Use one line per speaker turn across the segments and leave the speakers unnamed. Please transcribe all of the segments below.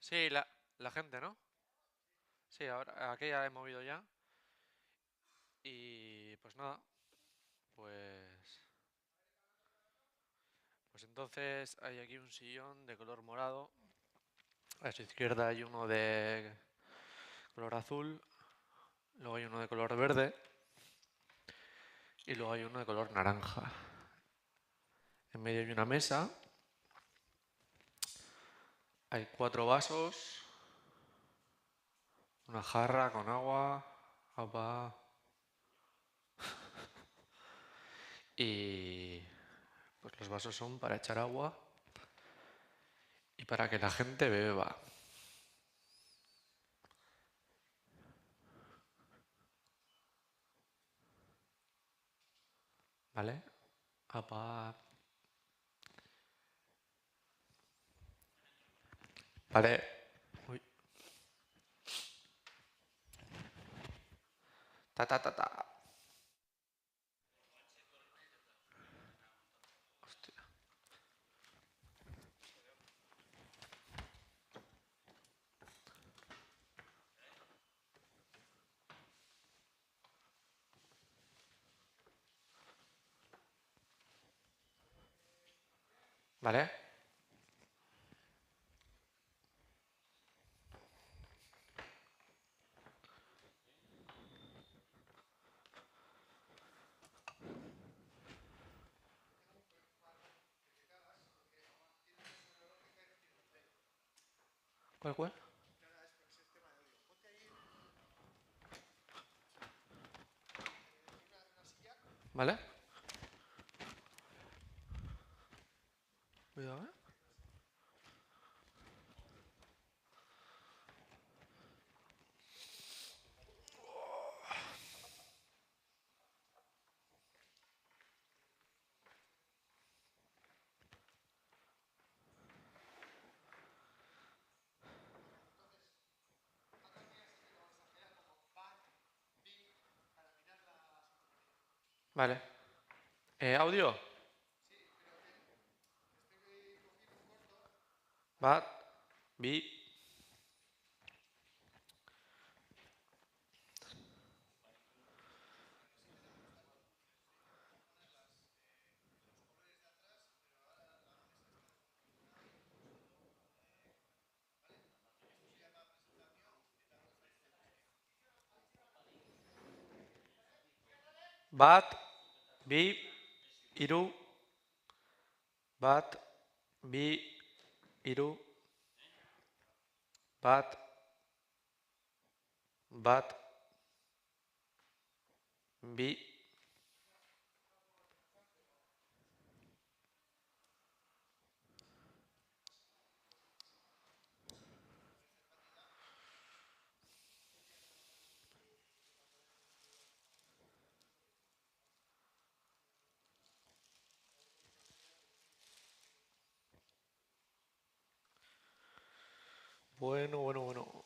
Sí, la gente, ¿no? Sí, ahora aquí ya he movido ya. Y pues nada, pues, pues entonces hay aquí un sillón de color morado. A su izquierda hay uno de color azul. Luego hay uno de color verde. Y luego hay uno de color naranja. En medio hay una mesa. Hay 4 vasos. Una jarra con agua. Agua. Y pues los vasos son para echar agua y para que la gente beba. ¿Vale? Apa. Vale. Uy. Ta ta ta ta. Hostia. ¿Vale? ¿Cuál, cuál? ¿Vale? Cuidado, ¿eh? Vale. ¿Audio? Bat. Bi. Bat. Bi. Iru. Bat. Bi. Iru. Bat. Bat. Bi. Bueno, bueno, bueno.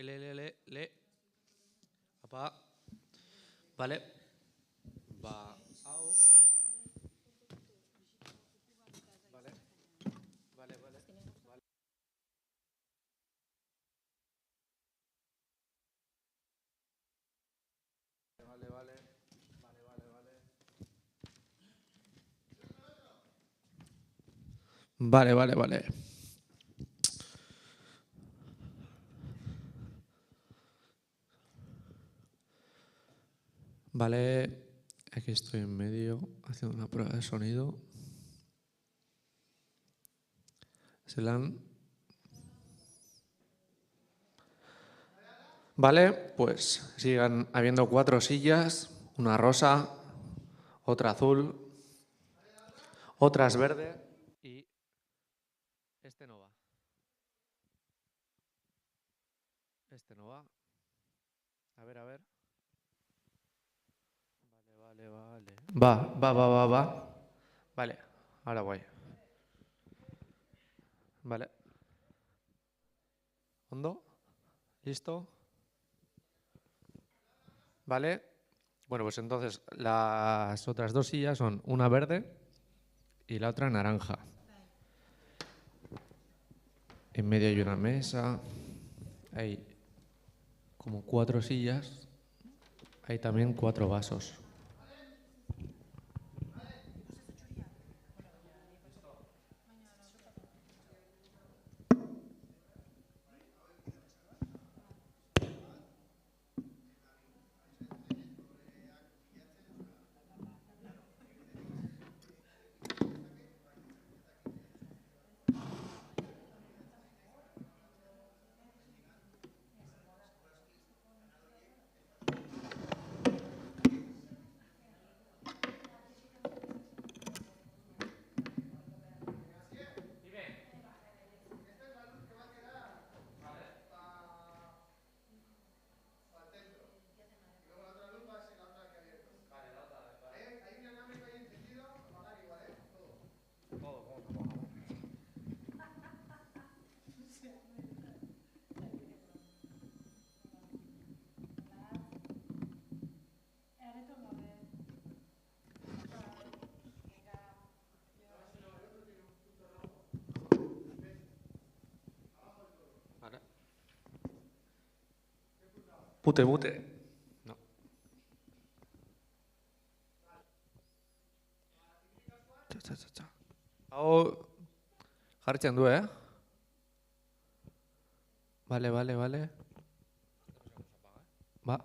le. Apa. Vale. Va. Au. Vale. Vale, vale. Vale. Vale, vale. Vale, vale, vale. Vale, vale, vale. Vale, aquí estoy en medio haciendo una prueba de sonido. Vale, pues sigan habiendo 4 sillas, una rosa, otra azul, otra es verde y este no va. Este no va. A ver, a ver. Vale, vale, vale. Va. Vale, ahora voy. Vale. Hondo. ¿Listo? Vale. Bueno, pues entonces las otras 2 sillas son una verde y la otra naranja. En medio hay una mesa. Hay como 4 sillas. Hay también 4 vasos. Vale. Bute. No. Txa. Hau jartzen du, Vale. Va.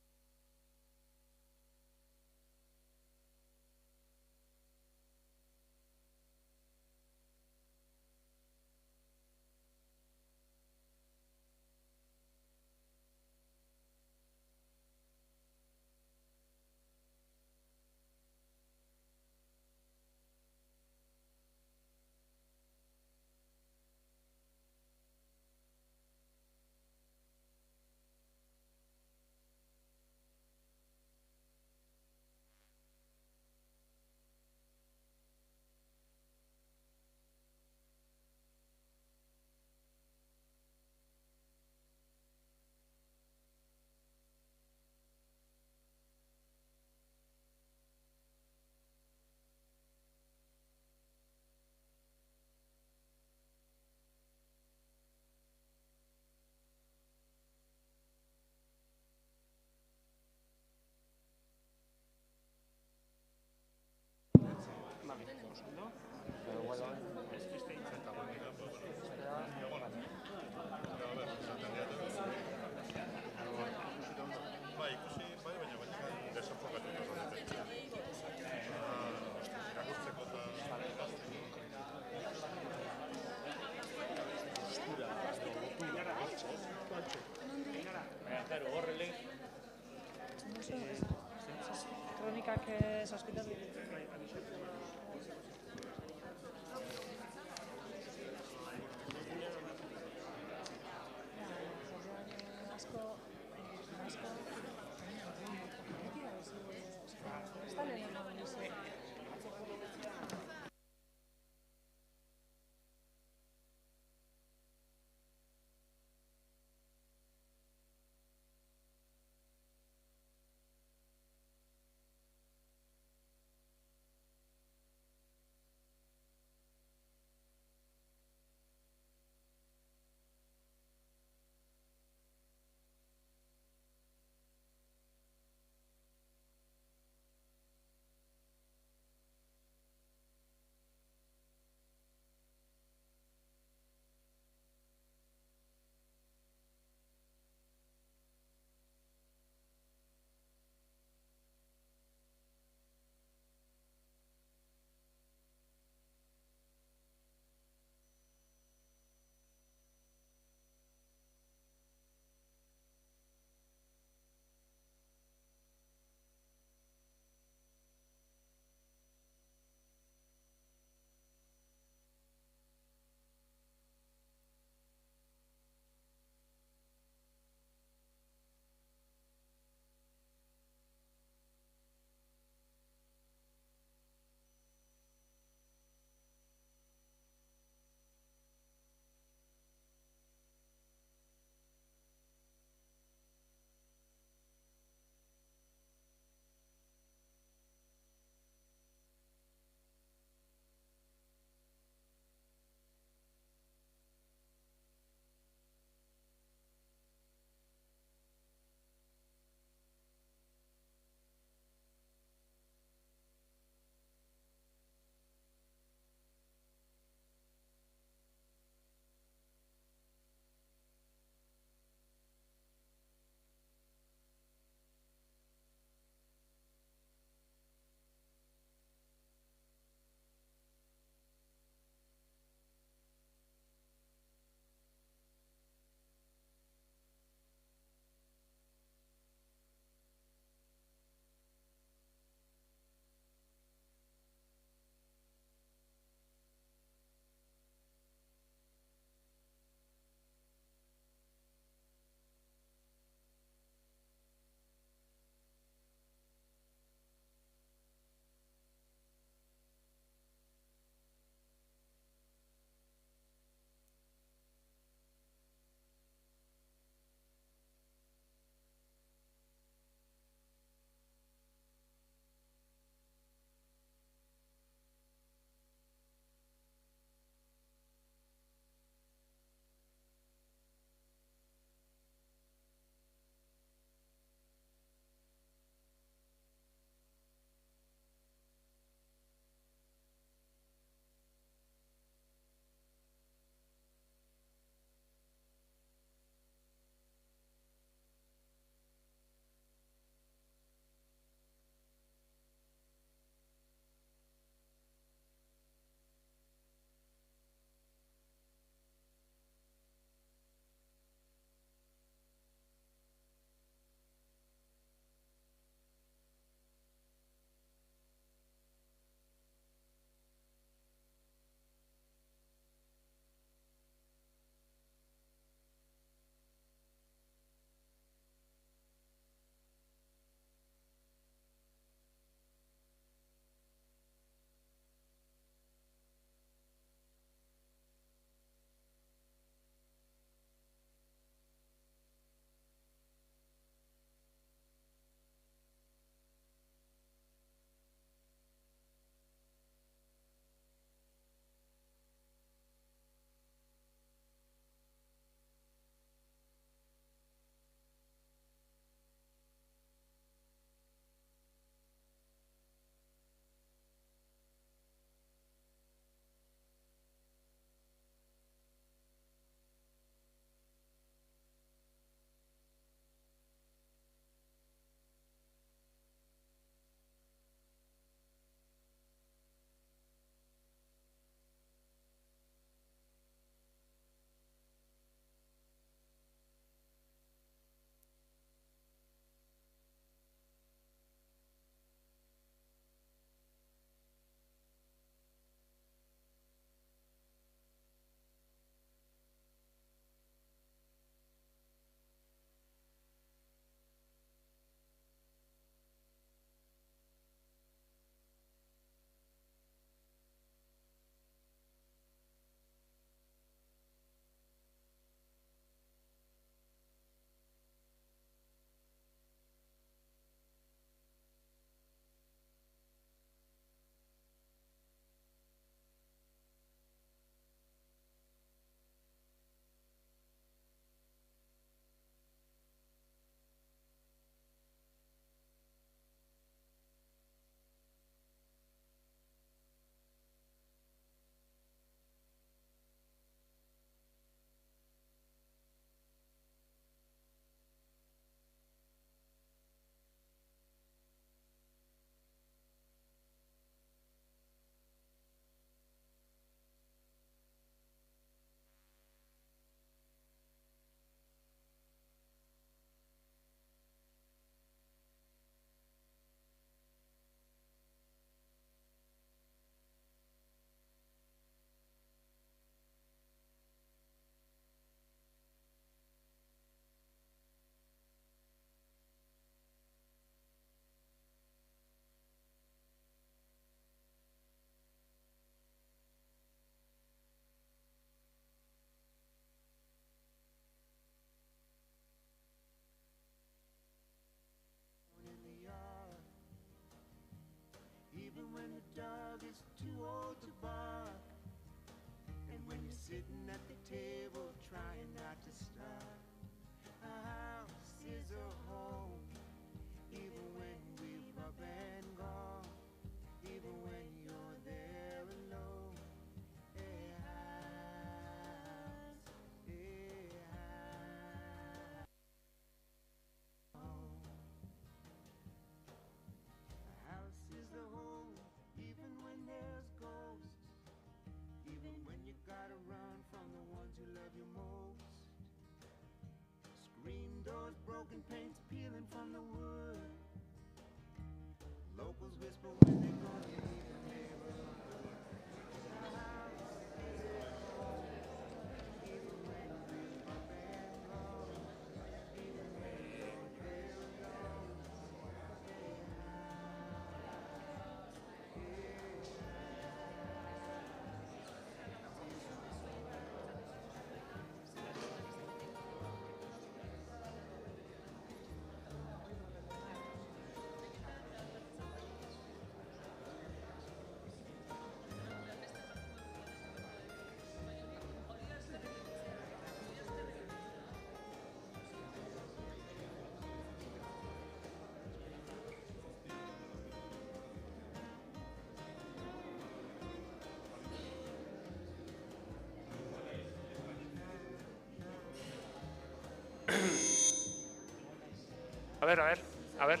A ver.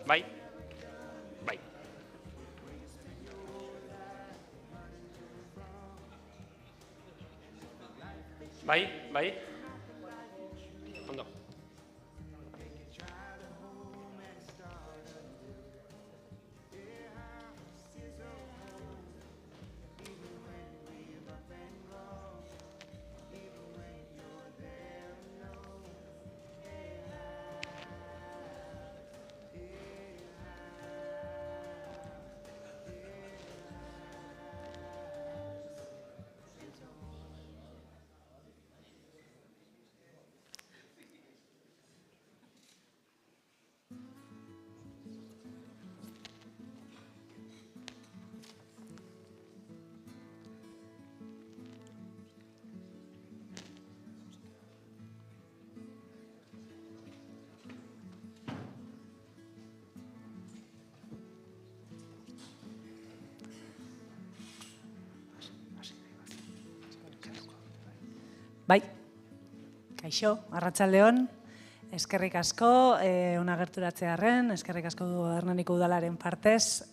Bai. Bai. Bai. Ondo.
Bai, kaixo, arratsaldeon, eskerrik asko, ona gerturatzearren, eskerrik asko Hernaniko udalaren partez,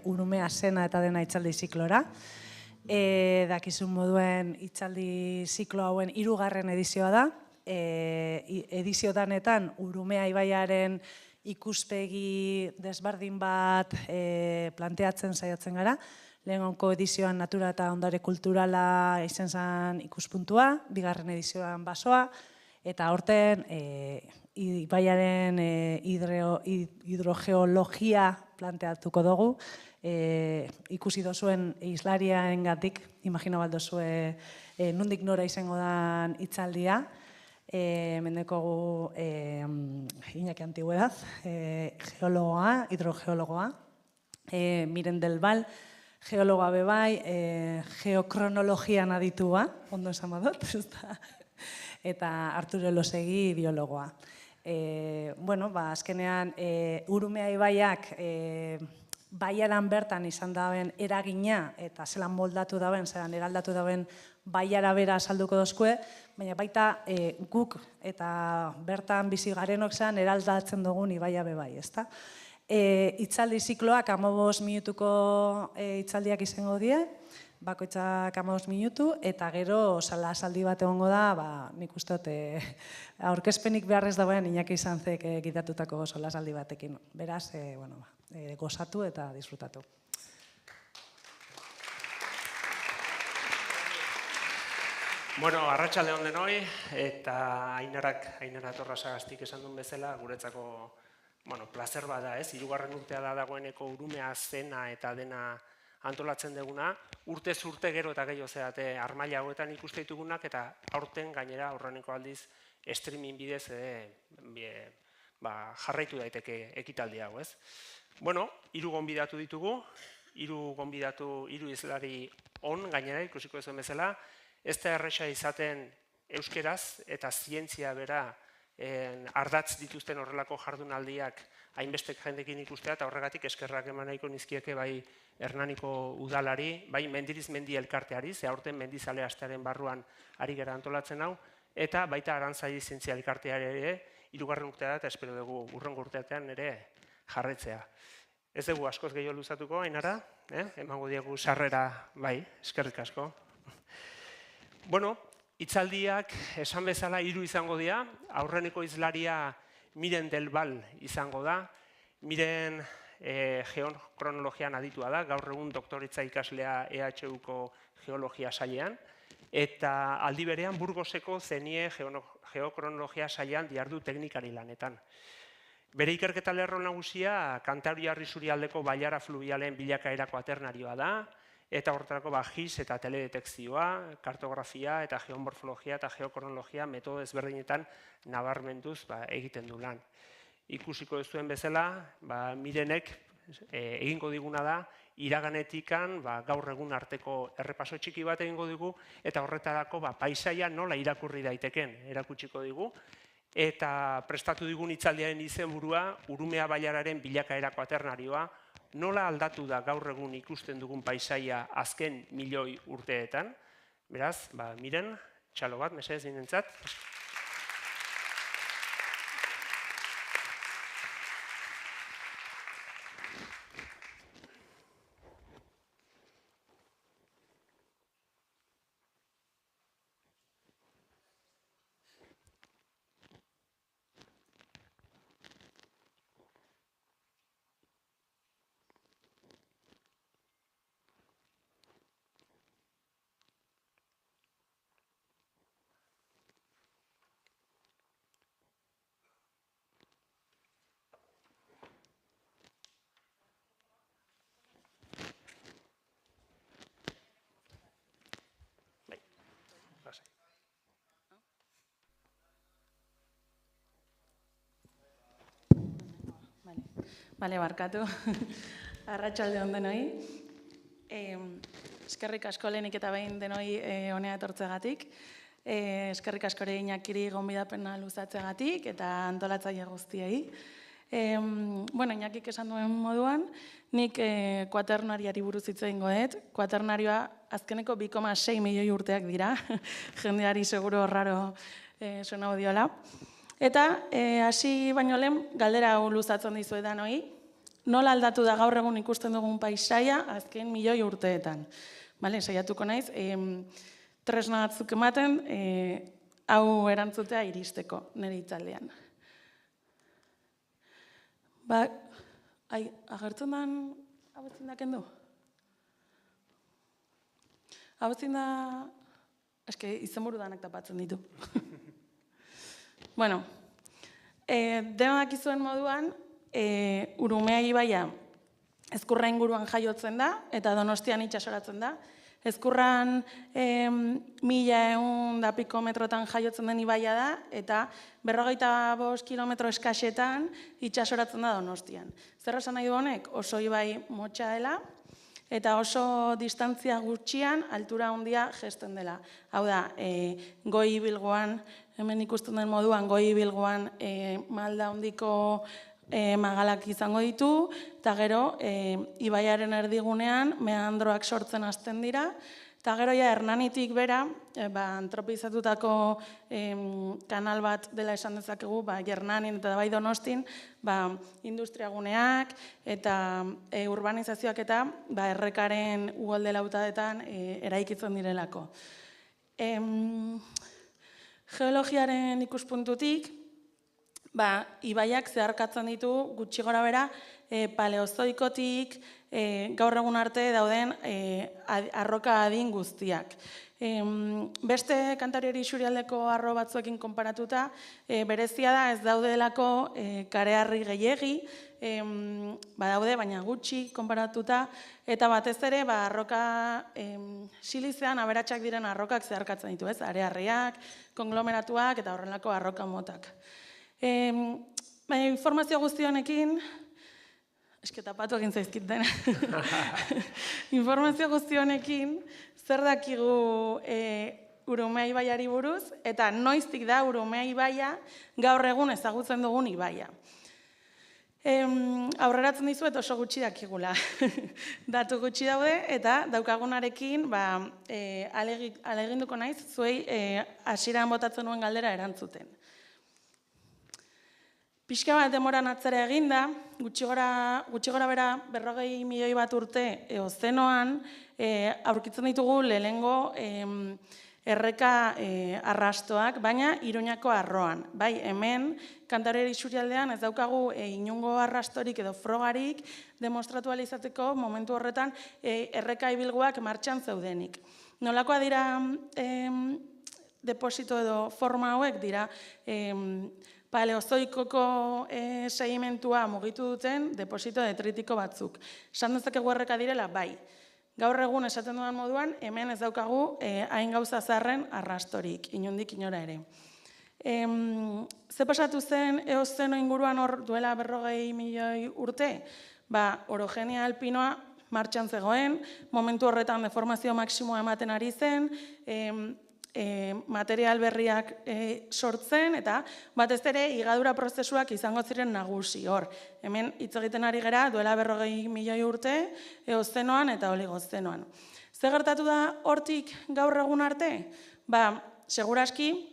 Urumea zena eta dena hitzaldi ziklora. Dakizun moduen hitzaldi ziklo hauen 3. edizioa da. Edizio danetan Urumea ibaiaren ikuspegi desberdin bat planteatzen saiatzen gara. Lehenengo edizioan natura eta ondare kulturala izan zen ikuspuntua, 2. edizioan basoa, eta aurten ibaiaren hidrogeologia planteatuko dugu. Ikusi dozuen islariarengatik, imagina bat dozue nondik nora izango den hitzaldia. Mendekogu Iñaki Antigüedad, geologoa, hidrogeologoa, Miren del Val, geologoa bebai, geokronologian aditua, ondo esan badot, eta Arturo Elosegi biologoa. Azkenean, Urumea ibaiak baiaran bertan izan daben eragina eta zelan moldatu daben, zelan eraldatu daben baiara bera azalduko dozkue, baina baita guk eta bertan bizi garenok zelan eraldatzen dugun ibaia bebai, ezta? Hitzaldi zikloak 15 minutuko hitzaldiak izango die, bakoitzak 15 minutu, eta gero solasaldi bat egongo da, nik uste dut aurkezpenik beharrez dagoen Iñaki Sanzek gidatutako solasaldi batekin. Beraz, gozatu eta disfrutatu.
Arratsalde on denoi, eta Ainara Torrasagaztik esan duen bezala, guretzako plazer bada, 3. urtea da dagoeneko Urumea zena eta dena antolatzen duguna, urtez urte gero eta gehiago zeate armaila hauetan ikuste ditugunak, eta aurten gainera aurreneko aldiz streaming bidez jarraitu daiteke ekitaldi hau, ez? 3 gonbidatu ditugu, 3 hizlari on gainera ikusiko zuen bezala, ez da erresa izaten euskeraz eta zientzia bera ardatz dituzten horrelako jardunaldiak hainbestek jendekin ikustea, eta horregatik eskerrak eman nahiko nizkieke bai Hernaniko udalari, bai Mendiriz Mendi elkarteari, ze aurten mendizale astearen barruan ari gara antolatzen hau, eta baita Arantzadi zientzia elkarteari ere, 3. urtea da, eta espero dugu hurrengo urteetan ere jarretzea. Ez dugu askoz gehiago luzatuko, Ainara, emango diegu sarrera, bai, eskerrik asko. Hitzaldiak esan bezala 3 izango dira, aurreneko hizlaria Miren del Val izango da. Miren geokronologian aditua da, gaur egun doktoritza ikaslea EHUko geologia sailean, eta aldi berean Burgoseko Zenie geokronologia sailean dihardu teknikari lanetan. Bere ikerketa lerro nagusia Kantabriar isurialdeko bailara fluvialen bilakaerako aternarioa da, eta horretarako GIS eta teledetekzioa, kartografia eta geomorfologia eta geokronologia metodo ezberdinetan nabarmenduz egiten du lan. Ikusiko duzuen bezala, Mirenek egingo diguna da, iraganetikan gaur egun arteko errepaso txiki bat egingo digu, eta horretarako paisaia nola irakurri daiteken erakutsiko digu, eta prestatu digun hitzaldiaren izenburua Urumea bailararen bilakaerako aternarioa, nola aldatu da gaur egun ikusten dugun paisaia azken milioi urteetan. Beraz, Miren, txalo bat, mesedez ninentzat.
Bale, barkatu. Arratsalde on denoi. Eskerrik asko lehenik eta behin denoi honea etortzegatik. Eskerrik asko ere Iñakiri gonbidapena luzatzegatik eta antolatzaile guztiei. Iñakik esan duen moduan, nik kuaternariari buruz hitz egingo dut. Kuaternarioa azkeneko 2,6 milioi urteak dira. Jendeari seguru horraro sonau diola. Eta hasi baino lehen galdera hau luzatzen dizuetan hori, nola aldatu da gaur egun ikusten dugun paisaia azken milioi urteetan. Saiatuko naiz, tresna batzuk ematen hau erantzutea iristeko nire hitzaldean. Agertzen den hau ezin da kendu? Hau ezin da... izenburu danak tapatzen ditu. Denak izuen moduan, Urumea ibaia Ezkurra inguruan jaiotzen da, eta Donostian itsasoratzen da. Ezkurran 1100 piko metrotan jaiotzen den ibaia da, eta 45 kilometro eskasetan itsasoratzen da Donostian. Zer esan nahi du honek? Oso ibai motxa dela, eta oso distantzia gutxian altura handia jesten dela. Hau da, goi ibilgoan, hemen ikusten den moduan, goi ibilgoan malda handiko magalak izango ditu, eta gero, ibaiaren erdigunean, meandroak sortzen hasten dira, eta gero, Hernanitik bera, antropizatutako kanal bat dela esan dezakegu, Hernanin eta bai Donostin, industriaguneak eta urbanizazioak eta errekaren ugolde lautadetan eraikitzen direlako. Geologiaren ikuspuntutik, ibaiak zeharkatzen ditu gutxi gora bera paleozoikotik gaur egun arte dauden arroka adin guztiak. Beste Kantabriar isurialdeko arro batzuekin konparatuta, berezia da ez daudelako kareharri gehiegi, badaude baina gutxi konparatuta, eta batez ere arroka silizean aberatsak diren arrokak zeharkatzen ditu, areharriak, konglomeratuak eta horrelako arroka motak. Informazio guzti honekin, tapatu egin zaizkiten, informazio guzti honekin, zer dakigu Urumea ibaiari buruz, eta noiztik da Urumea ibaia gaur egun ezagutzen dugun ibaia. Aurreratzen dizuet oso gutxi dakigula. Datu gutxi daude, eta daukagunarekin aleginduko naiz, zuei hasieran botatzen nuen galdera erantzuten. Pixka bat demoran atzera eginda, gutxi gora bera 40 milioi bat urte eozenoan, aurkitzen ditugu lehenengo erreka arrastoak, baina Iruñako arroan. Bai, hemen, Kantabriar isurialdean ez daukagu inongo arrastorik edo frogarik demostratu ahal izateko momentu horretan erreka ibilguak martxan zeudenik. Nolakoa dira deposito edo forma hauek dira paleozoikoko sedimentua mugitu duten deposito detritiko batzuk. Esan dezakegu erreka direla, bai. Gaur egun esaten dudan moduan, hemen ez daukagu hain gauza zaharren arrastorik, inondik inora ere. Ze pasatu zen eozeno inguruan hor duela 40 milioi urte? Orogenia alpinoa martxan zegoen, momentu horretan deformazio maksimoa ematen ari zen, material berriak sortzen, eta batez ere higadura prozesuak izango ziren nagusi hor. Hemen hitz egiten ari gera duela 40 milioi urte, eozenoan eta oligozenoan. Ze gertatu da hortik gaur egun arte? Seguraski,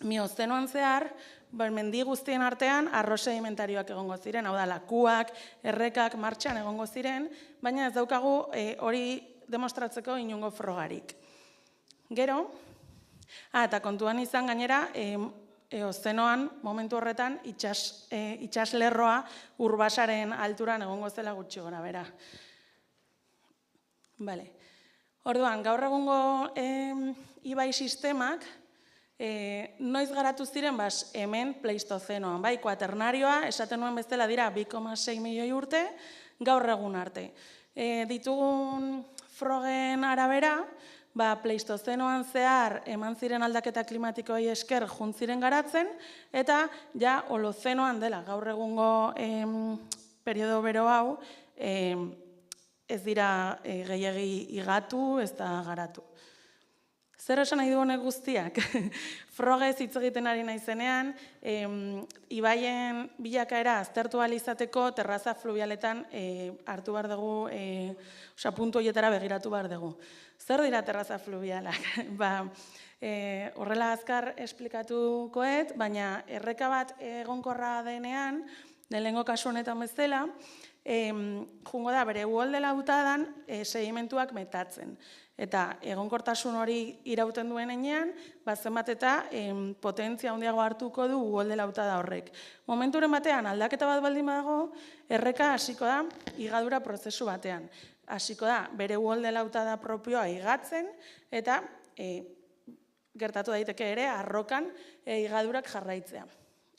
miozenoan zehar, mendi guztien artean arro sedimentarioak egongo ziren, hau da, lakuak, errekak martxan egongo ziren, baina ez daukagu hori demostratzeko inongo frogarik. Gero, eta kontuan izan gainera, eozenoan, momentu horretan, itsaslerroa Urbasaren alturan egongo zela gutxi gora bera. Orduan, gaur egungo ibai sistemak, noiz garatu ziren, hemen pleistozenoan, bai, kuaternarioa, esaten nuen bezala dira 2,6 milioi urte, gaur egun arte. Ditugun frogen arabera, pleistozenoan zehar eman ziren aldaketa klimatikoei esker juntziren garatzen, eta ja holozenoan dela gaur egungo periodo bero hau ez dira gehiegi igatu, ez da garatu. Zer esan nahi du honek guztiak? Frogez hitz egiten ari naizenean, ibaien bilakaera aztertu ahal izateko terraza fluvialetan hartu behar dugu, puntu horietara begiratu behar dugu. Zer dira terraza fluvialak? Horrela azkar esplikatukoet, baina erreka bat egonkorra denean, lehenengo kasu honetan bezala, jungo da bere uholde lautadan sedimentuak metatzen. Eta egonkortasun hori irauten duen enean, zenbat eta potentzia handiago hartuko du uholde lautada horrek. Momenturen batean aldaketa bat baldin badago, erreka hasiko da higadura prozesu batean. Hasiko da bere uholde lautada propioa higatzen, eta gertatu daiteke ere arrokan higadurak jarraitzea.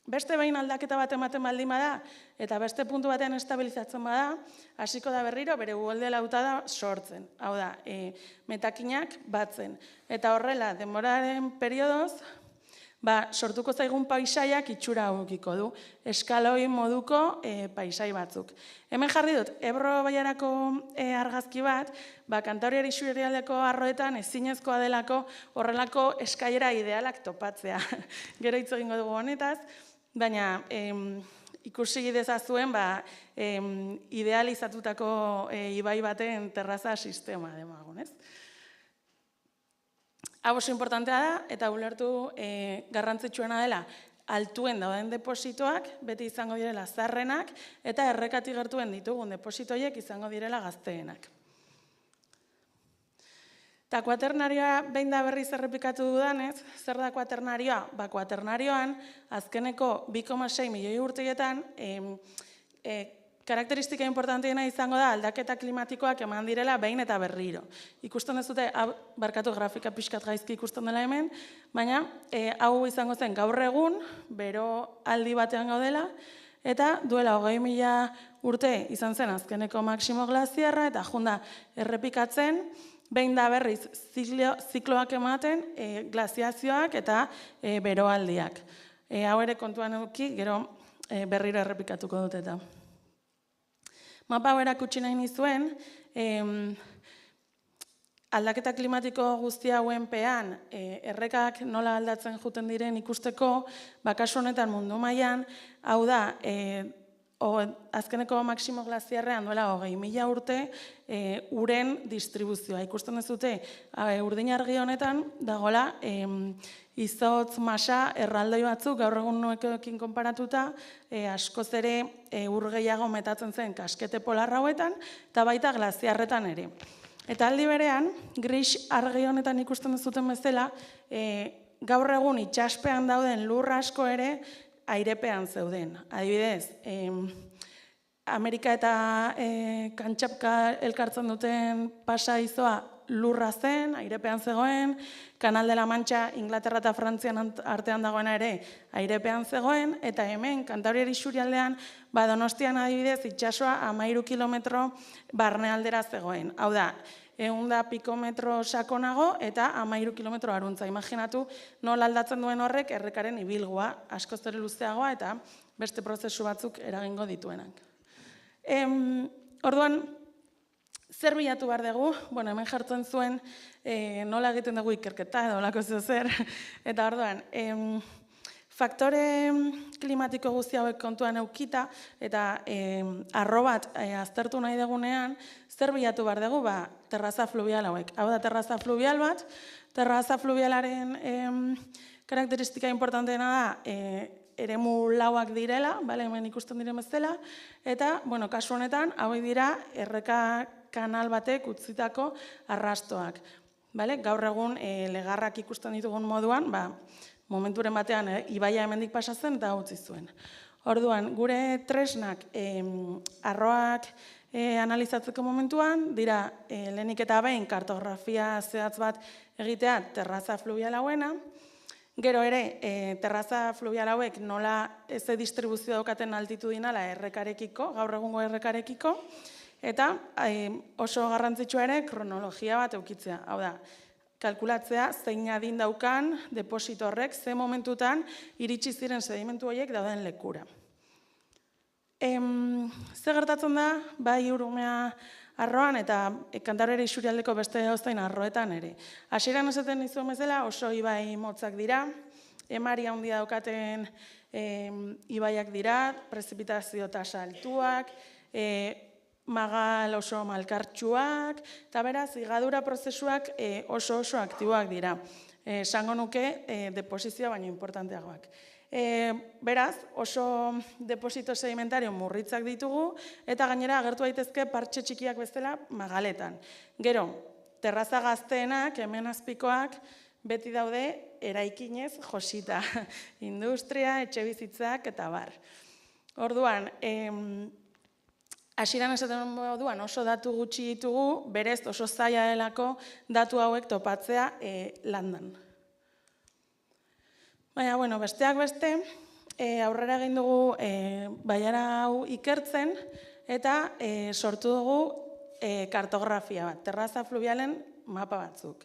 Beste behin aldaketa bat ematen baldin bada, eta beste puntu batean estabilizatzen bada, hasiko da berriro bere uholde lautada sortzen. Hau da, metakinak batzen. Eta horrela, denboraren periodoz, sortuko zaigun paisaiak itxura egukiko du. Eskaloi moduko paisai batzuk. Hemen jarri dut, Ebro baiarako argazki bat, Kantabriar isurialdeko arroetan ezinezkoa delako horrelako eskailera idealak topatzea. Gero hitz egingo dugu honetaz, baina ikusi dezazuen idealizatutako ibai baten terraza sistema demagun, ez? Hau oso importantea da, eta ulertu garrantzitsuena dela, altuen dauden depositoak beti izango direla zaharrenak, eta errekatik gertuen ditugun depositoiek izango direla gazteenak. Eta kuaternarioa behin da berriz errepikatu dudanez, zer da kuaternarioa? Kuaternarioan, azkeneko 2,6 milioi urteetan, karakteristika importanteena izango da aldaketa klimatikoak eman direla behin eta berriro. Ikusten dezute, barkatu grafika pixkat gaizki ikusten dela hemen, baina hau izango zen gaur egun, bero aldi batean gaudela, eta duela 20.000 urte izan zen azkeneko maksimo glaziarra, eta junda errepikatzen, behin da berriz zikloak ematen, glaziazioak eta beroaldiak. Hau ere kontuan eduki, gero berriro errepikatuko dut eta. Mapa hau erakutsi nahi nizuen, aldaketa klimatiko guzti hauen pean, errekak nola aldatzen juten diren ikusteko, kasu honetan mundu mailan, hau da, azkeneko maksimo glaziarrean duela 20.000 urte uren distribuzioa. Ikusten dezute, urdin argi honetan dagoela izotz masa erraldoi batzuk gaur egunekin konparatuta askoz ere ur gehiago metatzen zen kaskete polar hauetan eta baita glaziarretan ere. Eta aldi berean, gris argi honetan ikusten duzuten bezala, gaur egun itsaspean dauden lur asko ere airepean zeuden. Adibidez, Amerika eta Kantxapka elkartzen duten pasaizoa lurra zen, airepean zegoen, Kanal de la Mancha, Inglaterra eta Frantzian artean dagoena ere airepean zegoen, eta hemen, Kantabriar isurialdean, Donostian adibidez, itsasoa 13 kilometro barnealdera zegoen. Hau da, 100 piko metro sakonago eta 13 kilometro aruntza. Imaginatu nola aldatzen duen horrek errekaren ibilgua, askoz ere luzeagoa eta beste prozesu batzuk eragingo dituenak. Orduan, zer bilatu behar dugu? Bueno, hemen jartzen zuen nola egiten dugu ikerketa edo olako zer. Eta orduan, faktore klimatiko guzti hauek kontuan eukita eta arro bat aztertu nahi dugunean, zer bilatu behar dugu? Terraza fluvial hauek. Hau da terraza fluvial bat. Terraza fluvialaren karakteristika importanteena da eremu lauak direla, hemen ikusten diren bezala, eta, kasu honetan, hauek dira erreka kanal batek utzitako arrastoak. Gaur egun legarrak ikusten ditugun moduan, momenturen batean ibaia hemendik pasa zen eta utzi zuen. Orduan, gure tresnak arroak analizatzeko momentuan, dira lehenik eta behin kartografia zehatz bat egitea terraza fluvial hauena, gero ere, terraza fluvial hauek nola ze distribuzio daukaten altitudinala errekarekiko, gaur egungo errekarekiko, eta oso garrantzitsua ere kronologia bat eukitzea. Hau da, kalkulatzea zein adin daukan deposito horrek ze momentutan iritsi ziren sedimentu horiek dauden lekura. Ze gertatzen da, bai Urumea arroan eta Kantabriar isurialdeko beste edozein arroetan ere. Hasieran esaten nizuen bezala oso ibai motzak dira, emari handia daukaten ibaiak dira, prezipitazio tasa altuak, magal oso malkartsuak, eta beraz, higadura prozesuak oso aktiboak dira. Esango nuke deposizioa baino importanteagoak. Beraz, oso deposito sedimentario murritzak ditugu, eta gainera agertu daitezke partxe txikiak bezala magaletan. Gero, terraza gazteenak, hemen azpikoak, beti daude eraikinez josita. Industria, etxebizitzak eta bar. Orduan, hasieran esaten moduan oso datu gutxi ditugu, berez oso zaila delako datu hauek topatzea landan. Baina, besteak beste, aurrera egin dugu bailara hau ikertzen eta sortu dugu kartografia bat, terraza fluvialen mapa batzuk.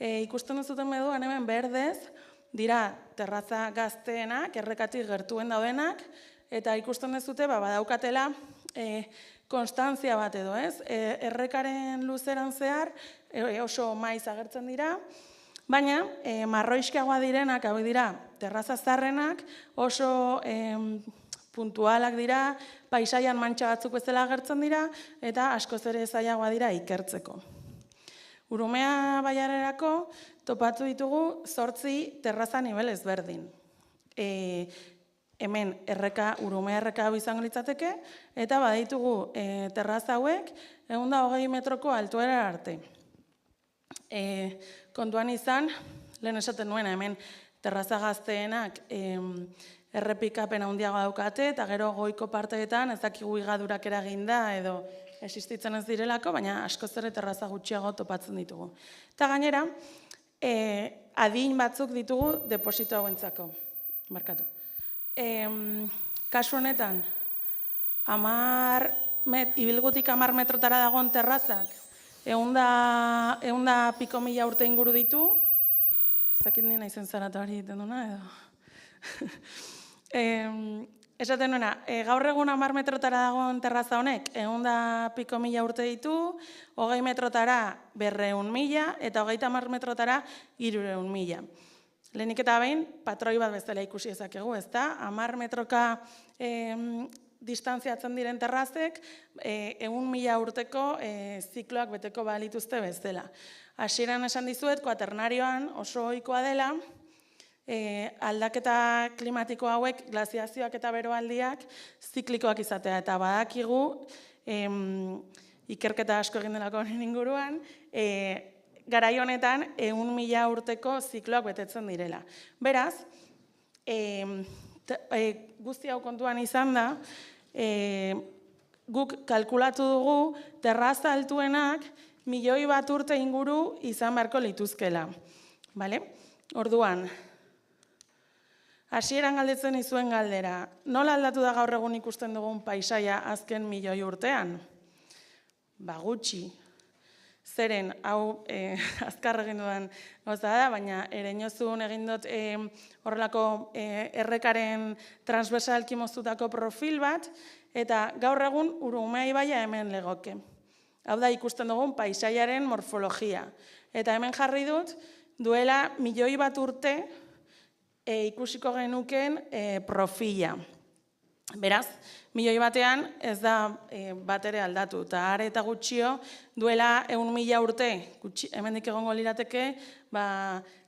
Ikusten duzuten moduan hemen berdez, dira terraza gazteenak, errekatik gertuen daudenak, eta ikusten duzute badaukatela konstantzia bat edo, ez? Errekaren luzeran zehar oso maiz agertzen dira, baina marroiskiagoa direnak, hau dira, terraza zarrenak, oso puntualak dira, paisaian mantxa batzuk bezala agertzen dira, eta askoz ere zailagoa dira ikertzeko. Urumea bailarerako topatu ditugu 8 terraza nivel ezberdin. Hemen Urumea erreka hau izango litzateke, eta baditugu terraza hauek 120 metroko altuera arte. Kontuan izan, lehen esaten nuena hemen terraza gazteenak errepikapen handiago daukate, eta gero goiko parteetan ez dakigu higadurak eraginda edo existitzen ez direlako, baina askoz ere terraza gutxiago topatzen ditugu. Eta gainera, adin batzuk ditugu deposito hauentzako. Markatu. Kasu honetan, ibilgutik 10 metrotara dagoen terrazak, 100 piko mila urte inguru ditu, zakit nina izen zarata hori egiten duna, edo. Esaten nuena, gaur egun 10 metrotara dagoen terraza honek, 100 piko mila urte ditu, 20 metrotara 200.000, eta 30 metrotara 300.000. Lehenik eta behin, patroi bat bezala ikusi ezakegu, ez da? 10 metroka distantziatzen diren terrazek, 100.000 urteko zikloak beteko balituzte bezala. Hasieran esan dizuet, kuaternarioan oso ohikoa dela, aldaketa klimatiko hauek, glaziazioak eta beroaldiak ziklikoak izatea. Eta badakigu, ikerketa asko egin delako honen inguruan, garai honetan 100.000 urteko zikloak betetzen direla. Beraz, guzti hau kontuan izan da, guk kalkulatu dugu terraza altuenak 1.000.000 urte inguru izan beharko lituzkela. Orduan, hasieran galdetzen izuen galdera, nola aldatu da gaur egun ikusten dugun paisaia azken 1.000.000 urtean? Gutxi. Zeren, hau azkar egin dudan gauza da, baina ereñozun egin dut horrelako errekaren transversalki moztutako profil bat, eta gaur egun Urumea ibaia hemen legoke. Hau da ikusten dugun paisaiaren morfologia. Eta hemen jarri dut, duela 1.000.000 urte ikusiko genuken profila. Beraz, 1.000.000 batean ez da bat ere aldatu. Eta are eta gutxio, duela 100.000 urte, hemendik egongo lirateke,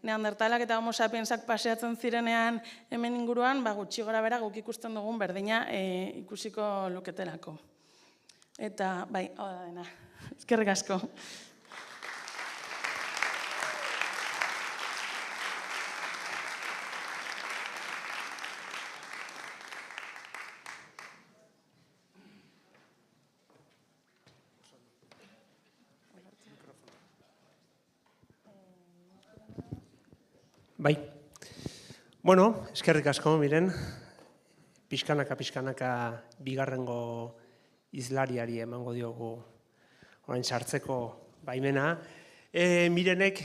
neandertalak eta homo sapiensak paseatzen zirenean hemen inguruan, gutxi gora bera guk ikusten dugun berdina ikusiko luketelako. Eta, hau da dena. Eskerrik asko.
Bai. Bueno, eskerrik asko, miren. Pixkanaka bigarrengo izlariari emango diogu orain sartzeko baimena. Mirenek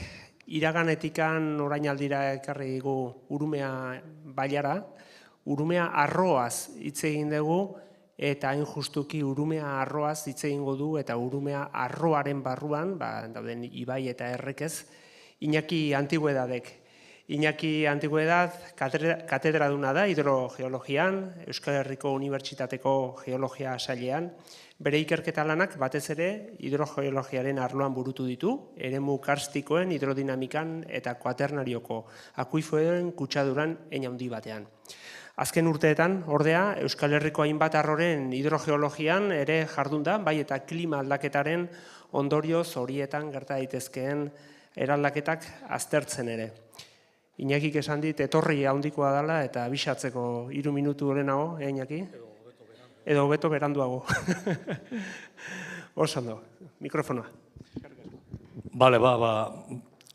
iraganetikan orain aldira ekarri digu Urumea bailara. Urumea arroaz hitz egin dugu eta hain justuki Urumea arroaz hitz egingo du eta Urumea arroaren barruan, dauden ibai eta errekez, Iñaki Antigüedadek. Iñaki Antigüedad katedraduna da hidrogeologian, Euskal Herriko Unibertsitateko Geologia Sailean. Bere ikerketa lanak batez ere hidrogeologiaren arloan burutu ditu, eremu karstikoen hidrodinamikan eta kuaternarioko akuifoen kutsaduran hein handi batean. Azken urteetan, ordea, Euskal Herriko hainbat arroren hidrogeologian ere jardun da, bai eta klima aldaketaren ondorioz horietan gerta daitezkeen eraldaketak aztertzen ere. Iñakik esan dit, etorri handikoa dela eta abisatzeko 3 minutu lehenago, Iñaki? Edo hobeto beranduago. Oso mikrofonoa.
Bale,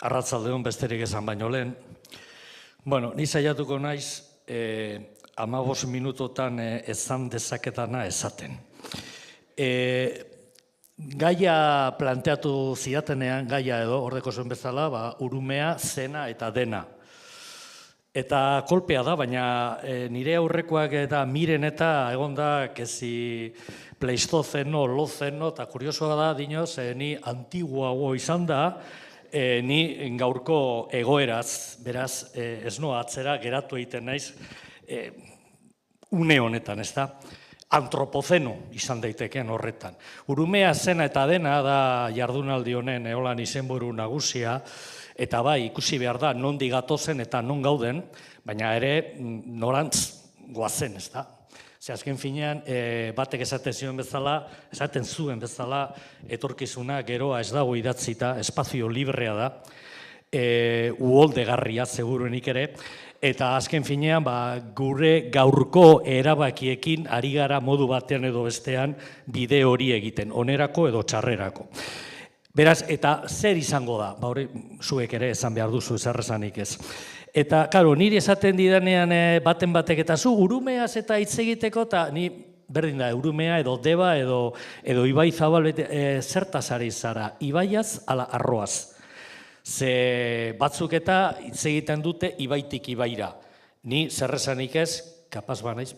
arratzaldeon besterik esan baino lehen. Bueno, ni saiatuko naiz 15 minutotan esan dezaketana esaten. Gaia planteatu zidatenean, gaia edo, ordeko zuen bezala, Urumea, zena eta dena. Eta kolpea da, baina nire aurrekoak eta miren eta egon da, kezi pleistozeno, lozeno, eta kuriosoa da, dinoz, ni antiguago izan da, ni gaurko egoeraz, beraz, ez noa atzera geratu egiten naiz, une honetan, ez da? Antropozeno izan daiteken horretan. Urumea, zena eta dena da jardunaldi honen eolan izenburu nagusia, eta ikusi behar da nondi gatozen eta non gauden, baina ere norantz goazen, ez da? Ze azken finean, batek esaten zuen bezala, etorkizuna geroa ez dago idatzita, espazio librea da, uholdegarria seguruenik ere, eta azken finean gure gaurko erabakiekin ari gara modu batean edo bestean bide hori egiten, onerako edo txarrerako. Beraz, eta zer izango da, hori zuek ere esan behar duzu zer esanik ez. Eta, karo, niri esaten didanean baten batek eta zu Urumeaz eta hitz egiteko, eta ni berdin da, Urumea edo Deba edo Ibai Zabal, zertaz ari zara, Ibaiaz ala Arroaz. Ze batzuk eta hitz egiten dute Ibaitik Ibaira. Ni zer esanik ez, kapaz banaiz,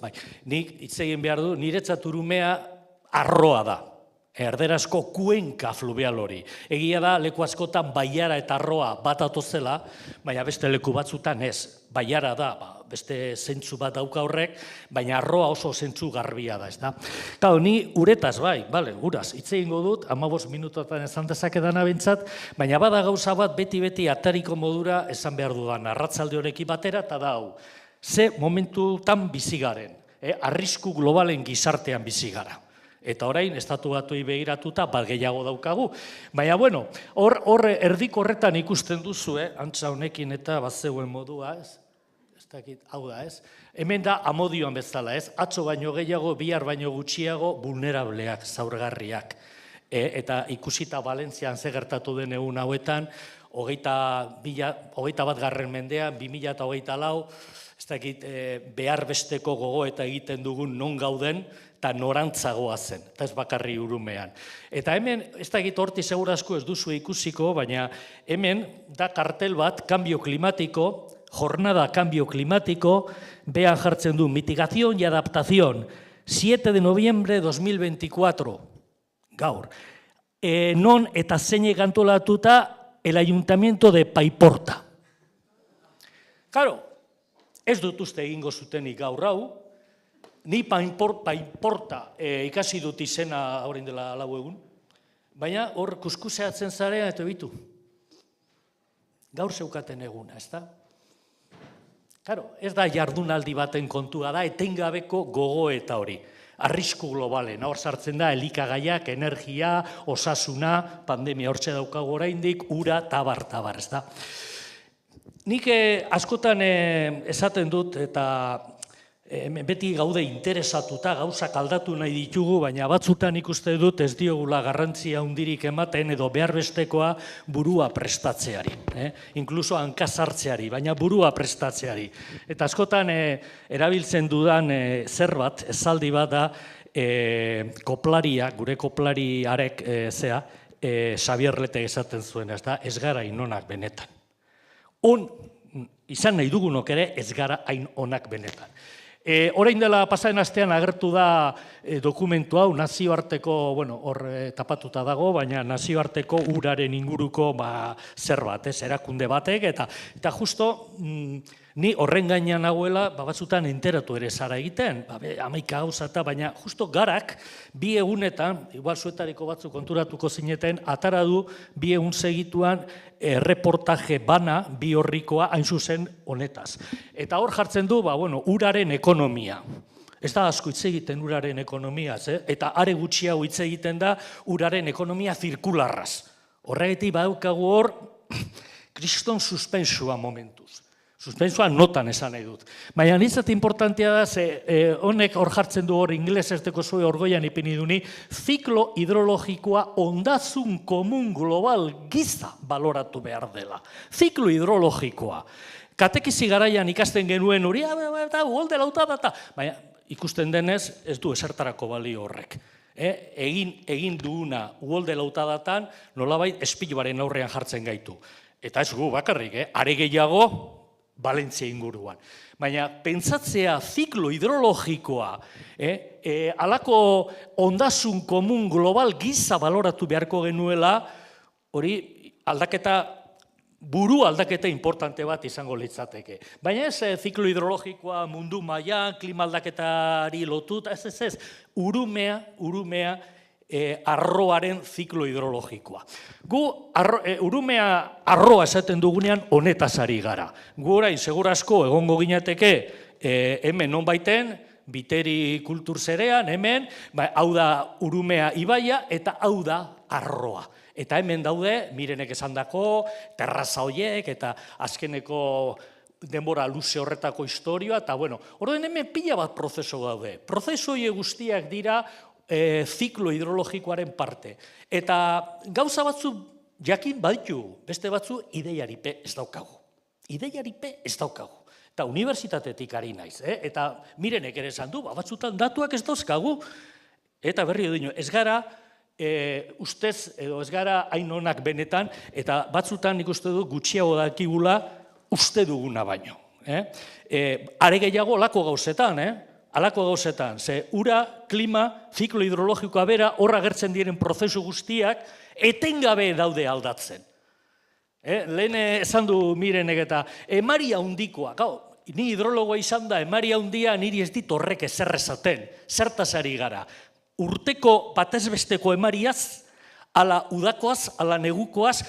nik hitz egin behar du, niretzat Urumea Arroa da. Erderazko kuenka fluvial hori. Egia da, leku askotan Baiara eta Arroa bat atozela, baina beste leku batzutan ez. Baiara da, beste zentzu bat dauka horrek, baina Arroa oso zentzu garbia da, ez da. Kau, ni uretaz, uraz, hitz egingo dut, 15 minutotan esan dezakedana bintzat, baina bada gauza bat beti atariko modura esan behar dudan, arratzalde honekin batera, eta da hau, ze momentutan bizigaren, arrisku globalen gizartean bizigara. Eta orain, estatu batuei begiratuta, bat gehiago daukagu. Baina, bueno, hor erdik horretan ikusten duzu, antza honekin eta bat zeuen modua, ez? Ez dakit, hau da, ez? Hemen da amodioan bezala, ez? Atzo baino gehiago, bihar baino gutxiago, vulnerableak, zaurgarriak. Eta ikusita Valentzian ze gertatu den egun hauetan, 21. mendean, 2024, ez dakit, behar besteko gogo eta egiten dugun non gauden, eta norantzagoa zen, eta ez bakarri Urumean. Eta hemen, ez dakit horti segurazko ez duzu ikusiko, baina hemen da kartel bat, cambio climático, jornada cambio climático, behan jartzen du, mitigación y adaptación, 7 de noviembre de 2024, gaur. Non eta zeinek antolatuta el Ayuntamiento de Paiporta. Claro, ez dut uste egingo zutenik gaur hau, ni Paiporta ikasi dut izena orain dela 4 egun, baina hor kuskuseatzen zarea eta bitu. Gaur zeukaten eguna, ez da? Claro, ez da jardunaldi baten kontua da, etengabeko gogoeta hori. Arrisku globalen, hor sartzen da, elikagaiak, energia, osasuna, pandemia hortxe daukagu oraindik, ura, tabar, ez da. Nik askotan esaten dut, eta beti gaude interesatuta, gauzak aldatu nahi ditugu, baina batzutan ikuste dut ez diogula garrantzia hundirik ematen edo behar bestekoa burua prestatzeari. Inkluso hankasartzeari, baina burua prestatzeari. Eta askotan erabiltzen dudan zerbait, esaldi bat da, koplaria, gure koplariarek zea, Xabier Letek esaten zuen, ez gara inonak benetan. Izan nahi dugunok ere ez gara hain onak benetan. Orain dela pasaren astean agertu da dokumentu hau, nazioarteko, bueno, hor tapatuta dago, baina nazioarteko uraren inguruko zerbait, erakunde batek, eta justo ni horren gainean nagoela, batzutan enteratu ere zara egiten, 11 gauza eta, baina justo garak, 2 egunetan, igual zuetariko batzuk konturatuko zineten, atara du 2 egun segituan reportaje bana, bi horrikoa, hain zuzen honetaz. Eta hor jartzen du, uraren ekonomia. Ez da asko hitz egiten uraren ekonomiaz, eta are gutxiago hitz egiten da uraren ekonomia zirkularraz. Horregatik badaukagu hor, kriston suspensua momentuz. Suspensua notan esan nahi dut. Baina nitzat importantea da, honek hor jartzen du hor ingeles erteko zue orgoian ipini duni, ziklo hidrologikoa ondazun komun global giza baloratu behar dela. Ziklo hidrologikoa. Katekizi garaian ikasten genuen hori, uholde lauta data. Baina ikusten denez, ez du esertarako balio horrek. Egin duguna uholde lauta datan, nolabait espiluaren aurrean jartzen gaitu. Eta ez gu bakarrik, are gehiago, Valentzia inguruan. Baina pentsatzea ziklo hidrologikoa, halako ondasun komun global giza baloratu beharko genuela, hori buru aldaketa importante bat izango litzateke. Baina ez ziklo hidrologikoa mundu mailan, klima aldaketari lotuta, ez, urumea, arroaren ziklo hidrologikoa. Gu urumea arroa esaten dugunean honetaz ari gara. Gu orain segurazko egongo ginateke hemen nonbaiten, Biteri kulturzerean, hemen, hau da urumea ibaia eta hau da arroa. Eta hemen daude, Mirenek esandako, terraza horiek eta azkeneko denbora luze horretako historioa, eta orduan hemen pila bat prozesu daude. Prozesu horiek guztiak dira ziklo hidrologikoaren parte. Eta gauza batzu jakin baditu, beste batzu ideiaripe ez daukagu. Ideiaripe ez daukagu. Eta unibertsitatetik ari naiz, eta Mirenek ere esan du, batzutan datuak ez dauzkagu, eta berri edo ez gara, ustez, edo ez gara hain onak benetan, eta batzutan nik uste du gutxiago dakigula uste duguna baino. Are gehiago lako gauzetan, ze ura, klima, ziklo hidrologikoa bera, horra gertzen diren prozesu guztiak, etengabe daude aldatzen. Lehen esan du Mirenek eta emaria handikoa, ni hidrologoa izan da, emaria handia niri ez dit horrek ezer esaten, zertaz ari gara. Urteko batezbesteko emariaz, ala udakoaz, ala negukoaz,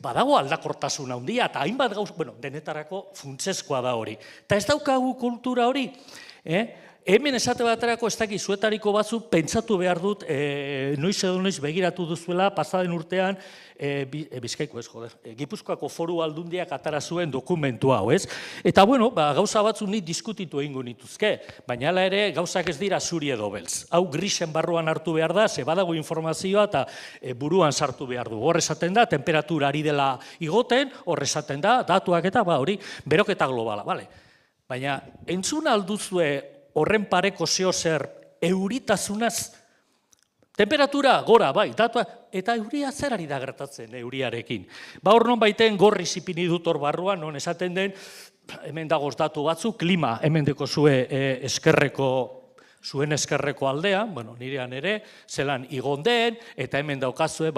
badago aldakortasun handia, eta hainbat gauz, denetarako funtsezkoa da hori. Eta ez daukagu kultura hori, Hemen esate baterako ez dakit zuetariko batzu pentsatu behar dut, noiz edo noiz begiratu duzuela pasaden urtean, Bizkaiko ez, Gipuzkoako Foru Aldundiak atara zuen dokumentu hau, ez? Eta, bueno, gauza batzu nik diskutitu egingo nituzke, baina hala ere gauzak ez dira zuri edo beltz. Hau grisen barruan hartu behar da, ze badago informazioa eta buruan sartu behar du. Hor esaten da, temperatura ari dela igoten, hor esaten da, datuak eta hori, beroketa globala, bale? Baina, entzun alduzue horren pareko zeo zer euritasunaz, temperatura gora, bai, datua, eta euria zer ari da gertatzen euriarekin. Hor non baiten gorri zipini dut hor barruan, non esaten den, hemen dagoz datu batzu, klima, hemen deko zuen eskerreko aldean, bueno, nirean ere, zelan igondeen, eta hemen daukazue,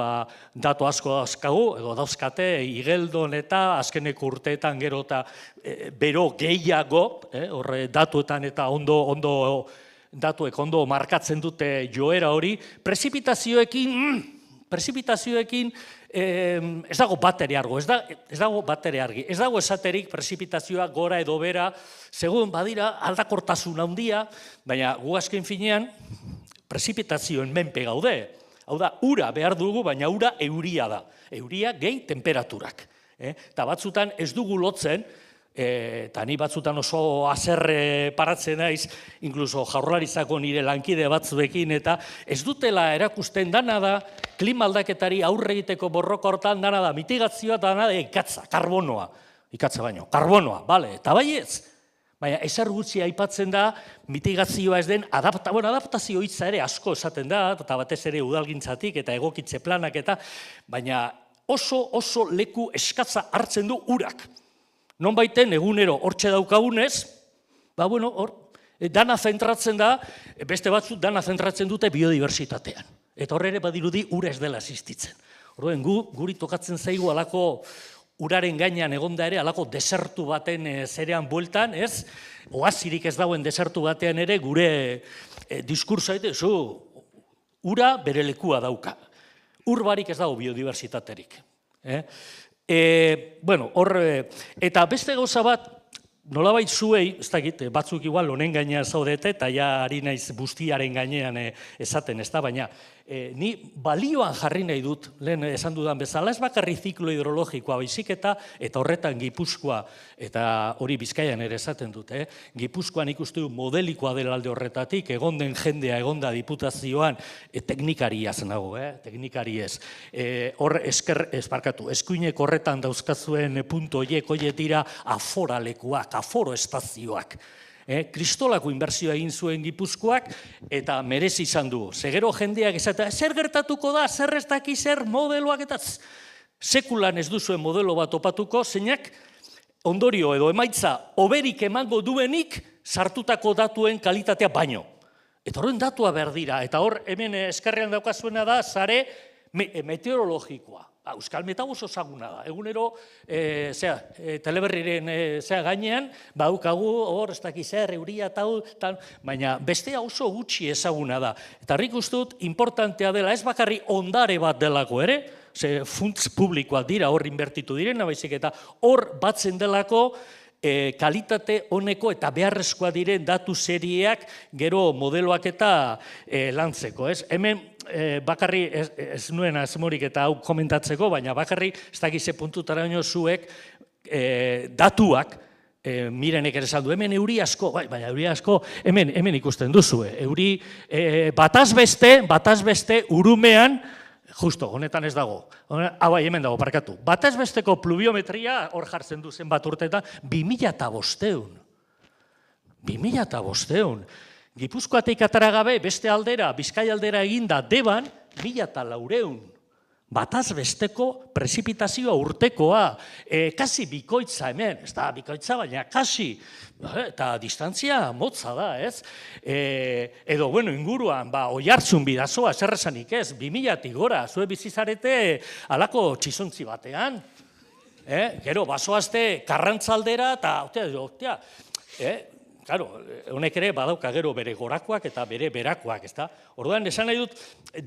datu asko dauzkagu, edo dauzkate, igeldon eta azkeneko urteetan gero eta bero gehiago, horre datuetan eta datuek ondo markatzen dute joera hori, prezipitazioekin ez dago bateri argi, ez dago esaterik prezipitazioa gora edo bera, segun badira aldakortasun handia, baina gu azken finean prezipitazioen menpe gaude. Hau da, ura behar dugu, baina ura euria da. Euria gehi temperaturak. Eta batzutan ez dugu lotzen, eta ni batzutan oso azerre paratzen naiz, inkluso Jaurlaritzako nire lankide batzuekin, eta ez dutela erakusten dana da, klima aldaketari aurre egiteko borroka hortan dana da, mitigazioa dana da, ikatza, karbonoa, bale, eta baietz. Baina ezer gutxi aipatzen da, mitigazioa ez den, adaptazio hitza ere asko esaten da, eta batez ere udalgintzatik eta egokitze planak eta, baina oso leku eskatza hartzen du urak. Non baiten egunero hortxe daukagunez, dana zentratzen da, beste batzuk dana zentratzen dute biodiversitatean. Eta horre ere badirudi ura ez dela existitzen. Orduen guri tokatzen zaigu alako uraren gainean egonda ere, alako desertu baten zerean bueltan, ez? Oazirik ez dauen desertu batean ere gure diskursoa ite, ura bere lekua dauka. Ur barik ez dago biodiversitaterik. Eta beste gauza bat, nolabait zuei, ez dakit, batzuk igual honen gainean zaudete, eta ja ari naiz bustiaren gainean esaten, ez da, baina ni balioan jarri nahi dut, lehen esan dudan bezala, ez bakarri ziklo hidrologikoa baizik eta horretan Gipuzkoa, eta hori Bizkaian ere esaten dut, Gipuzkoan ikustu modelikoa dela alde horretatik, egonden jendea, egonda diputazioan, teknikaria zenago, teknikari ez. Hor eskuinek horretan dauzkazuen punto horiek dira aforalekuak, aforo estazioak. Kristolako inbertsioa egin zuen Gipuzkoak eta merezi izan du. Zegero jendeak esatea, zer gertatuko da, zer ez daki, zer modeloak eta sekulan ez duzuen modelo bat topatuko, zeinak ondorio edo emaitza oberik emango duenik sartutako datuen kalitatea baino. Eta horren datua behar dira, eta hor hemen eskerrean daukazuena da, sare meteorologikoa. Euskal Meta oso ezaguna da. Egunero, teleberriren gainean, daukagu hor, ez dakiz euria tal, baina bestea oso gutxi ezaguna da. Eta nik uste dut, importantea dela, ez bakarri ondare bat delako ere, ze funtz publikoak dira hor inbertitu direna, baizik eta hor batzen delako, kalitate honeko eta beharrezkoa diren datu serieak gero modeloak eta lantzeko. Hemen bakarri ez nuen asmorik eta hau komentatzeko, baina bakarri ez dakize puntutaraino zuek datuak, mirenek ere saldu, hemen euri asko, baina euri asko, hemen ikusten duzue. Euri bataz beste urumean, justo, honetan ez dago. Hemen dago, parkatu. Bataz besteko pluviometria hor jartzen du zenbat urteetan, 2005. 2005. Gipuzkoatik atara gabe, beste aldera, Bizkai aldera eginda, Deban, 1400. Bataz besteko prezipitazioa urtekoa, kasi bikoitza hemen, ez da bikoitza, baina kasi, eta distantzia motza da, ez? Edo, bueno, inguruan, Oiartzun bidazoa, zerrezanik ez, 2000-tik gora, zue bizizarete alako txizontzi batean, gero, basoazte karrantzaldera, eta, Claro, honek ere badauka gero bere gorakoak eta bere berakoak, ezta? Orduan, esan nahi dut,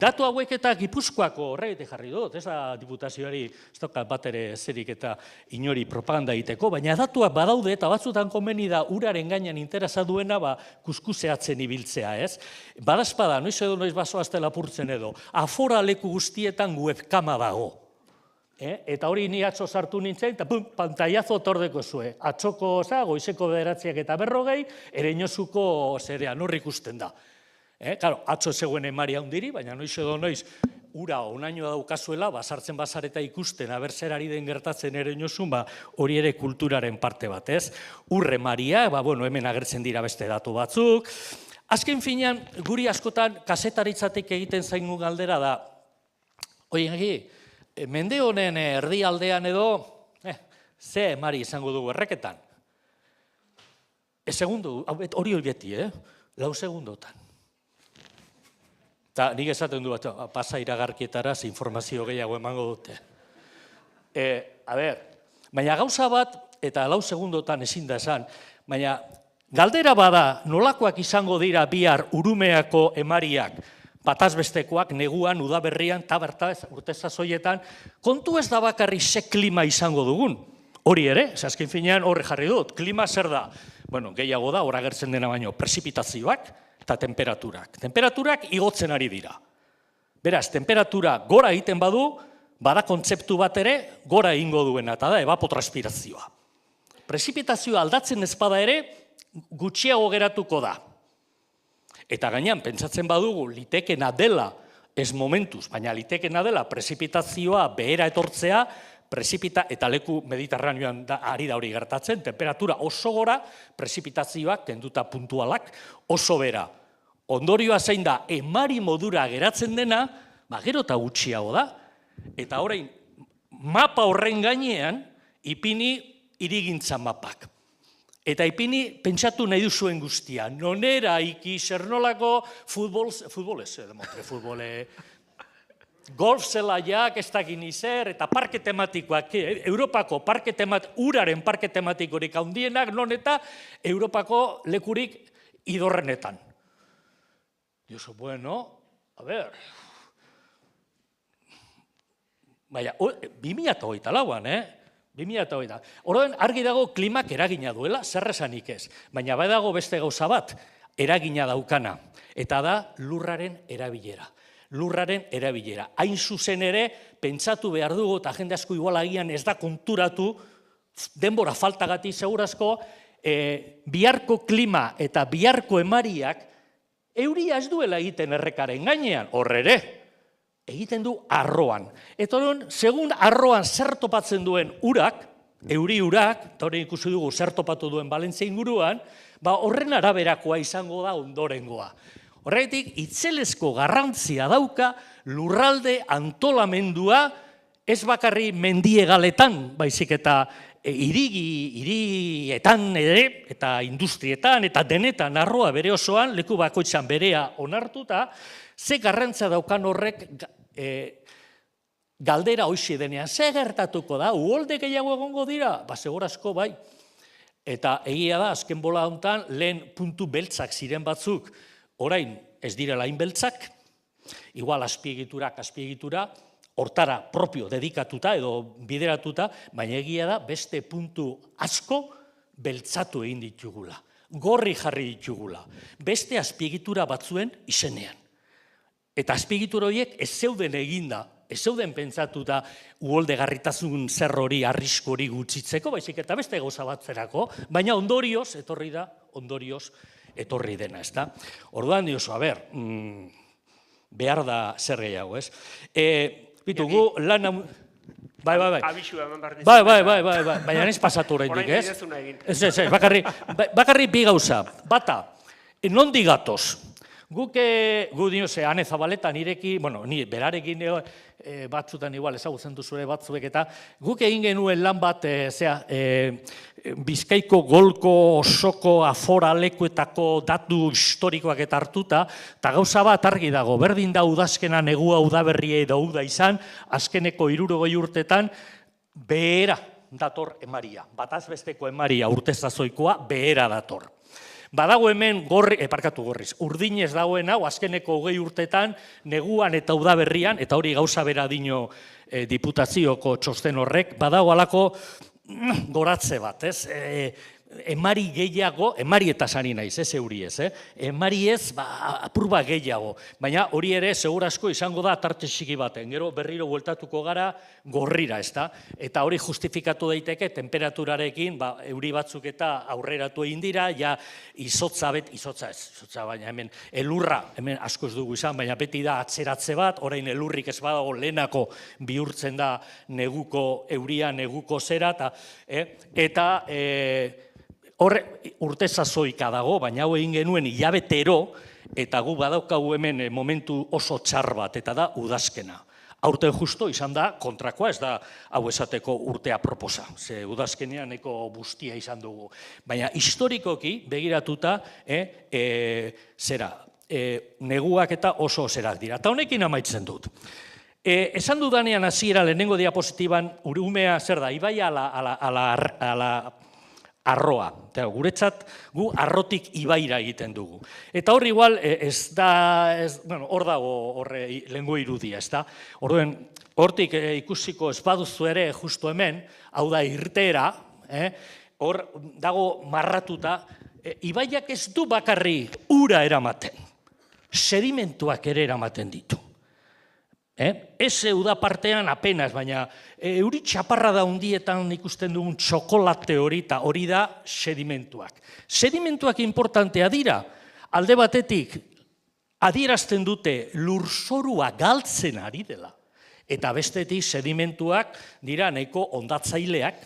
datu hauek eta Gipuzkoako horregatik jarri dut, ez da diputazioari, ez daukat bat ere zerik eta inori propaganda egiteko, baina datuak badaude eta batzutan komeni da uraren gainean interesa duena kuskuseatzen ibiltzea, ez? Badazpada, noiz edo noiz basoazte lapurtzen edo, afora leku guztietan webkama dago. Eta hori ni atzo sartu nintzen, eta pantailazo tordeko zue. Atzoko, goizeko 9:40, Ereñozuko zerean hor ikusten da. Claro, atzo zegoen emari handiri, baina noiz edo noiz ura onaino daukazuela, sartzen bazareta ikusten, aber zer ari den gertatzen Ereñozun, hori ere kulturaren parte bat, ez? Urre maria, hemen agertzen dira beste datu batzuk. Azken finean, guri askotan kasetaritzatik egiten zaigu galdera da, mende honen erdialdean edo, ze emari izango dugu erreketan? Segundu, hori beti, 4 segundotan. Eta nik esaten du bat, pasa iragarkietara, informazio gehiago emango dute. Baina gauza bat, eta 4 segundotan ezin da esan, baina galdera bada nolakoak izango dira bihar Urumeako emariak, batazbestekoak, neguan, udaberrian, tabertaz, urte sasoietan, kontu ez da bakarri ze klima izango dugun. Hori ere, azken finean horre jarri dut, klima zer da? Gehiago da, hor agertzen dena baino, prezipitazioak eta temperaturak. Temperaturak igotzen ari dira. Beraz, temperatura gora egiten badu, bada kontzeptu bat ere, gora egingo duena, eta da, evapotranspirazioa. Prezipitazioa aldatzen ez bada ere, gutxiago geratuko da. Eta gainean, pentsatzen badugu, litekena dela, ez momentuz, baina litekena dela, prezipitazioa behera etortzea, eta leku mediterraneoan ari da hori gertatzen, temperatura oso gora, prezipitazioak, kenduta puntualak, oso bera. Ondorioa zein da, emari modura geratzen dena, gero eta gutxiago da. Eta orain, mapa horren gainean, ipini hirigintza mapak. Eta ipini pentsatu nahi duzuen guztia. Nonera iki, zer nolako golf zelaiak, ez dakin izer, eta parke tematikoak, Europako uraren parke tematikorik handienak, non eta Europako lekurik idorrenetan. Dioso, a ver... Baina, 2008an, 2008. Horren argi dago klimak eragina duela, zer esanik ez. Baina badago beste gauza bat, eragina daukana. Eta da lurraren erabilera. Lurraren erabilera. Hain zuzen ere, pentsatu behar dugu, eta jende asko igual agian ez da konturatu, denbora faltagatik segurazko, biharko klima eta biharko emariak, euria ez duela egiten errekaren gainean, horre ere. Egiten du arroan. Eta hori, segun arroan zer topatzen duen urak, euri urak, eta hori ikusi dugu zer topatu duen Valentzia inguruan, horren araberakoa izango da ondorengoa. Horregatik, itzelezko garrantzia dauka lurralde antolamendua ez bakarri mendiegaletan, baizik eta hirietan ere, eta industrietan, eta denetan arroa bere osoan, leku bakoitzan berea onartuta, ze garrantza daukan horrek galdera hoxe denean, ze gertatuko da, uholde gehiago egongo dira? Segurazko bai. Eta egia da, azken bola honetan, lehen puntu beltzak ziren batzuk, orain ez direla beltzak, igual azpiegitura, hortara propio dedikatuta edo bideratuta, baina egia da, beste puntu asko beltzatu egin ditugula, gorri jarri ditugula, beste azpiegitura batzuen izenean. Eta azpiegitura horiek ez zeuden eginda, ez zeuden pentsatuta uholdegarritasun zer hori, arrisko hori gutxitzeko, baizik eta beste gauza batzerako, baina ondorioz etorri dena, ez da? Orduan diozu, behar da zer gehiago, ez? Bitu, gu lan... Bai.
Abixua eman behar dizu.
Bai, baina ez pasatu oraindik, ez?
Orain didezuna egin.
Ez, bakarri bi gauza. Bata, nondi gatoz? Gu dioze, Ane Zabaleta nireki, ni berarekin batzutan igual ezagutzen duzure batzuek, eta guk egin genuen lan bat, Bizkaiko golko osoko afora lekuetako datu historikoak eta hartuta, eta gauza bat argi dago, berdin da udazkena negua udaberria edo uda izan, azkeneko 60 urtetan, behera dator emaria, batazbesteko emaria urtezazoikoa behera dator. Badago hemen urdinez dagoen hau, azkeneko 20 urtetan, neguan eta udaberrian, eta hori gauza bera dino diputazioko txosten horrek, badago alako goratze bat, ez? Emari gehiago, emari eta sari naiz, ez euri ez, emari ez, apurba gehiago, baina hori ere segurazko izango da tarte txiki baten, gero berriro bueltatuko gara gorrira, ez da? Eta hori justifikatu daiteke temperaturarekin, euri batzuk eta aurreratu egin dira, ja izotza baina hemen elurra, hemen asko ez dugu izan, baina beti da atzeratze bat, orain elurrik ez badago lehenako bihurtzen da neguko euria, neguko zera, eta horre urte sasoika dago, baina hau egin genuen hilabetero, eta gu badaukagu hemen momentu oso txar bat, eta da udazkena. Aurten justo izan da kontrakoa, ez da hau esateko urtea proposa, ze udazkenean nahiko bustia izan dugu. Baina historikoki begiratuta, neguak eta oso zerak dira. Eta honekin amaitzen dut. Esan dudanean hasiera lehenengo diapositiban, urumea zer da, ibai ala arroa. Guretzat, gu arrotik ibaira egiten dugu. Eta hor igual, hor dago lehengo irudia, ez da? Hortik ikusiko ez baduzu ere justu hemen, hau da irteera, hor dago marratuta, ibaiak ez du bakarri ura eramaten, sedimentuak ere eramaten ditu. Ez uda partean apenas, baina euri txaparra da hundietan ikusten dugun txokolate hori, eta hori da sedimentuak. Sedimentuak importantea dira, alde batetik adierazten dute lurzorua galtzen ari dela, eta bestetik sedimentuak dira nahiko ondatzaileak,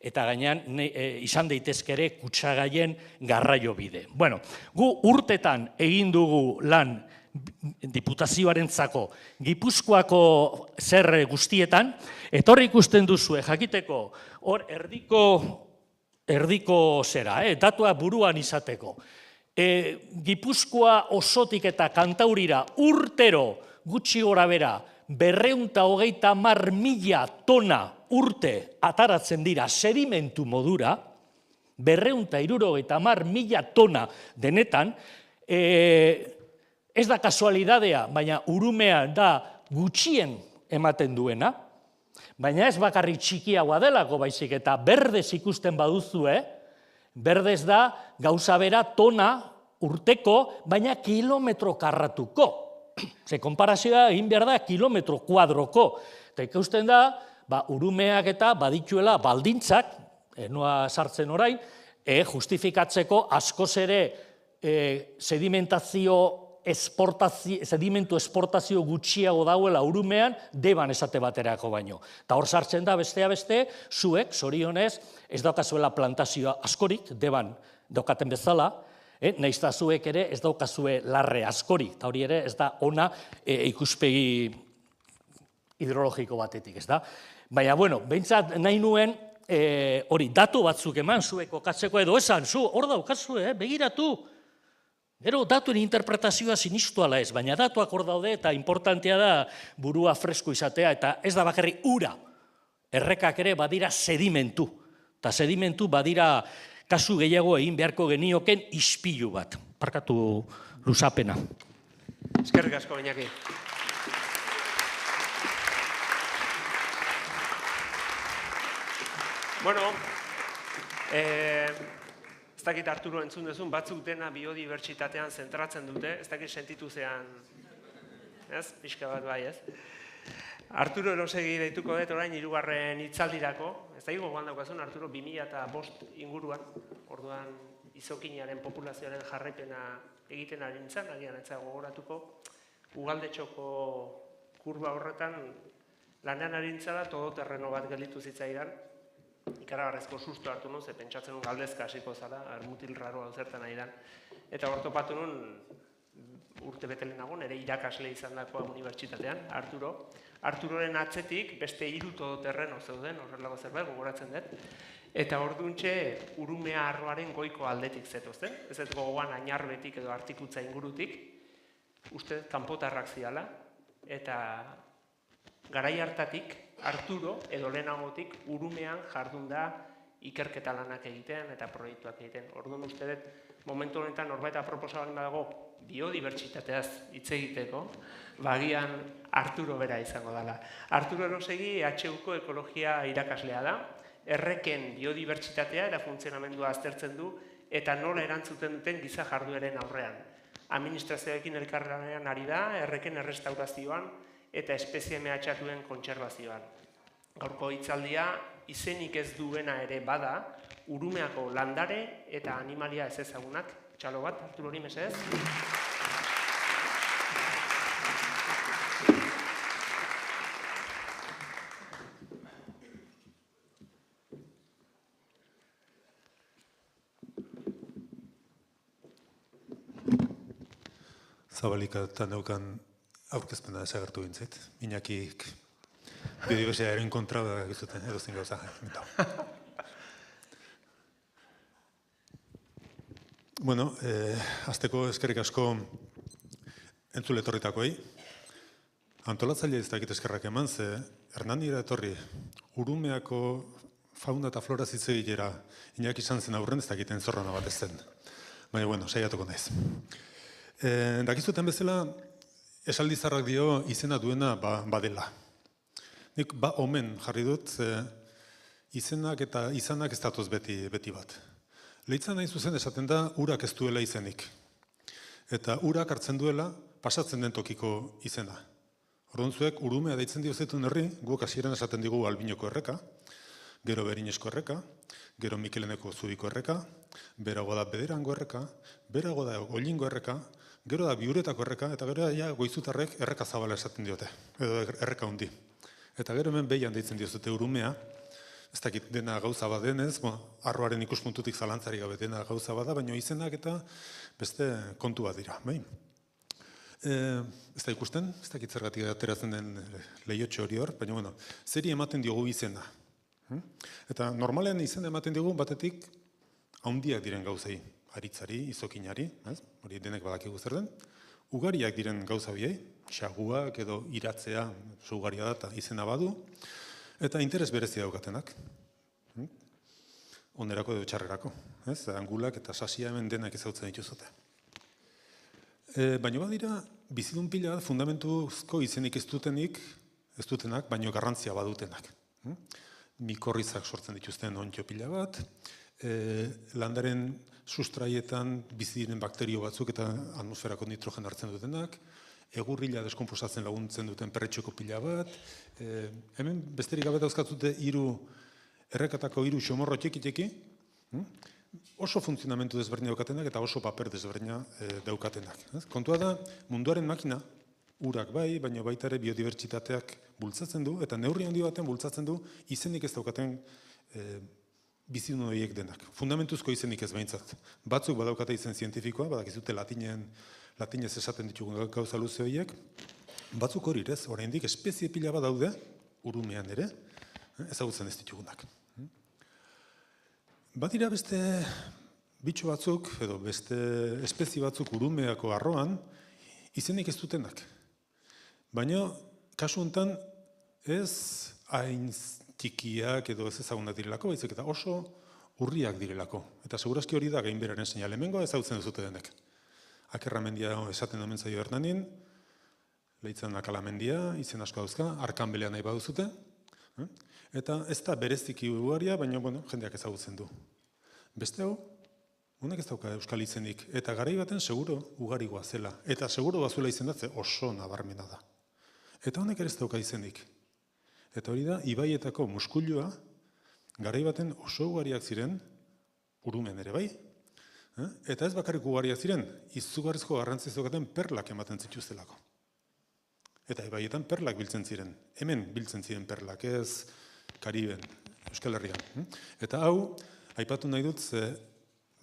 eta gainean izan daitezkere kutsagaien garraio bide. Bueno, gu urtetan egin dugu lan diputazioarentzako Gipuzkoako zer guztietan, eta hor ikusten duzue, jakiteko, hor erdiko zera, datua buruan izateko. Gipuzkoa osotik eta Kantaurira urtero gutxi gora bera 230.000 tona urte ataratzen dira sedimentu modura, 230.000 tona denetan, ez da kasualidadea, baina urumea da gutxien ematen duena, baina ez bakarrik txikiagoa delako baizik, eta berdez ikusten baduzue, berdez da gauza bera tona urteko, baina kilometro karratuko. Ze konparazioa egin behar da kilometro kuadroko. Eta ikusten da, urumeak eta badituela baldintzak, noa sartzen orain, justifikatzeko askoz ere sedimentu esportazio gutxiago dauela urumean, deban esate baterako baino. Eta hor sartzen da bestea beste, zuek, zorionez, ez daukazuela plantazioa askorik, deban daukaten bezala, nahiz eta zuek ere ez daukazue larre askorik, eta hori ere ez da ona ikuspegi hidrologiko batetik, ez da? Baina, bueno, behintzat nahi nuen, hori, datu batzuk eman zuek kokatzeko edo esan, hor daukazue, begiratu, gero, datuen interpretazioa sinistu ala ez, baina datuak hor daude eta importantea da burua fresko izatea, eta ez da bakarri ura. Errekak ere badira sedimentu, eta sedimentu badira kasu gehiago egin beharko genioken ispilu bat. Parkatu luzapena.
Eskerrik asko, Iñaki. Bueno, ez dakit Arturo entzun duzun, batzuk dena biodibertsitatean zentratzen dute, ez dakit sentitu zean, ez? Pixka bat bai, ez? Arturo erosegi deituko dut orain 3. hitzaldirako, ez da gogoan daukazun, Arturo 2005 inguruan, orduan izokinaren populazioaren jarraipena egiten ari nintzen, agian ez gogoratuko, Ugaldetxoko kurba horretan lanean ari nintzela, todoterreno bat gelditu zitzaidan, ikaragarrezko susto hartu nun, ze pentsatzen nun galdezka hasiko zara, mutil raro hau zertan ari dan. Eta hor topatu nun, urte betelenago, nire irakasle izan dakoa unibertsitatean, Arturo. Arturoren atzetik beste 3 todoterreno zeuden, horrelako zerbait, gogoratzen dut. Eta hor duntxe, urumea arroaren goiko aldetik zetozten. Ez ez gogoan Añarbetik edo Artikutza ingurutik, uste kanpotarrak ziala, eta garai hartatik, Arturo edo lehenagotik urumean jardun da ikerketa lanak egiten eta proiektuak egiten. Orduan uste dut, momentu honetan norbait proposa baldin badago biodibertsitateaz hitz egiteko, bagian Arturo bera izango dela. Arturo Elosegi HU-ko ekologia irakaslea da, erreken biodibertsitatea eta funtzionamendua aztertzen du eta nola erantzuten duten giza jardueren aurrean. Administrazioekin elkarlanean ari da, erreken errestaurazioan eta espezie mehatxatuen kontserbazioan. Gaurko hitzaldia izenik ez duena ere bada, Urumeako landare eta animalia ez ezagunak. Txalo bat, Arturo hori mesedez.
Zabalikatan daukan aurkezpena desagertu gintzait. Iñakik biodibertsitatearen kontra da gizuten edozein gauza. Bueno, hasteko eskerrik asko entzule etorritakoei. Antolatzaile ez dakit eskerrak eman, ze Hernanira etorri Urumeako fauna eta flora zitzegilera Iñaki izan zen aurren ez dakiten zorrona bat ez zen. Baina, bueno, saiatuko naiz. Dakizuten bezala, esaldizarrak dio izena duena badela. Nik omen jarri dut, izenak eta izanak ez datoz beti bat. Leitzan nahi zuzen esaten da, urak ez duela izenik. Eta urak hartzen duela, pasatzen den tokiko izena. Orduan zuek, Urumea deitzen diozetun herri, guk hasieran esaten digu Albinoko erreka, gero Berinesko erreka, gero Mikeleneko Zubiko erreka, berago da Bederango erreka, berago da Olingo erreka, gero da Biuretako erreka, eta gero da Goizutarrek erreka zabala esaten diote, edo erreka hundi. Eta gero hemen behian deitzen diozute Urumea, ez dakit dena gauza bat denez, arroaren ikuspuntutik zalantzari gabe dena gauza bada, baina izenak eta beste kontu bat dira. Ez da ikusten, ez dakit zergatik ateratzen den lehiotxo hori hor, baina bueno, zeri ematen diogu izena. Eta normalean izena ematen diogu batetik haundiak diren gauzei, aritzari, izokinari, hori denek badakigu zer den, ugariak diren gauza biei, xaguak edo iratzea, ugaria da eta izena badu, eta interes berezia daukatenak. Onerako edo txarrerako. Angulak eta sasia hemen denak ezautzen dituzute. Baina badira, bizidun pila fundamentuzko izenik ez dutenak, baino garrantzia badutenak. Mikorrizak sortzen dituzten ontxo pila bat, landaren sustraietan bizi diren bakterio batzuk eta atmosferako nitrogen hartzen dutenak, egurrila deskonposatzen laguntzen duten perretxoko pila bat, hemen besterik gabe dauzkatzute errekatako 3 xomorro txiki, oso funtzionamentu desberdina daukatenak eta oso paper desberdina daukatenak. Kontua da, munduaren makina, urak bai, baina baita ere biodibertsitateak bultzatzen du, eta neurri handi batean bultzatzen du izenik ez daukaten bizidun horiek denak. Fundamentuzko izenik ez behintzat. Batzuk badaukate izen zientifikoa, badakizute latinez esaten ditugun gauza luze horiek, batzuk hori ez, oraindik espezie pila bat daude, Urumean ere, ezagutzen ez ditugunak. Badira beste bitxo batzuk, edo beste espezie batzuk Urumeako arroan, izenik ez dutenak. Baina, kasu honetan, ez hain txikiak edo ez ezagunak direlako, baizik eta oso urriak direlako. Eta segurazki hori da gainberaren seinale. Hemengoa ezagutzen duzute denek. Akerramendia esaten omen zaio Hernanin, Leitzan Akalamendia, izen asko dauzka, Arkanbelea nahi baduzute. Eta ez da bereziki ugaria, baina jendeak ezagutzen du. Beste hau, honek ez dauka euskal izenik, eta garai baten seguro ugarigoa zela. Eta seguro bazuela izendatze oso nabarmena da. Eta honek ere ez dauka izenik. Eta hori da, ibaietako muskulua, garai baten oso ugariak ziren, Urumen ere bai. Eta ez bakarrik ugariak ziren, izugarrizko garrantziz daukaten perlak ematen zituztelako. Eta ibaietan perlak biltzen ziren. Hemen biltzen ziren perlak, ez Kariben, Euskal Herrian. Eta hau, aipatu nahi dut,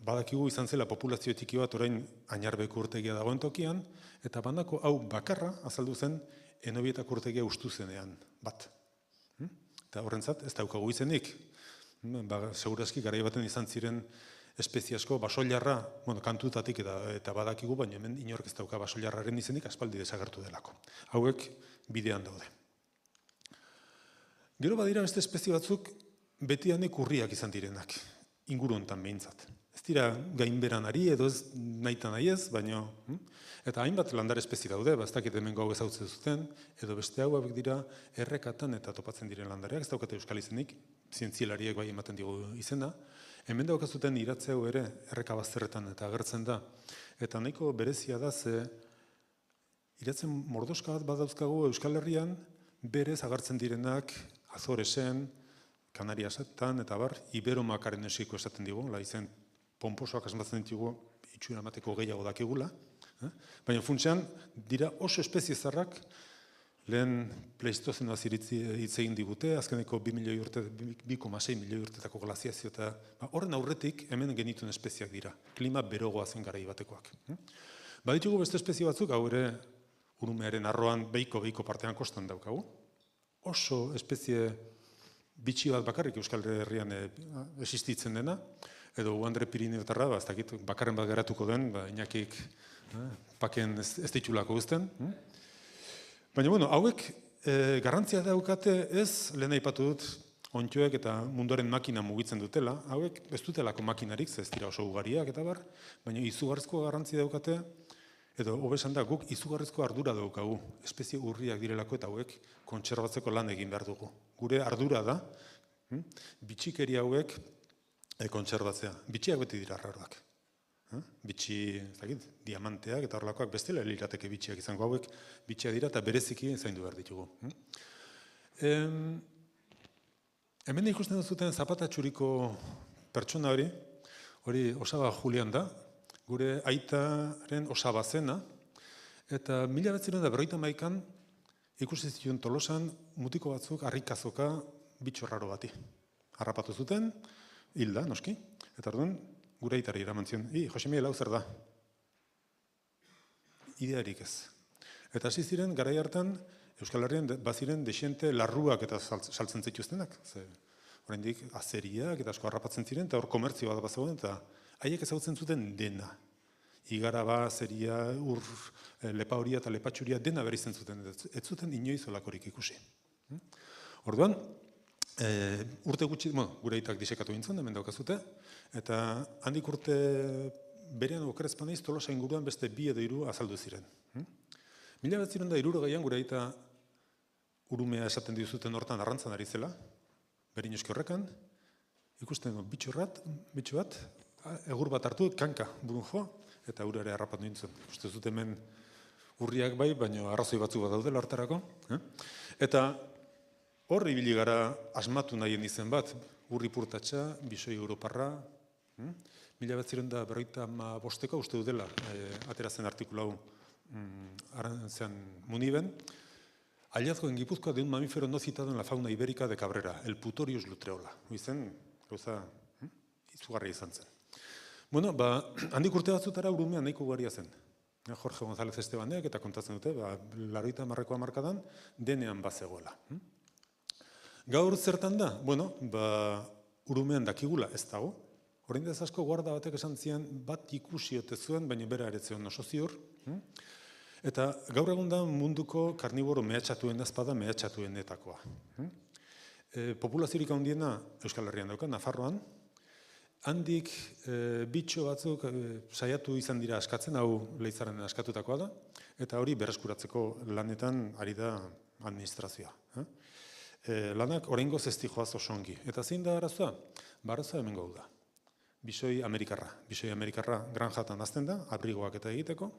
badakigu izan zela populazio txiki bat orain Añarbeko urtegia dagoen tokian, eta bandako hau bakarra azaldu zen Enobietako urtegia ustu zenean bat. Eta horrentzat, ez daukagu izenik. Segurazki garai baten izan ziren espezie asko, basoilarra, kantutatik eta badakigu, baina hemen inork ez dauka basoilarraren izenik aspaldi desagertu delako. Hauek bidean daude. Gero badira beste espezie batzuk beti hanek urriak izan direnak, inguru hontan behintzat. Ez dira gainberan ari edo ez nahita nahi ez, baina... Eta hainbat landare espezie daude, ez dakit hemengo hau ezagutzen zuten, edo beste hauek dira errekatan eta topatzen diren landareak, ez daukate euskal izenik, zientzialariek bai ematen digu izena. Hemen daukazuten iratze hau ere erreka bazterretan eta agertzen da. Eta nahiko berezia da ze iratzen mordoska bat badauzkagu Euskal Herrian, berez agertzen direnak Azoresen, Kanariasetan eta bar, Iberomakaaren esiko esaten digu, izen pomposoak asmatzen ditugu itxura emateko gehiago dakigula. Baina funtsean dira oso espezie zarrak lehen pleistozenoaz hitz egin digute, azkeneko 2,6 milioi urtetako glaziazio eta horren aurretik hemen genituen espeziak dira, klima berogoa zen garai batekoak. Baditugu beste espezie batzuk, hau ere urumearen arroan behiko partean kostan daukagu. Oso espezie bitxi bat bakarrik Euskal Herrian existitzen dena, edo Andre Pirineotarra, ez dakit, bakarren bat geratuko den, Iñakik paken ez ditulako uzten. Baina, bueno, hauek garrantzia daukate ez, lehen aipatu dut, ontxoek eta munduaren makina mugitzen dutela, hauek ez dutelako makinarik, ez dira oso ugariak eta bar, baina izugarrizko garrantzia daukate, edo hobesan da, guk izugarrizko ardura daukagu, espezie urriak direlako eta hauek kontserbatzeko lan egin behar dugu. Gure ardura da, bitxikeria hauek kontserbatzea. Bitxiak beti dira arraroak. Bitxi, diamanteak eta horrelakoak bestela lirateke bitxiak izango hauek, bitxiak dira eta bereziki zaindu behar ditugu. Hemen ikusten duzuten Zapata txuriko pertsona hori Osaba Julian da, gure aitaren Osaba zena, eta 1951an ikusi zituen Tolosan mutiko batzuk harrikazoka bitxo raro bati. Harrapatu zuten, hilda, noski, eta orduan, gure aitari eraman zion, Jose Miguel hau zer da? Idearik ez. Eta hasi ziren, garai hartan, Euskal Herrian baziren desiente larruak eta saltzen zituztenak. Oraindik azeriak eta asko harrapatzen ziren, eta hor komertzio bat bazegoen, eta haiek ezagutzen zuten dena. Igaraba, azeria, lepa horia eta lepatxuria dena berizten zuten, ez zuten inoiz olakorik ikusi. Orduan, urte gutxi, gure aitak disekatu gintzen, hemen daukazute, eta handik urte berean okerezpan eiz, Tolosa inguruan beste 2 edo 3 azaldu ziren. 1960an gure aita urumea esaten dizuten hortan arrantzan ari zela, berin eski horrekan, ikusten bitxo bat, egur bat hartu, kanka, burun jo, eta urare harrapatu nintzen. Uste zut hemen urriak bai, baina arrazoi batzuk bat daudela hortarako. Eta hor ibili gara asmatu nahien izen bat, urri purtatxa, bisoi europarra, 1955 uste dudela, aterazen artikula hau arantzean Muniben, hallazgo en Guipúzcoa de un mamífero no citado en la fauna ibérica de Cabrera, el Putorius lutreola. Izen, gauza, izugarria izan zen. Bueno, handik urte batzutara urumean nahiko ugaria zen. Jorge González Estebanek eta kontatzen dute, 80ko hamarkadan denean bazegoela. Gaur zertan da? Bueno, urumean dakigula ez dago. Orain dez asko guarda batek esan zian bat ikusi ote zuen, baina bera ere zeon oso ziur. Eta gaur egun da munduko karniboro mehatxatuen azpada mehatxatuenetakoa. Populaziorik handiena Euskal Herrian dauka, Nafarroan. Handik bitxo batzuk saiatu izan dira askatzen, hau Leitzaren askatutakoa da, eta hori berreskuratzeko lanetan ari da administrazioa. Lanak oraingoz ez dijoaz oso ongi. Eta zein da arazoa? Arazoa hemen gau da. Bisoi Amerikarra granjatan azten da, abrigoak eta egiteko.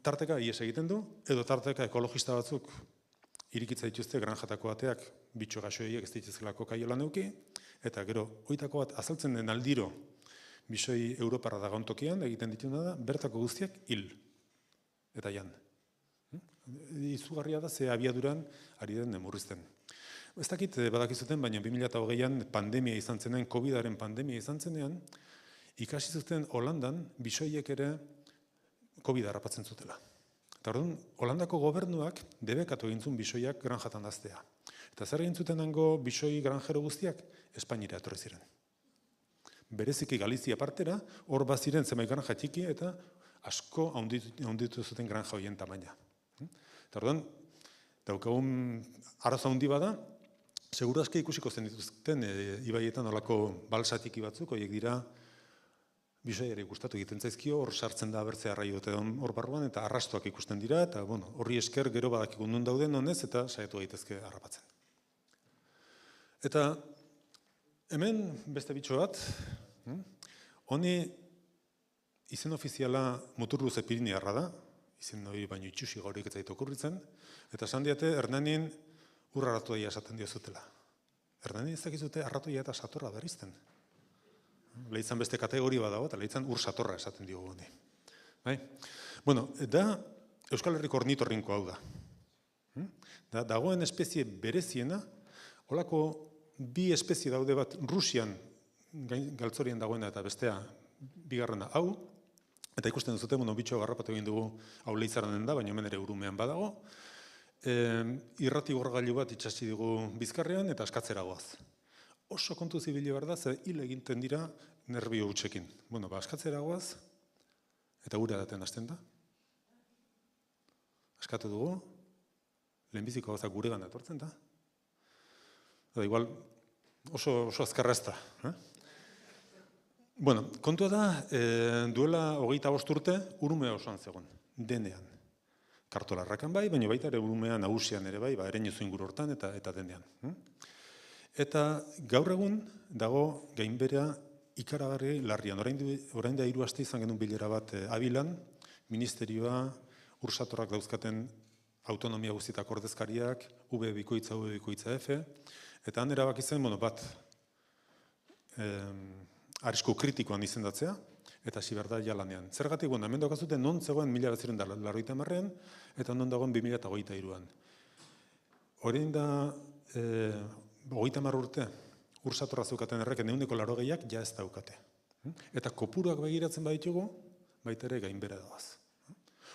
Tarteka ies egiten du, edo tarteka ekologista batzuk irikitza dituzte granjatako ateak bitxo gaxoiek ez dituzkelako kaiolan euki, eta gero, oitako bat azaltzen den aldiro bisoi Europarra dagoen tokian egiten dituna da, bertako guztiak hil. Eta jan. Izugarria da, ze abiaduran ari den murrizten. Ez dakit badakizuten, baina 2020an pandemia izan zenean, COVID-aren pandemia izan zenean, ikasi zuten Holandan bisoiek ere COVID harrapatzen zutela. Eta orduan, Holandako gobernuak debekatu egin zuen bisoiak granjatan aztea. Eta zer egin zuten hango bisoi granjero guztiak? Espainira etorri ziren. Bereziki Galizia partera, hor baziren zenbait granja txiki eta asko handitu zuten granja horien tamaina. Eta orduan, daukagun arazo handi bada, Segurazki ikusiko zen dituzten ibaietan olako balsatiki batzuk, horiek dira bisoiari gustatu egiten zaizkio, hor sartzen da abertzea arraiote hor barruan, eta arrastoak ikusten dira, eta horri esker gero badakigu non dauden honez, eta saiatu gaitezke harrapatzen. Eta hemen beste bitxo bat, honi izen ofiziala muturluze piriniarra da, izen hori baino itxusi gaurik ez zait okurritzen, eta esan diate Hernanin ur arratoia esaten diozutela. Hernanin ez dakizute arratoia eta satorra berizten. Lehitzan beste kategori badago, eta lehitzan ur satorra esaten diogu honi. Bueno, da Euskal Herriko ornitorrinko hau da. Dagoen espezie bereziena, holako bi espezie daude bat Rusian galtzorien dagoena eta bestea bigarrena hau, eta ikusten duzute, bitxo garrapatu egin dugu hau leitzaranen da, baina hemen ere urumean badago, irrati gorgailu bat itxasi dugu Bizkarrean eta askatzera goaz. Oso kontu zibili behar da, ze hil egiten dira nerbio hutsekin. Askatzera goaz, eta gure daten hasten da. Askatu dugu, lehenbiziko gauzak gure gana etortzen da. Eta igual, oso azkarra ez da. Kontua da, duela 25 urte, urumea osoan zegoen, denean. Kartolarrakan bai, baina baita ere urumea nagusian ere bai, ereñozu inguru hortan eta denean. Eta gaur egun dago gainbera ikaragarri larrian. Orain da 3 aste izan genuen bilera bat Abilan, ministerioa, ursatorrak dauzkaten autonomia guztietako ordezkariak, V F, eta han erabaki zen, bat arrisku kritikoan izendatzea, eta hasi behar da jalanean. Zergatik, hemen daukazute non zegoen 1980an, eta non dagoen 2023an. Orain da 30 urte ursatorra zeukaten erreken 180ak ja ez daukate. Eta kopuruak begiratzen baditugu, baita ere gainbera doaz.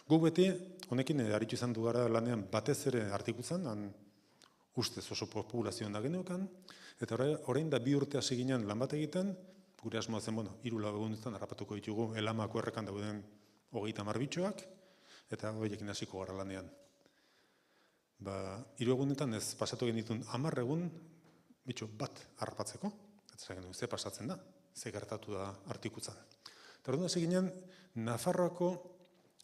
Gu beti, honekin aritu izan du gara lanean batez ere artikutzen, ustez oso populazioan da geneukan, eta orain da 2 urte hasi ginen lan bat egiten, gure asmoa zen, 3 egunetan harrapatuko ditugu Elamako errekan dauden 30 bitxoak, eta horiekin hasiko gara lanean. 3 egunetan ez pasatu genituen 10 egun bitxo bat harrapatzeko, eta zagen ze pasatzen da, ze gertatu da artikutzen. Eta orduan hasi ginen, Nafarroako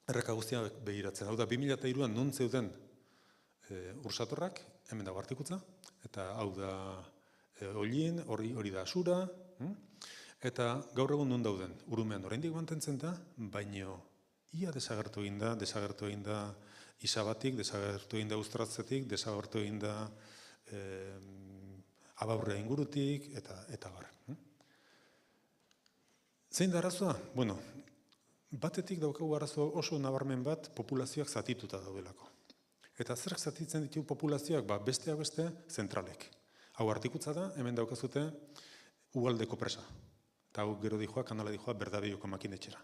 erreka guztiak begiratzen. Hau da, 2003an non zeuden ursatorrak, hemen dago artikutza, eta hau da Ollin, hori da Asura, eta gaur egun non dauden, urumean oraindik mantentzen da, baino ia desagertu egin da Isabatik, desagertu egin da Ustratzetik, desagertu egin da Abaurrea ingurutik, eta bar. Zein da arazoa? Batetik daukagu arazo oso nabarmen bat populazioak zatituta daudelako. Eta zerk zatitzen ditu populazioak? Besteak beste, zentralek. Hau artikutza da, hemen daukazute Ugaldeko presa. Eta hau gero dijoa, kanala dijoa, Berdabioko makinetxera.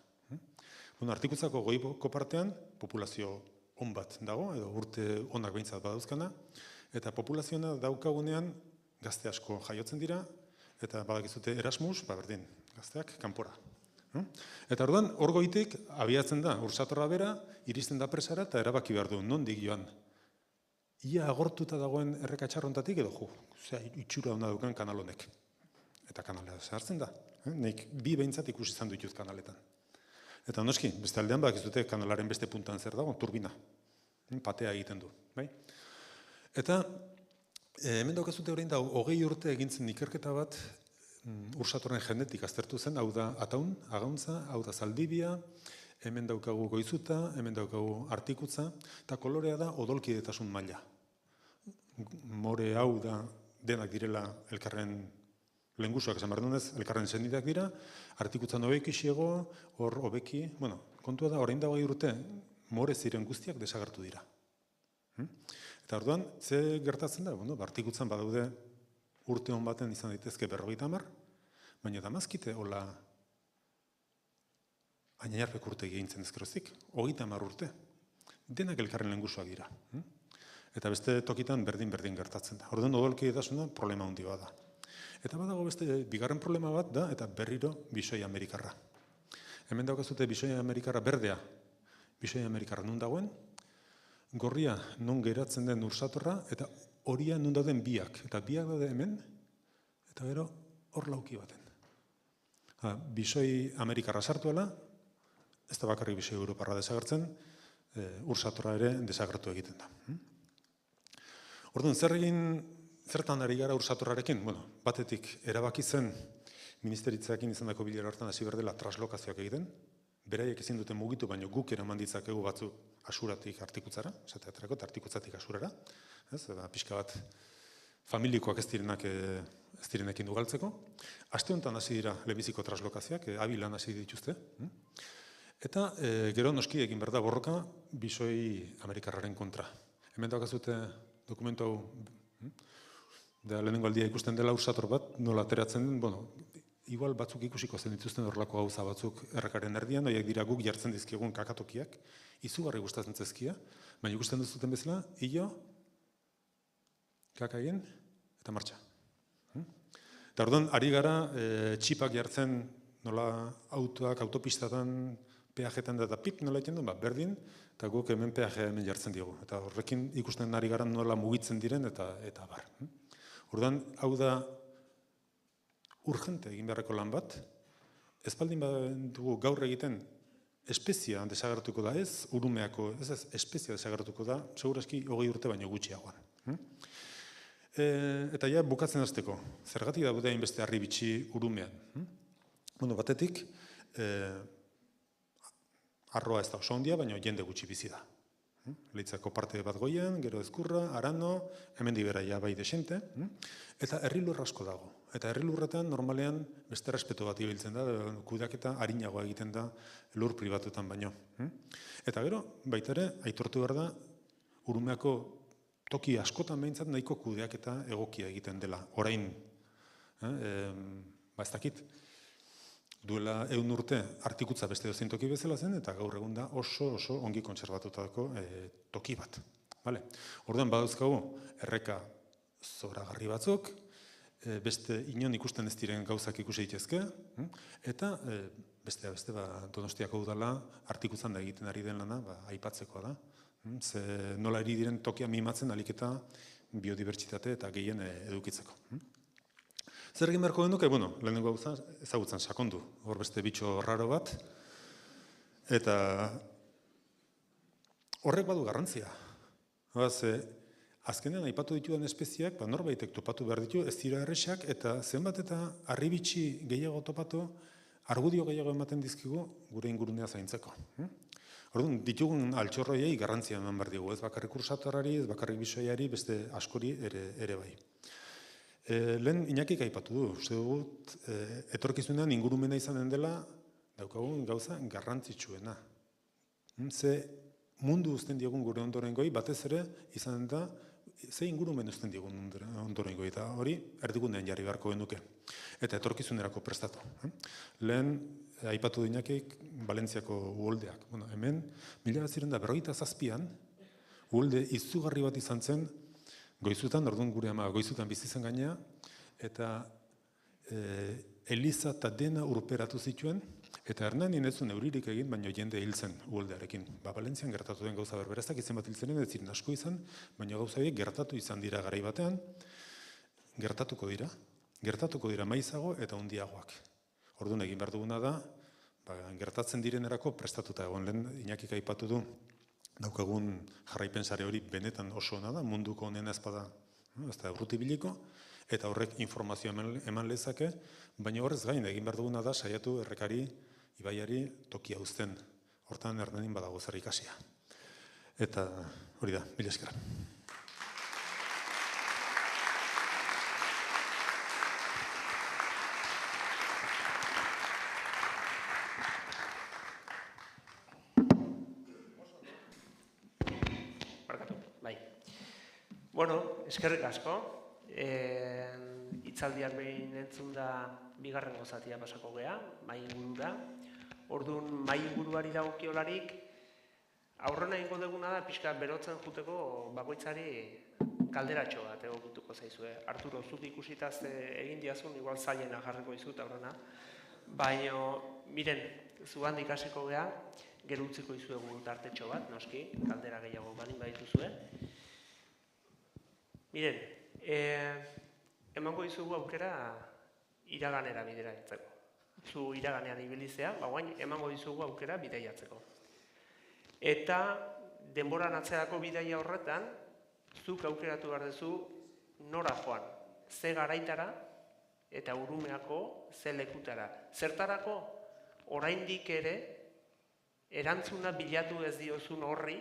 Artikutzako goiboko partean, populazio on bat dago, edo urte onak behintzat badauzkana, eta populazioa daukagunean gazte asko jaiotzen dira, eta badakizute Erasmus, berdin, gazteak kanpora. Eta orduan, hor goitik abiatzen da, ursatorra bera, iristen da presara, eta erabaki behar du, nondik joan. Ia agortuta dagoen errekatxarrontatik edo itxura hona duken kanal honek. Eta kanalea zehartzen da. Nik 2 behintzat ikusi izan ditut kanaletan. Eta noski, beste aldean bakizute kanalaren beste puntan zer dago, turbina. Patea egiten du. Eta hemen daukazute orain da, 20 urte egintzen ikerketa bat, ursatorren genetik aztertu zen, hau da Ataun, Agauntza, hau da Zaldibia, hemen daukagu Goizuta, hemen daukagu Artikutza, eta kolorea da odolkidetasun maila. More hau da denak direla elkarren lehengusuak esan behar dunez, elkarren senideak dira, Artikutzan hobeki xiego, hor hobeki, kontua da, orain da 20 urte, more ziren guztiak desagertu dira. Eta orduan, ze gertatzen da? Artikutzan badaude urte hon baten izan daitezke 50, baina damazkite hola ainainarpek urte egintzen ezkerozik, 30 urte. Denak elkarren lehengusuak dira. Eta beste tokitan berdin gertatzen da. Orduan, odolkidetasuna problema handi bat da. Eta badago beste bigarren problema bat da, eta berriro bisoi amerikarra. Hemen daukazute bisoi amerikarra berdea. Bisoi amerikarra nun dagoen, gorria non geratzen den ursatorra, eta horian nun dauden biak, eta biak daude hemen, eta gero hor lauki baten. Bisoi Amerikarra sartuela, ez da bakarrik bisoi Europarra desagertzen, ursatorra ere desagertu egiten da. Orduan, zertan ari gara ursatorrarekin? Bueno, batetik erabaki zen ministeritzakin izandako bilera hartan hasi berdela traslokazioak egiten, beraiek ezin duten mugitu, baina guk eraman ditzakegu batzu Asuratik Artikutzara, esateaterako, Artikutzatik Asurara, pixka bat familikoak ez direnekin dugaltzeko. Aste honetan hasi dira lehenbiziko traslokazioak, Abilan hasi dituzte. Eta gero noski egin behar da borroka bisoi Amerikarraren kontra. Hemen daukazute dokumentu hau, lehenengo aldia ikusten dela ursator bat, nola ateratzen den, igual batzuk ikusiko zen dituzten horrelako gauza batzuk errekaren erdian, horiek dira guk jartzen dizkiegun kakatokiak, izugarri gustatzen zezkia, baina ikusten duzuten bezala, hilo, kakaien, eta martxa. Eta orduan, ari gara txipak jartzen nola autoak, autopistatan, peajetan da pip nola egiten du, berdin, eta guk hemen peajea hemen jartzen diogu. Eta horrekin ikusten ari gara nola mugitzen diren eta bar. Orduan, hau da urgente egin beharreko lan bat, ez baldin dugu gaur egiten espezia desagertuko da ez, urumeako, espezia desagertuko da, segurazki 20 urte baino gutxiagoan. Eta ja, bukatzen hasteko, zergatik daude hainbeste harri bitxi urumean. Batetik, arroa ez da oso handia, baina jende gutxi bizi da. Leitzako parte bat goian, gero Ezkurra, Arano, hemen dibera ja bai desente, eta herrilur asko dago. Eta herrilurretan normalean beste respeto bat ibiltzen da, kudeaketa arinagoa egiten da lur pribatuetan baino. Eta gero, baita ere, aitortu behar da, Urumeako toki askotan behintzat nahiko kudeaketa egokia egiten dela. Orain, ez dakit, duela 100 urte Artikutza beste dozein toki bezala zen, eta gaur egun da oso ongi kontserbatutako toki bat. Orduan badauzkagu erreka zoragarri batzuk, beste inon ikusten ez diren gauzak ikusi daitezke, eta beste Donostiako udala Artikutzan da egiten ari den lana aipatzekoa da. Ze nola eri diren tokia mimatzen alik eta biodibertsitate eta gehien edukitzeko. Zer egin beharko genuke? Lehenengo gauza ezagutzen sakondu, hor beste bitxo raro bat, eta horrek badu garrantzia. Azkenean aipatu ditudan espeziak, norbaitek topatu behar ditu, ez dira erresak, eta zenbat eta harribitxi gehiago topatu, argudio gehiago ematen dizkigu gure ingurunea zaintzeko. Orduan, ditugun altxorroiei garrantzia eman behar digu, ez bakarrik ursatorrari, ez bakarrik bisoiari, beste askori ere bai. Lehen Iñakik aipatu du, uste dugut, etorkizunean ingurumena izanen dela, daukagun gauza garrantzitsuena. Ze mundu uzten diogun gure ondorengoi, batez ere izanen da, ze ingurumen uzten diogun ondorengoi, eta hori erdigunean jarri beharko genuke. Eta etorkizunerako prestatu. Lehen aipatu du Iñakik Valentziako uholdeak. Hemen, 1947an, uholde izugarri bat izan zen, goizutan, orduan gure ama goizutan bizi zen gainea, eta Eliza eta dena urperatu zituen, eta Hernanin ez zuen euririk egin, baina jende hil zen uholdearekin. Valentzian gertatu den gauza berberezak izan bat hil zenen, ez ziren asko izan, baina gauza horiek gertatu izan dira garai batean, gertatuko dira maizago eta handiagoak. Orduan egin behar duguna da, gertatzen direnerako prestatuta egon. Lehen Iñakik aipatu du, daukagun jarraipen sare hori benetan oso ona da, munduko honena ezpada, ez da urrutibiliko, eta horrek informazioa eman lezake, baina horrez gain egin behar duguna da saiatu errekari, ibaiari tokia uzten. Hortan Hernanin badago zer ikasia. Eta hori da, mila esker.
Eskerrik asko, hitzaldiak behin entzun da bigarrengo zatia pasako gea, mai ingurura. Orduan, mai inguruari dagokiolarik, aurrena ingo duguna da, pixka berotzen juteko bakoitzari kalderatxo bat egokituko zaizue. Arturo, zuk ikusitaz egin diazun, igual zailena jarriko izut aurrena. Baina, miren, zugan ikasiko gea, gero utziko izuegu tartetxo bat, noski, kaldera gehiago balin badituzue. Miren, emango dizugu aukera iraganera bidaiatzeko. Zu iraganean ibilizea, guain emango dizugu aukera bidaiatzeko. Eta denboran atzerako bidaia horretan, zuk aukeratu behar duzu nora joan, ze garaitara eta Urumeako ze lekutara. Zertarako, oraindik ere, erantzuna bilatu ez diozun horri,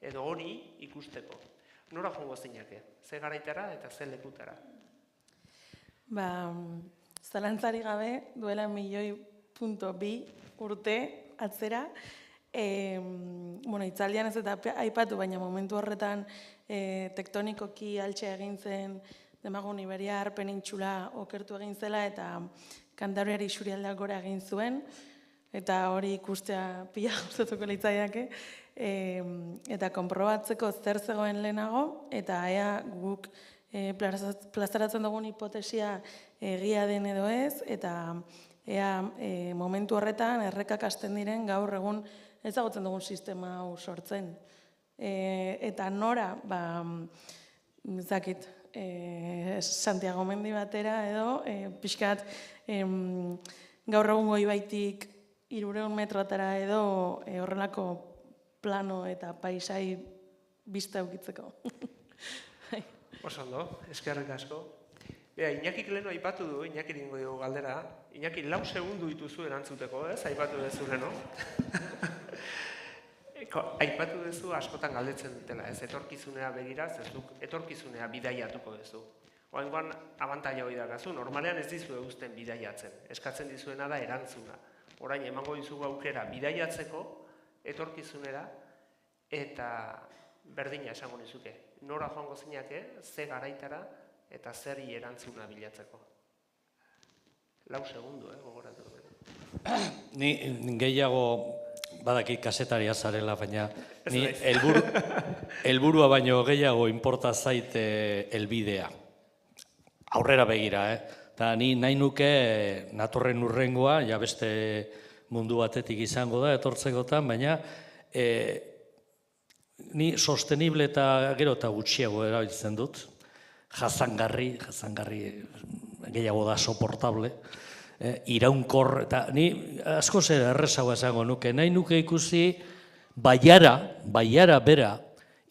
edo hori ikusteko. Nora joango zinake, ze garaitara eta ze lekutara.
Zalantzari gabe, duela 1.2 urte atzera, hitzaldian ez eta aipatu, baina momentu horretan tektonikoki altxe egin zen Demagun Iberiar penintxula okertu egin zela eta Kantabriar isurialdeak gora egin zuen, eta hori ikustea pila gustatuko litzaiake, eta konprobatzeko zer zegoen lehenago, eta ea guk plazaratzen dugun hipotesia egia den edo ez, eta ea momentu horretan errekak hasten diren gaur egun ezagutzen dugun sistema hau sortzen. Eta nora, ezakit, Santiago mendi batera edo, pixkat gaur egun Goibaitik 300 metroatara edo horrelako plano eta paisai bista eukitzeko.
Oso ondo, eskerrik asko. Iñakik leheno aipatu du, Iñaki dingo dugu galdera. Iñaki 4 segundu dituzu erantzuteko, ez? Aipatu duzu leheno. Aipatu duzu askotan galdetzen dutela, ez? Etorkizunea begira, zezuk etorkizunea bidaiatuko duzu. Oaingoan abantaila hori dakazu, normalean ez dizu eusten bidaiatzen. Eskatzen dizuena da erantzuna. Orain emango dizugu aukera bidaiatzeko, etorkizunera, eta berdina esango nizuke. Nora joango zinake, ze garaitara eta zeri erantzuna bilatzeko. 4 segundu, gogoratu dugu.
Ni gehiago badaki kasetaria zarela, baina ni helburua baino gehiago inporta zait helbidea. Aurrera begira, eta ni nahi nuke natorren urrengoa, ja beste mundu batetik izango da, etortzekotan, baina ni sostenible eta gero eta gutxiago erabiltzen dut, jasangarri gehiago da soportable, iraunkor, eta ni asko zer errezagoa esango nuke, nahi nuke ikusi baiara bera,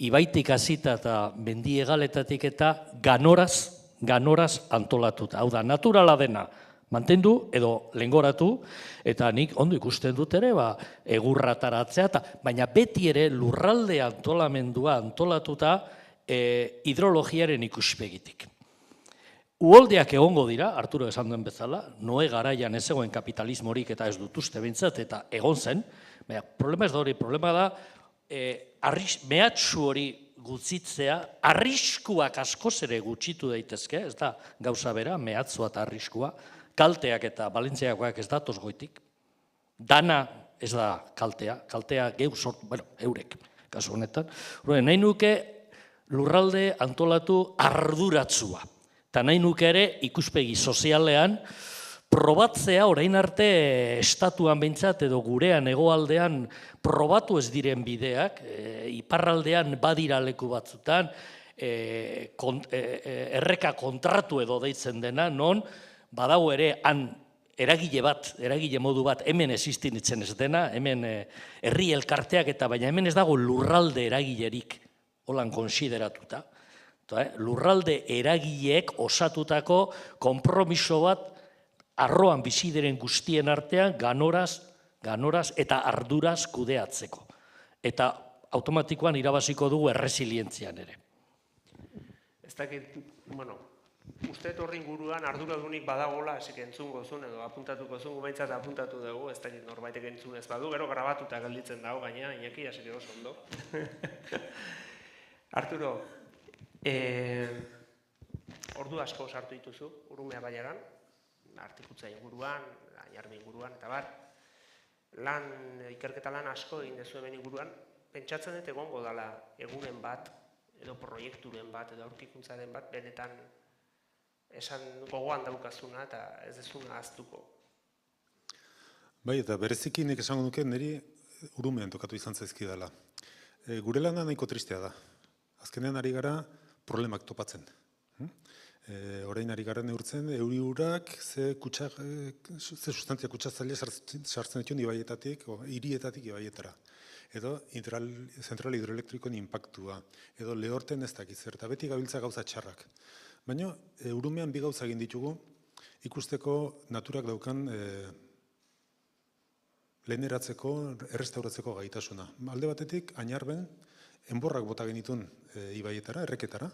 ibaitik hasita eta mendiegaletatik eta ganoraz antolatuta. Hau da, naturala dena mantendu edo lengoratu, eta nik ondo ikusten dut ere, egurra taratzea, baina beti ere lurralde antolamendua antolatuta hidrologiaren ikuspegitik. Uholdeak egongo dira, Arturo esan duen bezala, Noe garaian ez egoen kapitalismorik eta ez dut uste behintzat, eta egon zen, baina problema ez da hori, problema da mehatxu hori gutzitzea, arriskuak askoz ere gutxitu daitezke, ez da gauza bera, mehatzua eta arriskua, kalteak eta balentziakoak ez datoz goitik, dana ez da kaltea geu sortu, eurek, kasu honetan, nahi nuke lurralde antolatu arduratsua. Eta nahi nuke ere ikuspegi sozialean probatzea orain arte estatuan behintzat edo gurean hegoaldean probatu ez diren bideak, iparraldean badira leku batzutan, erreka kontratu edo deitzen dena, non badago ere han eragile modu bat hemen existitzen ez dena, hemen herri elkarteak eta baina hemen ez dago lurralde eragilerik holan konsideratuta. Lurralde eragileek osatutako konpromiso bat arroan bizi diren guztien artean ganoraz eta arduraz kudeatzeko. Eta automatikoan irabaziko dugu erresilientzian ere.
Ez dakit, uste horri inguruan arduradunik badagola, esik entzungo zuen edo apuntatuko zuen, behintzat apuntatu dugu, ez dakit norbaitek entzun ez badu, gero grabatuta gelditzen dago gaina, Iñaki, asik oso ondo. Arturo, ordu asko sartu dituzu, Urumea baiaran, artikutza inguruan, Añarmi inguruan, eta bar, ikerketa lan asko egin dezu hemen inguruan, pentsatzen dut egongo dela egunen bat, edo proiekturen bat, edo aurkikuntzaren bat, benetan esan gogoan daukazuna eta ez dezuna ahaztuko.
Bai, eta bereziki nik esango nuke niri Urumean tokatu izan zaizkidala. Gure lana nahiko tristea da. Azkenean ari gara problemak topatzen. Orain ari garen neurtzen, euri urak ze sustantzia kutsatzaile sartzen dituen ibaietatik, hirietatik ibaietara. Edo zentral hidroelektrikoen inpaktua, edo lehorten ez dakiz zer, eta beti gabiltza gauza txarrak. Baina, Urumean bi gauza egin ditugu, ikusteko naturak daukan leheneratzeko, errestauratzeko gaitasuna. Alde batetik, Añarben, enborrak bota genituen ibaietara, erreketara.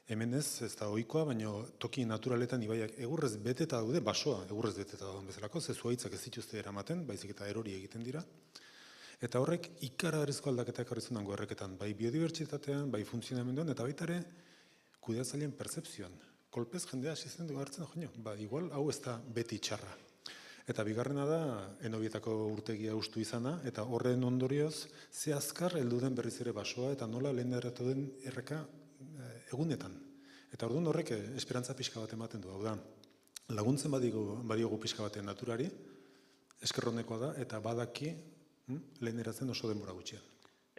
Hemen ez da ohikoa, baina toki naturaletan ibaiak egurrez beteta daude, basoa egurrez beteta dauden bezalako, ze zuhaitzak ez dituzte eramaten, baizik eta erori egiten dira. Eta horrek ikaragarrizko aldaketa ekarri zuen hango erreketan, bai biodibertsitatean, bai funtzionamenduan, eta baita ere kudeatzaileen pertzepzioan. Kolpez jendea hasi zen du hartzen, igual hau ez da beti txarra. Eta bigarrena da, Enobietako urtegia ustu izana, eta horren ondorioz, ze azkar heldu den berriz ere basoa, eta nola lehen erratu den erreka egunetan. Eta orduan horrek esperantza pixka bat ematen du, hau da, laguntzen badiogu pixka batean naturari, eskerronekoa da, eta badaki lehen eratzen oso denbora gutxian.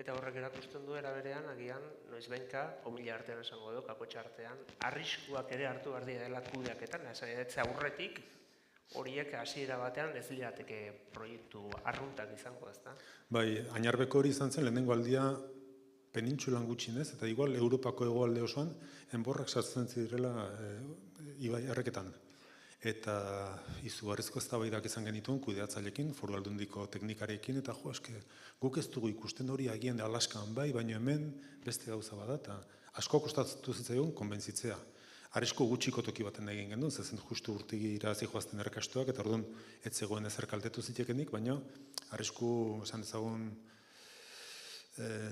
Eta horrek erakusten du eraberean, agian, noizbenka, 1000 artean esango du, kakotxa artean, arriskuak ere hartu behar dira kudeaketan, ez aurretik, horiek hasiera batean ez lirateke proiektu arruntak izango, ezta?
Bai, Añarbeko hori izan zen, lehenengo aldia penintsulan gutxinez, eta igual Europako hegoalde osoan, enborrak sartzen zirela ibai erreketan. Eta izugarrizko eztabaidak izan genituen kudeatzailekin, Foru Aldundiko teknikarekin, eta guk ez dugu ikusten hori agian Alaskan bai, baina hemen beste gauza bada, eta asko kostatu zitzaigun konbentzitzea. Arrisku gutxiko toki baten egin genuen, zezen justu urtegi irazi joazten errekastuak, eta orduan ez zegoen ezer kaltetu zitekenik, baina arrisku esan dezagun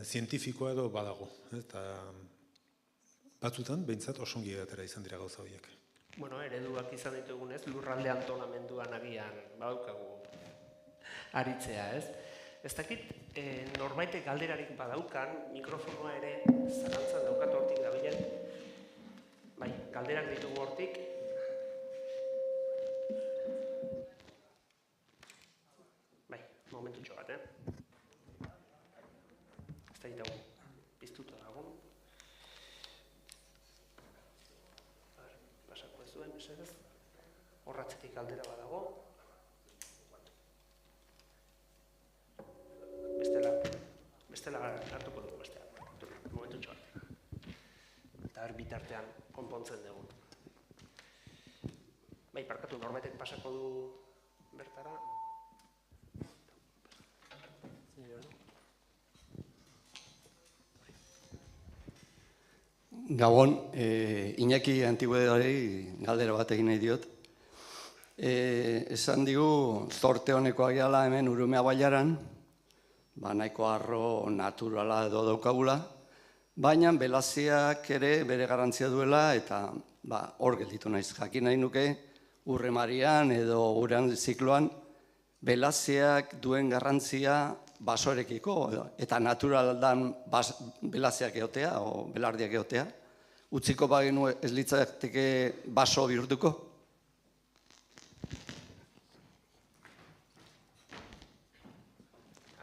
zientifikoa edo badago. Eta batzutan, behintzat, osongi edatera izan dira gauza horiek.
Bueno, ereduak izan ditugunez, lurralde antolamenduan agian badaukagu aritzea, ez? Ez dakit, norbaitek galderarik badaukan, mikrofonoa ere zalantzan daukat hortik dabilen. Bai, galderak ditugu hortik. Bai, momentutxo bat, Ez da ditagu, piztuta dago. Pasako ez duen, mesedez. Horratzetik galdera badago. Bestela hartuko dugu bestea. Momentutxo bat. Eta bitartean konpontzen dugu. Bai, parkatu, norbaitek pasako du bertara.
Gabon, Iñaki Antiguedari galdera bat egin nahi diot. Esan digu, zorte honeko agiala hemen Urumea bailaran, nahiko arro naturala edo daukagula, baina belaziak ere bere garantzia duela eta hor gelditu naiz. Jakin nahi nuke, Urre Marian edo uran zikloan, belaziak duen garrantzia basoarekiko eta naturaldan belaziak egotea o belardiak egotea. Utziko bagenu ez litzateke baso bihurtuko?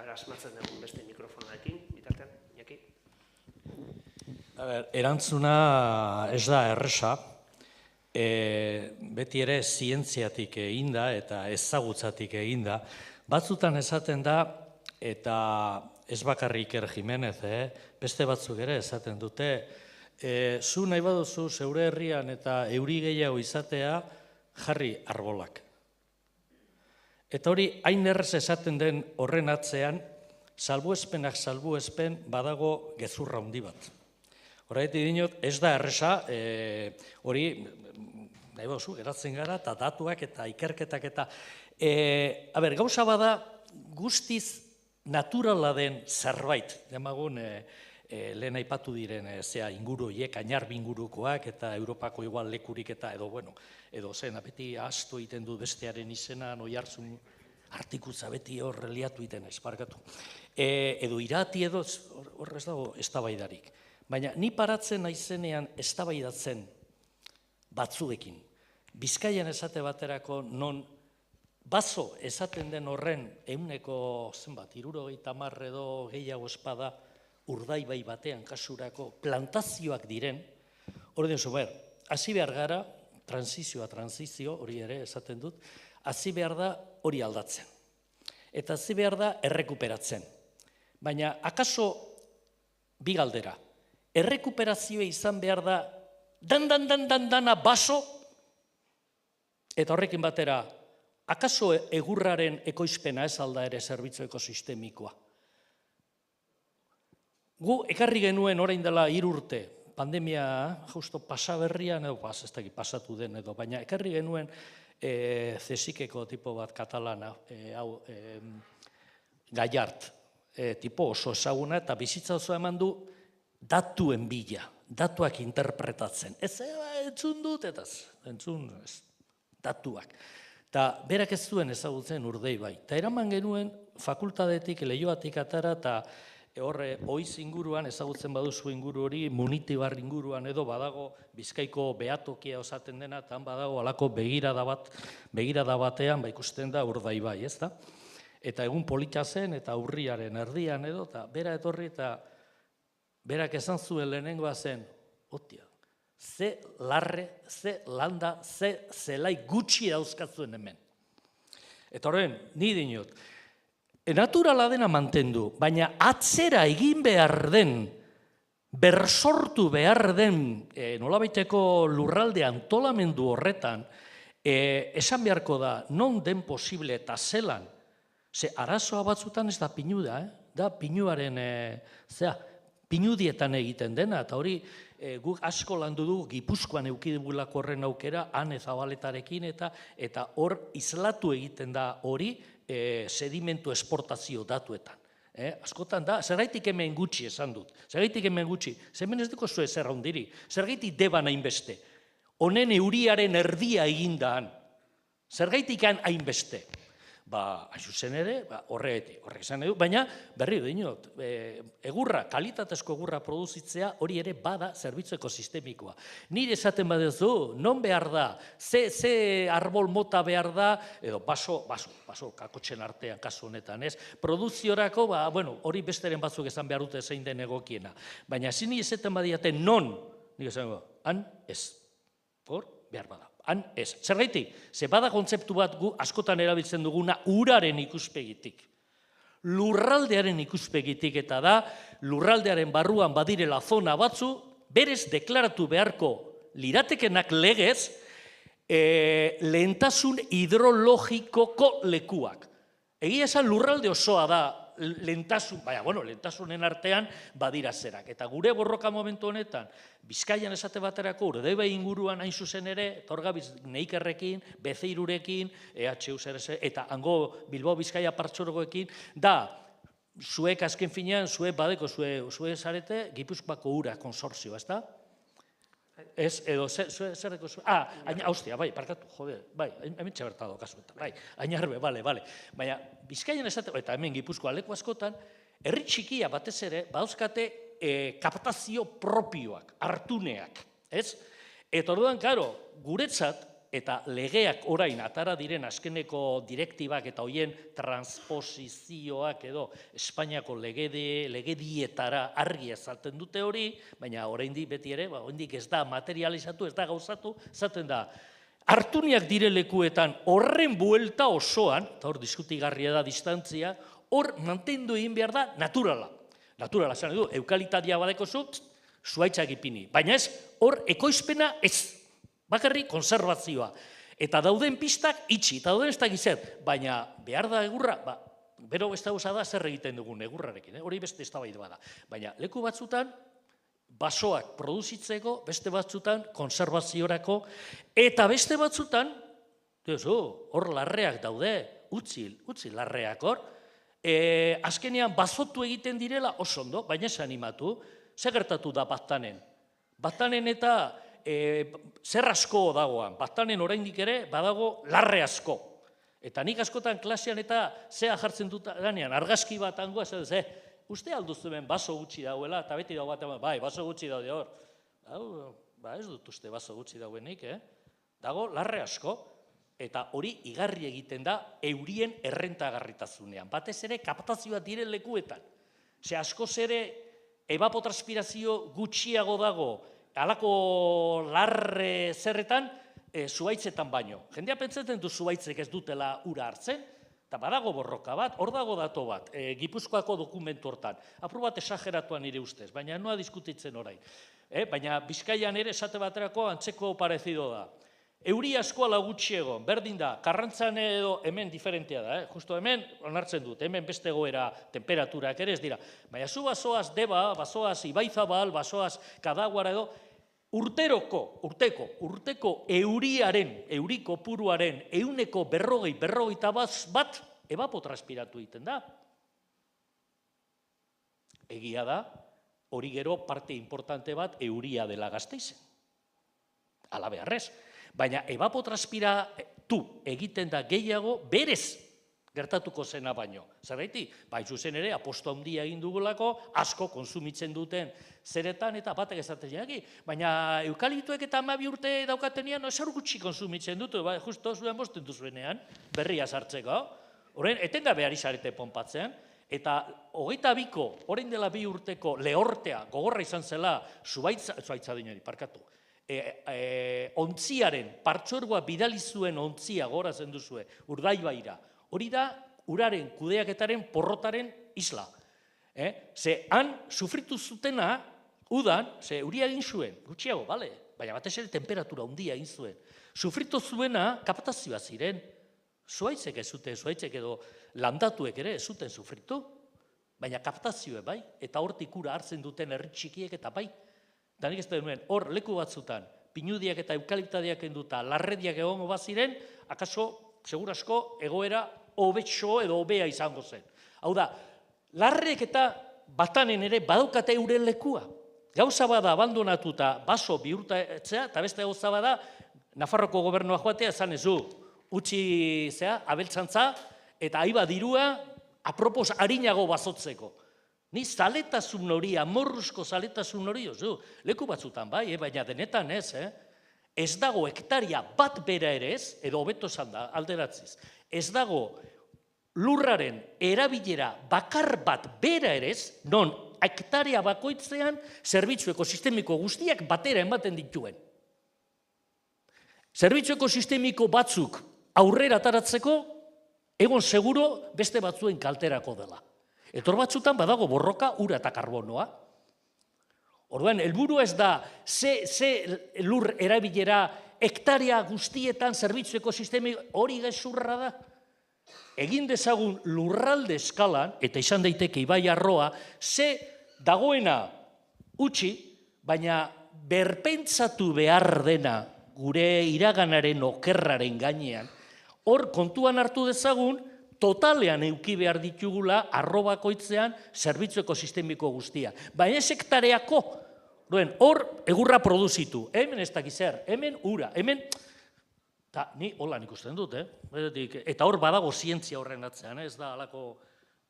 Asmatzen dugun beste mikrofonarekin, bitartean, Iñaki.
Erantzuna ez da erresa, beti ere zientziatik eginda eta ezagutzatik eginda. Batzutan esaten da, eta ez bakarrik Iker Jimenez, beste batzuk ere esaten dute, zu nahi baduzu zeure herrian eta euri gehiago izatea jarri arbolak. Eta hori hain errez esaten den horren atzean, salbuespenak salbuespen badago gezurra handi bat. Horregatik dinot, ez da erresa, hori, nahi baduzu, geratzen gara, eta datuak eta ikerketak eta... Gauza bada guztiz naturala den zerbait, demagun lehen aipatu diren inguru horiek, Añarbi ingurukoak eta Europako igual lekurik eta edo zen, beti astu egiten du bestearen izena, Oiartzun artikutza beti hor reliatu egiten esparkatu. Edo irati edo horrez dago eztabaidarik. Baina ni paratzen naizenean eztabaidatzen batzuekin. Bizkaian esate baterako non bazo esaten den horren ehuneko zenbat, 70 edo gehiago espada urdaibai batean kasurako plantazioak diren, Hori den hasi behar gara, transizio, hori ere esaten dut, hasi behar da hori aldatzen. Eta hasi behar da errekuperatzen. Baina, akaso bi galdera, errekuperazioa izan behar da dana baso, eta horrekin batera, akaso egurraren ekoizpena ez alda ere zerbitzu ekosistemikoa. Gu ekarri genuen orain dela 3 urte, pandemia justo pasaberrian, edo ez dakit pasatu den edo, baina ekarri genuen zesikeko tipo bat katalana, Gallart, tipo oso ezaguna, eta bizitza oso eman du datuen bila, datuak interpretatzen. Ez entzun dut, eta entzun datuak. Eta berak ez zuen ezagutzen Urdei bai. Eta eraman genuen fakultatetik, Leioatik atara, eta horre oiz inguruan, ezagutzen baduzu inguru hori, Munitibar inguruan edo badago Bizkaiko behatokia osaten dena, eta badago alako begirada batean, ikusten da Urdaibai, ez da? Eta egun polita zen, eta urriaren erdian edo, eta bera etorri, eta berak esan zuen lehenengoa zen, otia, ze larre, ze landa, ze zelai gutxi dauzkatzuen hemen. Eta horren, ni dinot, naturala dena mantendu, baina atzera egin behar den, bersortu behar den, nolabaiteko lurralde antolamendu horretan, esan beharko da, non den posible eta zelan, ze arazoa batzutan ez da pinu da pinuaren, pinudietan egiten dena, eta hori guk asko landu dugu Gipuzkoan eukidugulako horren aukera, Ane Zabaletarekin, eta hor islatu egiten da hori sedimentu esportazio datuetan. Askotan da, zergaitik hemen gutxi esan dut, zergaitik hemen gutxi, hemen ez duko zuen zerra hundiri, zergaitik deban hainbeste, honen euriaren erdia egindaan, zergaitik hainbeste. Zuzen ere, horrek esan edu, baina berri dinot, egurra, kalitatezko egurra produzitzea hori ere bada zerbitzu ekosistemikoa. Nire esaten badezu, non behar da, ze arbol mota behar da, edo baso, kakotxen artean kasu honetan, ez? Produziorako, hori besteren batzuk esan behar dute zein den egokiena. Baina zin nire esaten badiaten non, nire esan han ez, hor behar bada. Han ez. Zergaitik, ze bada kontzeptu bat gu askotan erabiltzen duguna uraren ikuspegitik. Lurraldearen ikuspegitik eta da, lurraldearen barruan badirela zona batzu, berez deklaratu beharko liratekenak legez, lehentasun hidrologikoko lekuak. Egia esan lurralde osoa da lehentasun, lehentasunen artean badira zerak. Eta gure borroka momentu honetan, Bizkaian esate baterako, Urdaibai inguruan hain zuzen ere, Torgabiz Neikerrekin, Bezeirurekin, EHU eta hango Bilbao Bizkaia partxorgoekin, da, zuek azken finean, zuek badeko, zuek zarete, Gipuzkoako ura konsortzioa, ez da? Ez, edo, zer deko zuen? Austia, parkatu, jode, hemen txabertado kasuetan, Ainarbe, bale. Baina, Bizkaian esate, eta hemen Gipuzkoa leku askotan, herri txikia batez ere, badauzkate kaptazio propioak, hartuneak, ez? Eta orduan, karo, guretzat, eta legeak orain atara diren azkeneko direktibak eta hoien transposizioak edo Espainiako legedietara argi ezalten dute hori, baina oraindik beti ere, oraindik ez da materializatu, ez da gauzatu, zaten da, hartuniak dire lekuetan horren buelta osoan, eta hor diskutigarria da distantzia, hor mantendu egin behar da naturala. Naturala, zan edu, eukalitatea badeko zuaitzak ipini, baina ez, hor ekoizpena ez. Bakarrik konservazioa. Eta dauden pistak itxi, eta dauden ez da gizet, baina behar da egurra, bero besta gauza da zer egiten dugun egurrarekin, hori beste ez da bai da. Baina leku batzutan, basoak produzitzeko, beste batzutan, konservaziorako, eta beste batzutan, hor larreak daude, utzi larreak hor, azkenean bazotu egiten direla oso ondo, baina ez animatu, zer gertatu da Baztanen? Baztanen eta zer asko dagoan, Baztanen oraindik ere badago larre asko. Eta nik askotan klasean eta zea jartzen dut ganean, argazki bat hangoa, uste alduzuen baso gutxi dauela, eta beti dago bat, baso gutxi daude hor. Ez dut uste baso gutxi dauenik, dago larre asko, eta hori igarri egiten da eurien errentagarritasunean. Batez ere kaptazioa diren lekuetan. Askoz ere evapotranspirazio gutxiago dago halako larre zerretan, zuhaitzetan baino. Jendea pentsatzen du zuhaitzek ez dutela ura hartzen, eta badago borroka bat, hor dago dato bat, Gipuzkoako dokumentu hortan. Apur bat esageratuan nire ustez, baina noa diskutitzen orain. Baina Bizkaian ere esate baterako antzeko parezido da. Euri asko ala gutxiego, berdin da, Karrantzan edo hemen diferentea da, justo hemen onartzen dut, hemen beste goera temperaturak ere ez dira. Baina zu bazoaz Deba, bazoaz Ibaizabal, bazoaz Kadaguara edo, urteko euriko puruaren 140 bat ebapotranspiratu egiten da. Egia da, hori gero parte importante bat euria dela Gasteizen. Ala beharrez. Baina ebapotranspiratu egiten da gehiago berez gertatuko zena baino. Zergaiti, bai zuzen ere, aposto handia egin dugulako, asko konsumitzen duten zeretan eta batek esaten jaki. Baina eukaliptoek eta 12 urte daukatenean, ezer gutxi konsumitzen dut, justo zuen bosten duzuenean, berria sartzeko. Horren, etengabe ari zarete ponpatzen, eta 22ko, orain dela 2 urteko lehortea, gogorra izan zela, zuaitza dinari, parkatu. Ontziaren, partxorgoa bidali zuen ontzia gorazen duzue, Urdaibaira. Hori da, uraren kudeaketaren porrotaren isla. Ze han sufritu zutena, udan, ze euria egin zuen, gutxiago, bale, baina batez ere temperatura handia egin zuen. Sufritu zuena kaptazioa ziren. Zuaitzek ez zuten, zuaitzek edo landatuek ere ez zuten sufritu, baina kaptazioa bai, eta hortik ura hartzen duten herri txikiek eta bai. Eta nik ez da denuen, hor leku batzutan, pinudiak eta eukaliptadiak enduta, larrediak egongo baziren, akaso, segurasko, egoera hobetxo edo hobea izango zen. Hau da, larrek eta batanen ere badaukate euren lekua. Gauza bada abandonatuta baso bihurtatzea, eta beste gauza bada, Nafarroko gobernua joatea, esan ez du, utzi abeltzantza, eta aiba dirua, apropos harinago bazotzeko. Ni zaletasun hori, amorruzko zaletasun hori, leku batzutan bai, baina denetan ez, ez dago hektaria bat bera ere ez, edo hobeto esan da, alderatziz, ez dago lurraren erabilera bakar bat bera ere ez, non hektaria bakoitzean zerbitzu ekosistemiko guztiak batera ematen dituen. Zerbitzu ekosistemiko batzuk aurrera ataratzeko, egon seguro beste batzuen kalterako dela. Etor batzutan badago borroka, ura eta karbonoa. Orduan, helburu ez da, ze lur erabilera hektaria guztietan zerbitzu ekosistemi hori gezurra da. Egin dezagun lurralde eskalan, eta izan daiteke ibai arroa, ze dagoena utzi, baina berpentsatu behar dena gure iraganaren okerraren gainean, hor kontuan hartu dezagun, totalean euki behar ditugula arrobakoitzean zerbitzu ekosistemiko guztia. Baina ez hektareako, hor egurra produzitu, hemen ez dakizer, hemen ura, hemen, eta ni holan ikusten dut, eta hor badago zientzia horren atzean, ez da halako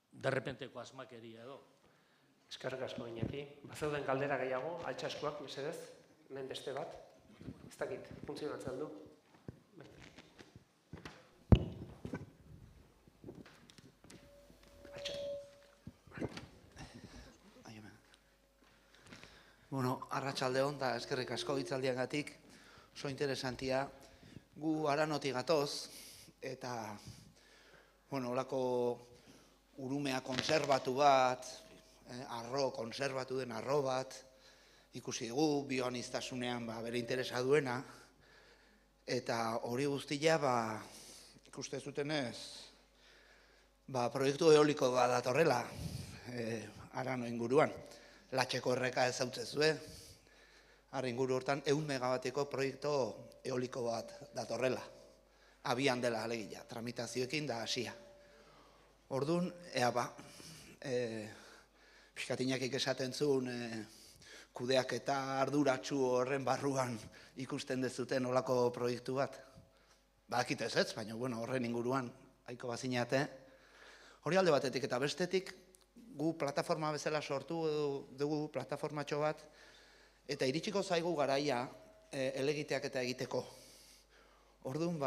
derrepenteko asmakeria edo.
Eskerrik asko Iñaki. Bazeuden galdera gehiago, altxaskoak, mesedez, hemen beste bat, ez dakit, funtzionatzen du.
Bueno, arratsaldeon da eskerrik asko hitzaldiagatik, oso interesantia. Gu Aranotik gatoz, eta, bueno, holako urumea konserbatu bat, arro, konserbatu den arro bat, ikusi dugu, bioaniztasunean bere interesa duena, eta hori guztia, ikuste zutenez, proiektu eoliko bat datorrela, Arano inguruan. Latxeko erreka ez hautzezue, harri inguru hortan 100 megabateko proiektu eoliko bat datorrela. Abian dela alegia, tramitazioekin da hasia. Orduan, pixkatinakik esaten zuen, kudeak eta arduratsu horren barruan ikusten dezuten olako proiektu bat. Badakit ez ez, baina horren inguruan, haiko bazinate. Hori alde batetik eta bestetik, gu plataforma bezala sortu dugu plataformatxo bat, eta iritsiko zaigu garaia elegiteak eta egiteko. Orduan,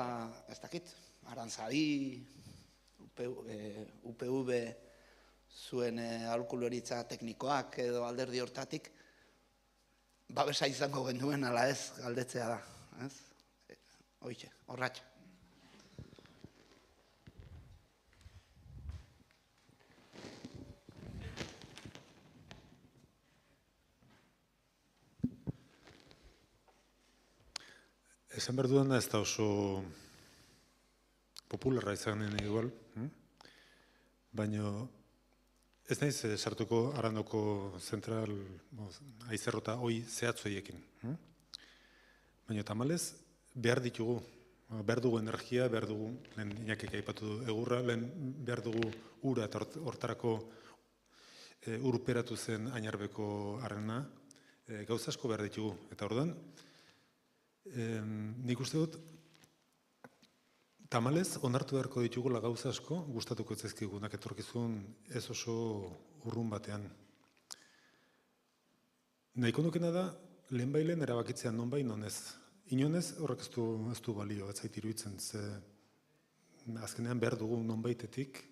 ez dakit, Arantzadi, UPV, zuen aholkularitza teknikoak edo alderdi hortatik, babesa izango genduen ala ez galdetzea da. Hoitxe, horratxe.
Esan behar dudana ez da oso popularra izanen igual, baina ez naiz sartuko Arandoko zentral haizerrota hoi zehatzoiekin. Baina tamalez behar ditugu, behar dugu energia, behar dugu, lehen inakik aipatu du egurra, lehen behar dugu ura eta hortarako urperatu zen Ainarbeko arrena, gauza asko behar ditugu. Eta orduan, nik uste dut, tamalez, onartu beharko ditugula gauza asko, gustatuko ez ezkigunak etorkizun ez oso urrun batean. Nahiko nukena da, lehen bailen erabakitzea non bai, non ez. Inonez, horrek ez du balio, ez zait iruditzen, ze azkenean behar dugu non baitetik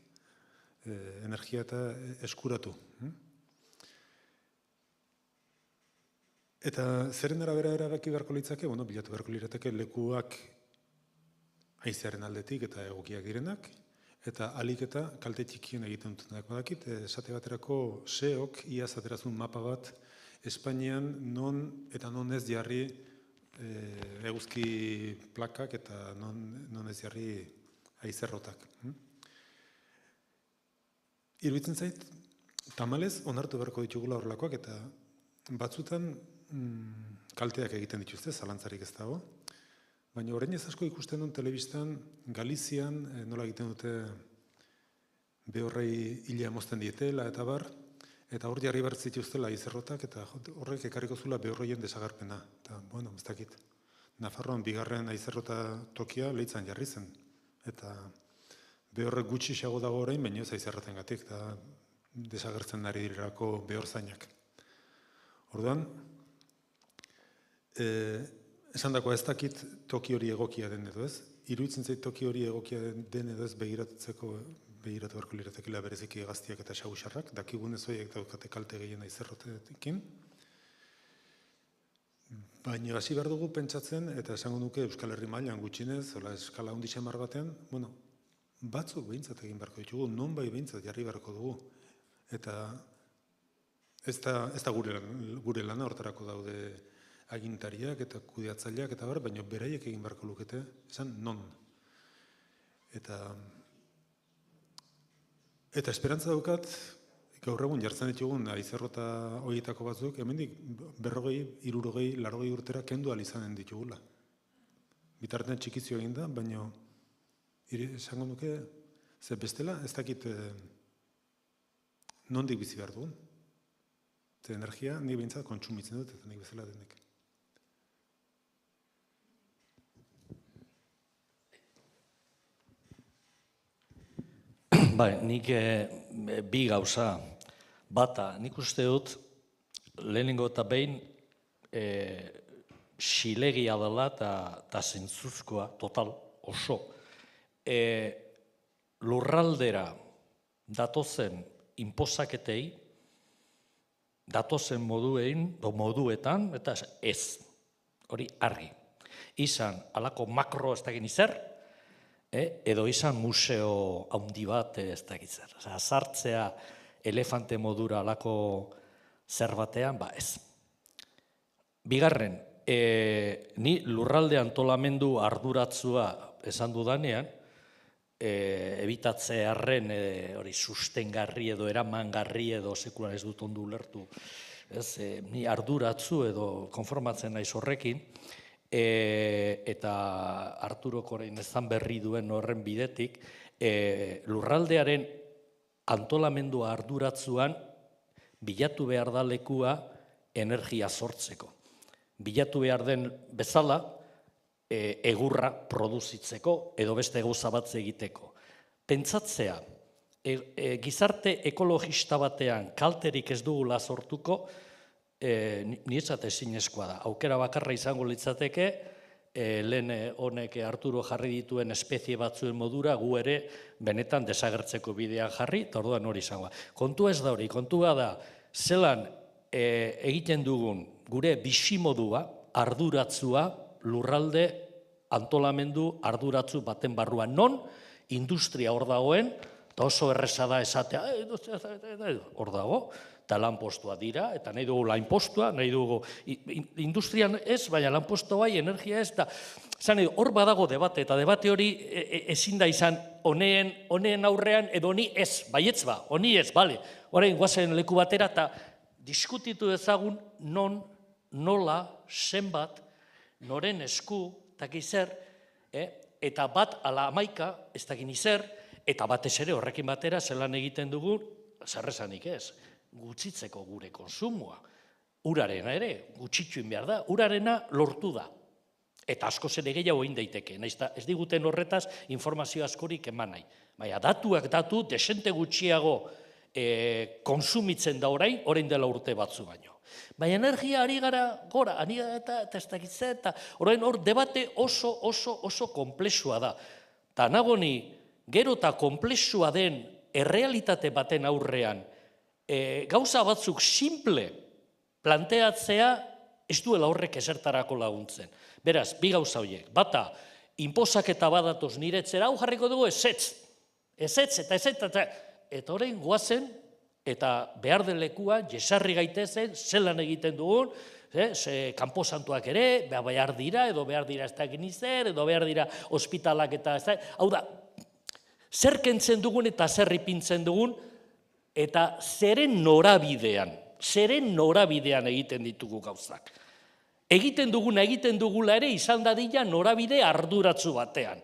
energia eta eskuratu. Eta zeren arabera erabaki beharko litzake, bilatu beharko lirateke lekuak haizearen aldetik eta egokiak direnak, eta alik eta kalte txikien egiten dutenak. Badakit, esate baterako SEOk iaz aterazun mapa bat Espainian non eta non ez jarri eguzki plakak eta non ez jarri haizerrotak. Iruditzen zait, tamalez onartu beharko ditugula horrelakoak eta batzutan kalteak egiten dituzte, zalantzarik ez dago. Baina orain ez asko ikusten duen telebistan, Galizian nola egiten dute behorrei hila mozten dietela eta bar, eta hor jarri behar zituztela haizerrotak eta horrek ekarriko zula behorroien desagarpena. Eta, ez dakit, Nafarroan bigarren haizerrota tokia Leitzan jarri zen. Eta behorrek gutxi xago dago orain, baina ez haizerroten gatik, eta desagertzen ari direlako behor zainak. Orduan, esan dagoa ez dakit toki hori egokia den edo ez, iruditzen zait toki hori egokia den edo ez begiratu beharko liratekela bereziki hegaztiak eta xagusarrak, dakigunez horiek daukate kalte gehien haizerrotekin. Baina hasi behar dugu pentsatzen, eta esango nuke Euskal Herri mailan gutxinez, eskala handi xamar batean, batzuk behintzat egin beharko ditugu, non bai behintzat jarri beharko dugu. Eta ez da gure lana hortarako daude agintariak eta kudeatzaileak eta bar, baina beraiek egin beharko lukete, esan non. Eta esperantza daukat, gaur egun jartzen ditugun haizerrota horietako batzuk, hemendik 40, 60, 80 urtera kendu ahal izanen ditugula. Bitartean txikizio egin da, baina esango nuke, ze bestela ez dakit nondik bizi behar dugun. Ze energia nik behintzat kontsumitzen dut, eta nik bezala denek.
Nik bi gauza. Bata, nik uste dut, lehenengo eta behin, xilegia dela eta zentzuzkoa, total, oso. Lurraldera datozen inposaketei, datozen moduetan, eta ez, hori argi. Izan, alako makro ez dakit zer, edo izan museo handi bat ez dakit zer. Sartzea elefante modura alako zer batean, ez. Bigarren, ni lurralde antolamendu arduratzua esan dudanean, ebitatzearen hori sustengarri edo eramangarri edo sekulan ez dut ondo ulertu, ni arduratzu edo konformatzen naiz horrekin, eta Arturok orain ezan berri duen horren bidetik, lurraldearen antolamendua arduratzuan bilatu behar da lekua energia sortzeko. Bilatu behar den bezala, egurra produzitzeko edo beste gauza bat egiteko. Pentsatzea, gizarte ekologista batean kalterik ez dugula sortuko, niretzat ezinezkoa da. Aukera bakarra izango litzateke, lehen honek Arturo jarri dituen espezie batzuen modura gu ere benetan desagertzeko bidean jarri, eta orduan hori izango. Kontua ez da hori, kontua da zelan egiten dugun gure bisimodua, arduratzua, lurralde antolamendu arduratzu baten barruan. Non, industria hor dagoen, eta oso erreza da esatea, hor dago, eta lanpostua dira, eta nahi dugu lanpostua, nahi dugu industrian ez, baina lanpostua bai, energia ez, eta hor badago debate, eta debate hori ezin da izan honeen aurrean, edo honi ez, baietz ba, honi ez, bale, orain guazen leku batera, eta diskutitu ezagun non, nola, zenbat, noren esku, eta gizer, eta bat ala amaika, ez da ginizer, eta batez ere horrekin batera zelan egiten dugu, zerrezanik ez, gutxitzeko gure konsumoa. Urarena ere, gutxitxuin behar da, urarena lortu da. Eta askoz ere gehiago egin daiteke, ez diguten horretaz informazio askorik eman nahi. Baina datuak datu, desente gutxiago konsumitzen da orain dela urte batzu baino. Baina energia ari gara gora, eta ez dakitze, eta orain hor debate oso komplexua da. Eta nagoni, gero eta komplexua den errealitate baten aurrean, gauza batzuk simple planteatzea ez duela horrek esertarako laguntzen. Beraz, bi gauza horiek. Bata, inposaketa badatoz niretzera, hau jarriko dugu ezetz. Ezetz eta ezetz, eta orain guazen, eta behar den lekua, jesarri gaitezen, zelan egiten dugun, kanposantuak ere, behar dira, edo behar dira ez da ginizer, edo behar dira ospitalak eta ez da. Hau da, zer kentzen dugun eta zer ipintzen dugun, eta zeren norabidean egiten ditugu gauzak. Egiten dugula ere izan dadila norabide arduratzu batean.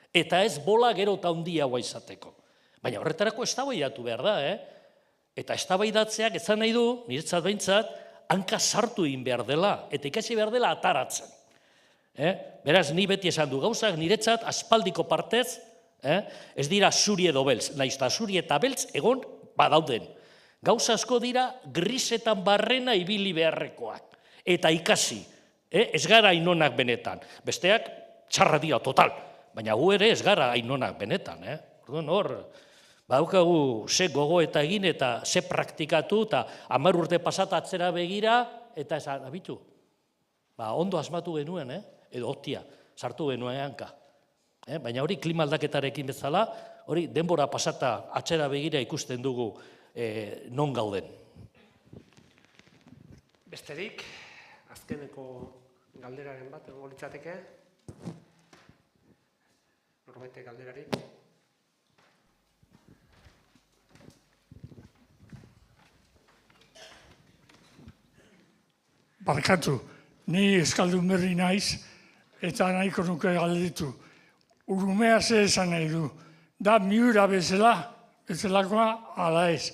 Eta ez bola gero eta handiagoa izateko. Baina horretarako eztabaidatu behar da, Eta eztabaidatzeak ezan nahi du, niretzat behintzat, hanka sartu egin behar dela, eta ikasi behar dela ataratzen. Beraz, ni beti esan du gauzak, niretzat aspaldiko partez, ez dira zuri edo beltz, nahiz eta zuri eta beltz egon badauden. Gauza asko dira grisetan barrena ibili beharrekoak. Eta ikasi, ez gara ainonak benetan. Besteak txarra dira total, baina gu ere ez gara ainonak benetan. Orduan hor, badaukagu ze gogo eta egin eta ze praktikatu eta 10 urte pasata atzera begira eta esan, abitu, ondo asmatu genuen, edo otia, sartu genuen hanka. Baina hori klima aldaketarekin bezala, hori denbora pasata atzera begira ikusten dugu non gauden.
Besterik, azkeneko galderaren bat egongo litzateke. Norbaitek galderarik.
Barkatu, ni eskaldun berri naiz, eta nahiko nuke galditu. Urumea ze esan nahi du, da miura bezalakoa ala ez.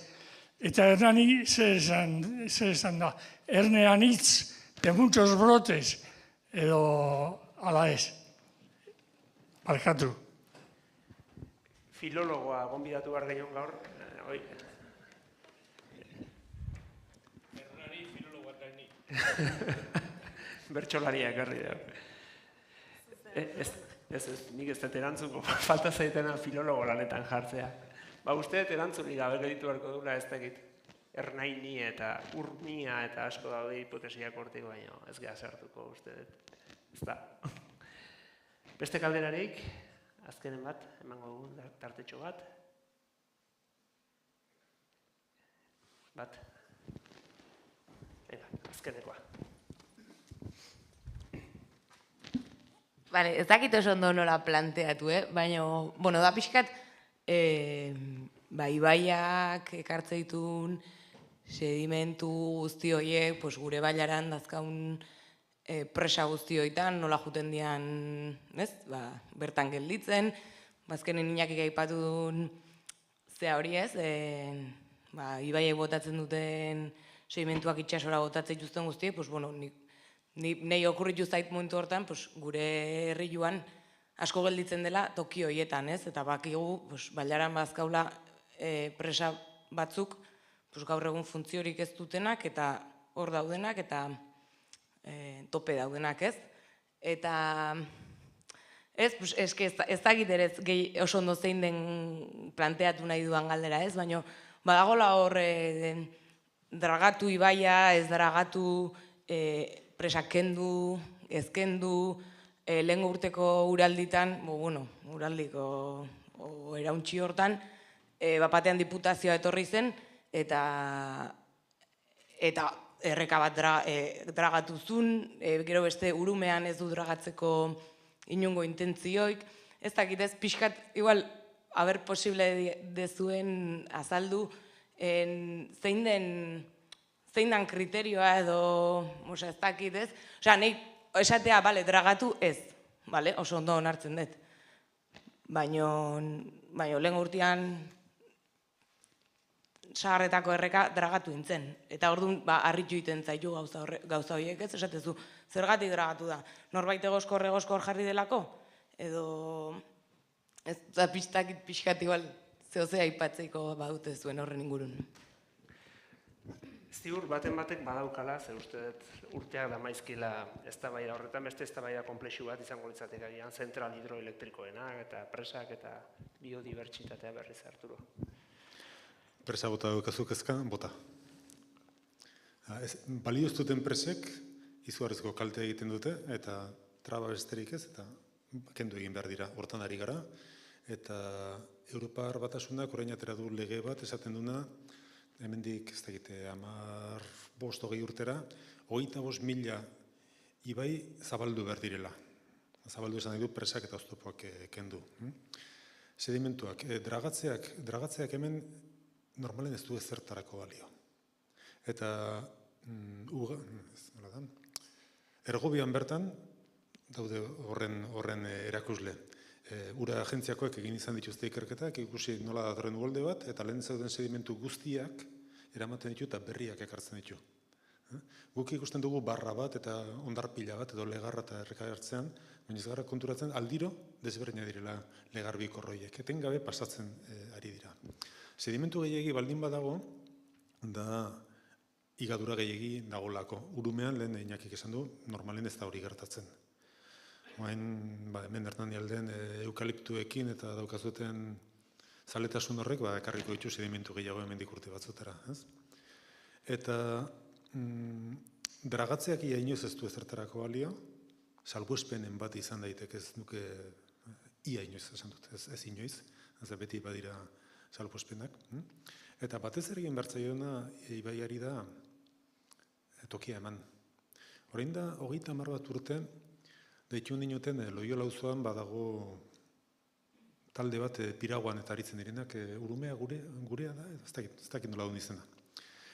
Eta hernani ze esan da, hernean hitz de muchos brotes, edo ala ez. Barkatu.
Filologoa gonbidatu behar gehiago gaur. Bertxolaria ekarri da. Ez, nik ez dut erantzuko, falta zaitena filologo lanetan jartzea. Uste dut erantzunik gabe geditu beharko dula ez dakit. Ernaini eta urnia eta asko daude hipotesiak hortik baino, ez geha sartuko uste dut. Ez da. Beste kalderarik, azkenen bat, emango dugu tartetxo bat. Bat. Azkenekoa.
Bale, ez dakit oso ondo nola planteatu, baina, bueno, da pixkat, ibaiak ekartze ditun sedimentu guzti horiek, gure bailaran dazkaun presa guzti horietan, nola juten dian, bertan gelditzen, bazkenen inakik aipatu duen zea hori ez, ibaiek botatzen duten sedimentuak itxasora botatzen dituzten guztiek, nahi okurritu zait momentu hortan, gure herri joan asko gelditzen dela toki horietan, ez? Eta bakigu, bailaran bazkaula presa batzuk, gaur egun funtziorik ez dutenak, eta hor daudenak, eta tope daudenak, ez? Eta ez dakit ere oso ondo zein den planteatu nahi duan galdera, ez? Baina badagola hor dragatu ibaia, ez dragatu presak kendu, ezkendu, lehen urteko uralditan, uraldiko erauntxi hortan, bapatean diputazioa etorri zen, eta erreka bat dragatu zuen, gero beste urumean ez du dragatzeko inungo intentzioik, ez dakit ez, pixkat, igual, haber posible dezuen azaldu, zein den kriterioa edo, ez dakit ez, nahi esatea, bale, dragatu ez, oso ondo onartzen dut. Baina lehen urtean sagarretako erreka dragatu nintzen. Eta orduan, harritu egiten zaitu gauza horiek ez, esatezu, zergatik dragatu da? Norbait egoskor jarri delako? Edo, ez da pixkat igual, zehozea aipatzeko badute zuen horren ingurun.
Ziur baten batek badaukala, ze uste urteak da maizkila eztabaida horretan, beste eztabaida konplexu bat izango litzateke agian zentral hidroelektrikoenak eta presak eta biodibertsitatea berriz Arturo.
Presa bota daukazu kezka, bota. Balio ez duten presek izugarrizko kalte egiten dute eta traba besterik ez, eta kendu egin behar dira, hortan ari gara. Eta Europar Batasunak orain atera du lege bat esaten duna, hemendik ez dakite 15-20 urtera, 25.000 ibai zabaldu behar direla. Zabaldu esan nahi du presak eta oztopoak kendu. Sedimentuak, dragatzeak hemen normalen ez du ezertarako balio. Eta Ergobian bertan daude horren erakusle. Ura agentziakoek egin izan dituzte ikerketak, ikusi nola datorren uholde bat, eta lehen zauden sedimentu guztiak eramaten ditu eta berriak ekartzen ditu. Guk ikusten dugu barra bat eta ondarpila bat edo legarra eta erreka hartzean, baina ez gara konturatzen aldiro desberdina direla legar bikorroiek. Etengabe pasatzen ari dira. Sedimentu gehiegi baldin badago, da higadura gehiegi dagolako. Urumean lehen Iñakik esan du, normalen ez da hori gertatzen. Hemen Hernani aldean eukaliptuekin eta daukazuten zaletasun horrek ekarriko ditu sedimentu gehiago hemendik urte batzutera. Eta dragatzeak ia inoiz ez du ezertarako balio, salbuespenen bat izan daiteke ez nuke ia inoiz esan dut, ez inoiz, ez beti badira salbuespenak. Eta batez ere egin bertzaiona ibaiari da tokia eman. Orain da, 30 bat urte, deitu ninoten Loiola auzoan badago talde bat Piraguan eta aritzen direnak, Urumea gurea da, ez dakit nola duen izena.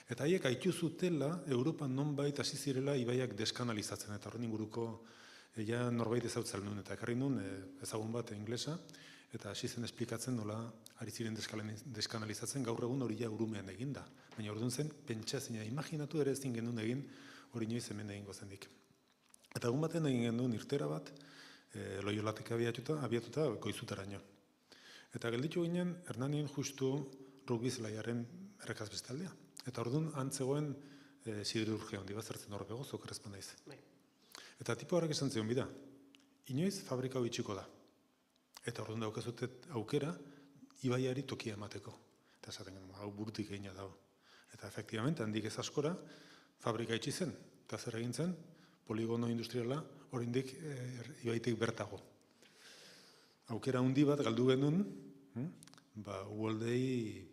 Eta haiek haitu zutela, Europan nonbait hasi zirela ibaiak deskanalizatzen, eta horren inguruko norbait ezautzen nuen, eta ekarri nuen ezagun bat inglesa, eta hasi zen esplikatzen nola ari ziren deskanalizatzen, gaur egun hori ja Urumean eginda. Baina orduan zen, pentsazina, imaginatu ere ezin genuen egin hori inoiz hemen egingo zendik. Eta egun baten egin genuen irtera bat, Loiolatik abiatuta Goizutaraino. Eta gelditu ginen, Hernanien justu rugby zelaiaren errekaz bestaldea. Eta orduan antzegoen siderurgia handi bat zertzen horrepego, zokerrezpan naiz. Eta tipo horrek esan zion bida, inoiz fabrika hori txiko da. Eta orduan daukazute aukera, ibaiari tokia emateko. Eta esaten genuen, hau burutik egina dago. Eta efektibamente, handik ez askora, fabrika itxi zen. Eta zer egin zen, poligono industriala oraindik ibaitik bertago. Aukera handi bat galdu genuen, uholdei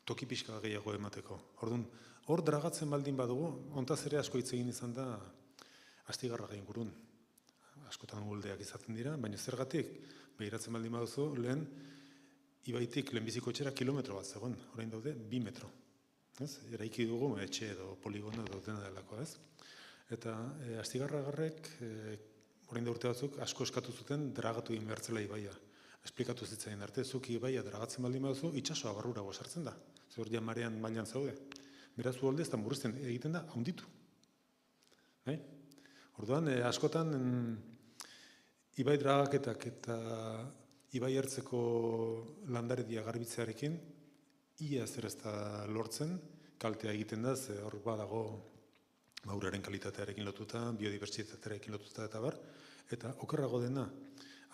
toki pixka gehiago emateko. Orduan, hor dragatzen baldin badugu, ontaz ere asko hitz egin izan da Astigarra ingurun. Askotan uholdeak izaten dira, baina zergatik, behiratzen baldin baduzu, lehen ibaitik lehenbiziko etxera kilometro bat zegoen, orain daude 2 metro. Eraiki dugu etxe edo poligono edo dena delako, ez? Eta Astigarragarrek, orain da urte batzuk, asko eskatu zuten dragatu egin behartzela ibaia. Esplikatu zitzaien arte, zuki ibaia dragatzen baldin baduzu, itxasoa barrurago sartzen da. Zer ja marean mailan zaude. Beraz uholde ez da murrizten egiten da, haunditu. Orduan, askotan ibai dragaketak eta ibai ertzeko landaredia garbitzearekin, ia zer ez da lortzen, kaltea egiten da, ze hor badago uraren kalitatearekin lotuta, biodibertsitatearekin lotuta eta bar, eta okerrago dena,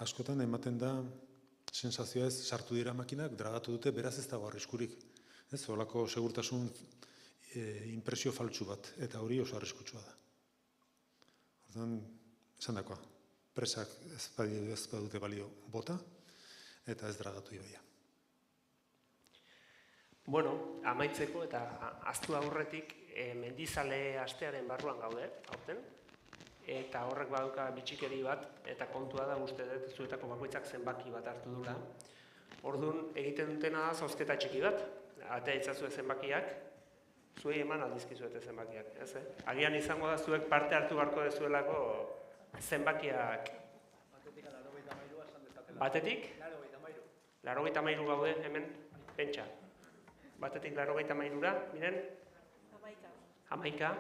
askotan ematen da sensazioa ez sartu dira makinak, dragatu dute, beraz ez dago arriskurik. Ez, holako segurtasun inpresio faltsu bat, eta hori oso arriskutsua da. Orduan, esan dakoa, presak ez badute balio bota, eta ez dragatu ibaia.
Bueno, amaitzeko eta ahaztu aurretik mendizale astearen barruan gaude, aurten, eta horrek baduka bitxikeri bat, eta kontua da uste dut zuetako bakoitzak zenbaki bat hartu dula. Orduan, egiten dutena da zozketa txiki bat, atea itzazue zenbakiak, zuei eman aldizkizuete zenbakiak, ez? Agian izango da zuek parte hartu beharko dezuelako zenbakiak. Batetik? 83 gaude hemen, pentsa. Batetik 83ra, miren? 11.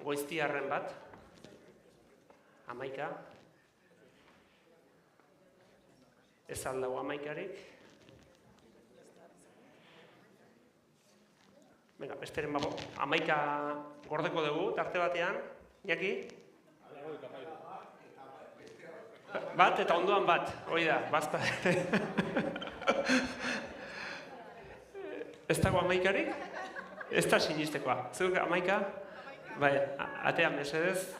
Goiztiarren bat. 11. Ez aldago 11-arik. Venga, besteren bago, 11 gordeko dugu, tarte batean, Iñaki? Bat eta ondoan bat, hori da, bazta. Ez dago 11-arik? Ez da sinistekoa. Zuk 11? Bai, atean mesedez,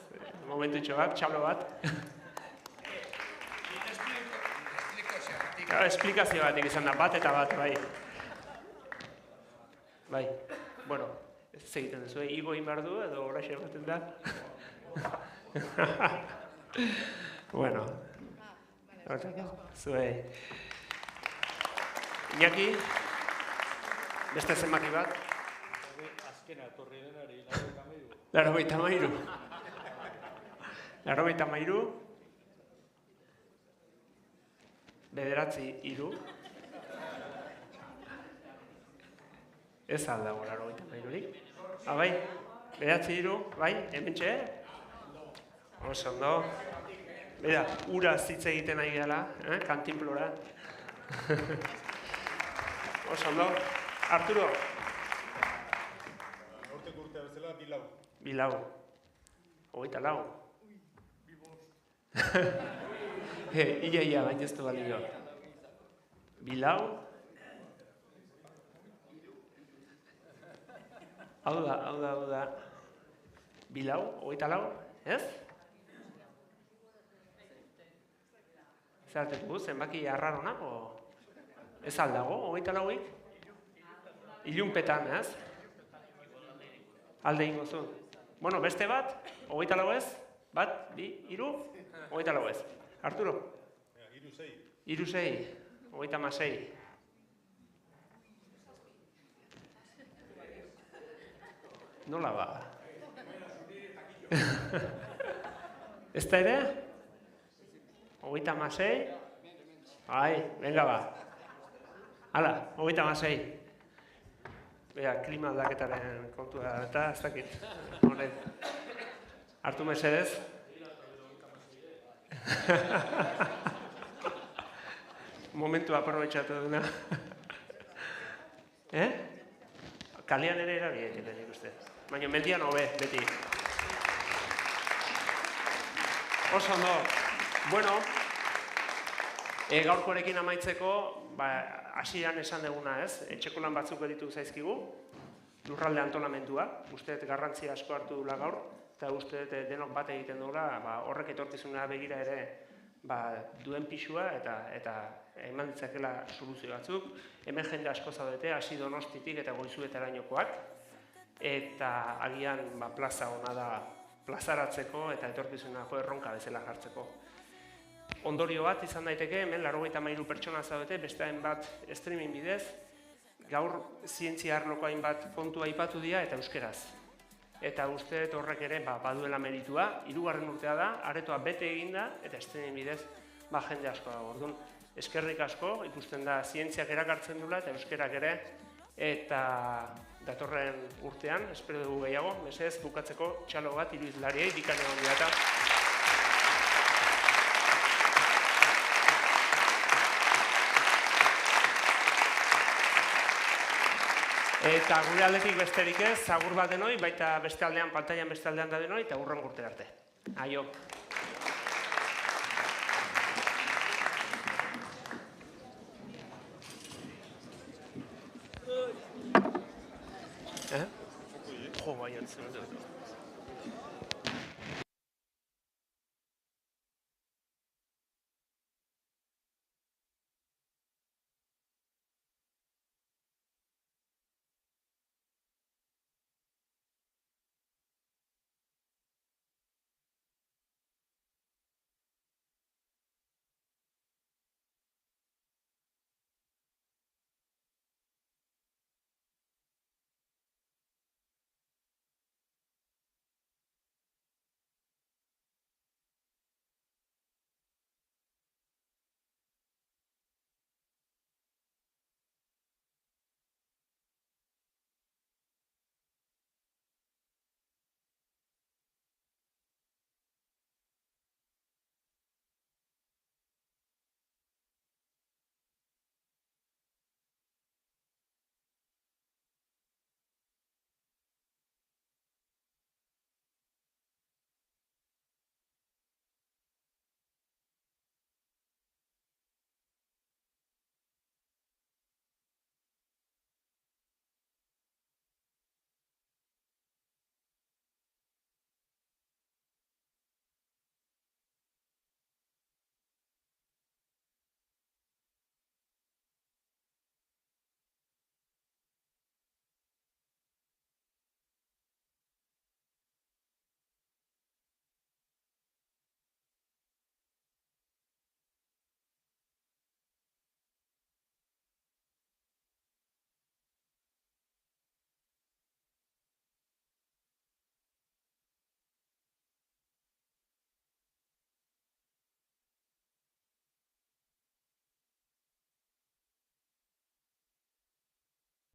momentutxo bat, txalo bat. Esplikazio batik izan da, bat eta bat, bai. Bai, bueno, ez egiten duzu, igo inbar du edo horaxe ematen da. Bueno, zuei. Iñaki, beste zenbaki bat?
Azkena, etorri denari, 83.
83. 83. 9-3. Ez aldago 83-rik. Bai, 9-3, bai, hementxe? Oso ondo. Bera, ura zitz egiten ari gala, kantinplora. Oso ondo. Arturo?
Hortek urtea bezala, 2 lau.
2 lau. 24. Ia, baina ez du balio. 2 lau. Hau da. 2 lau, 24, ez? Zertetu, zenbaki arraronak, ez aldago, 24-ik? Ilunpetan, ez? Alde ingo zu. Bueno, beste bat, 24 ez? Bat, 2, 3, 24 ez. Arturo?
3-6.
3-6, 36. Nola ba? Ez da ere? 36? Ai, venga ba. Hala, 36. Bea, klima aldaketaren kontua eta ez dakit. Hartu mesedez. Momentu aprobetxatu duna. Kalean ere erabiletik nik uste. Baina mendian hobe, beti. Oso ondo. Bueno, gaurkorekin amaitzeko, hasieran esan deguna ez, etxeko lan batzuk editu zaizkigu, lurralde antolamentua, uste garrantzia asko hartu dula gaur, eta uste denok bat egiten dugula, horrek etorkizuna begira ere duen pixua eta eman ditzakela soluzio batzuk. Hemen jende asko zaudete, hasi Donostitik eta Goizuetarainokoak, eta agian plaza ona da plazaratzeko eta etorkizuna erronka bezala jartzeko. Ondorio bat izan daiteke, hemen 83 pertsona zaudete, beste hainbat streaming bidez, gaur zientzia arloko hainbat kontua aipatu dira eta euskeraz. Eta uste horrek ere baduela meritua, 3. urtea da, aretoa bete eginda eta streaming bidez jende asko dago. Orduan, eskerrik asko, ikusten da zientziak erakartzen dula eta euskerak ere, eta datorren urtean, espero dugu gehiago, mesedez bukatzeko txalo bat iruizlariei dikane hon dira. Eta gure aldetik besterik ez, agur bat denoi, baita beste aldean, pantailan beste aldean da denoi, eta hurren urte arte. Aio. Jo, bai,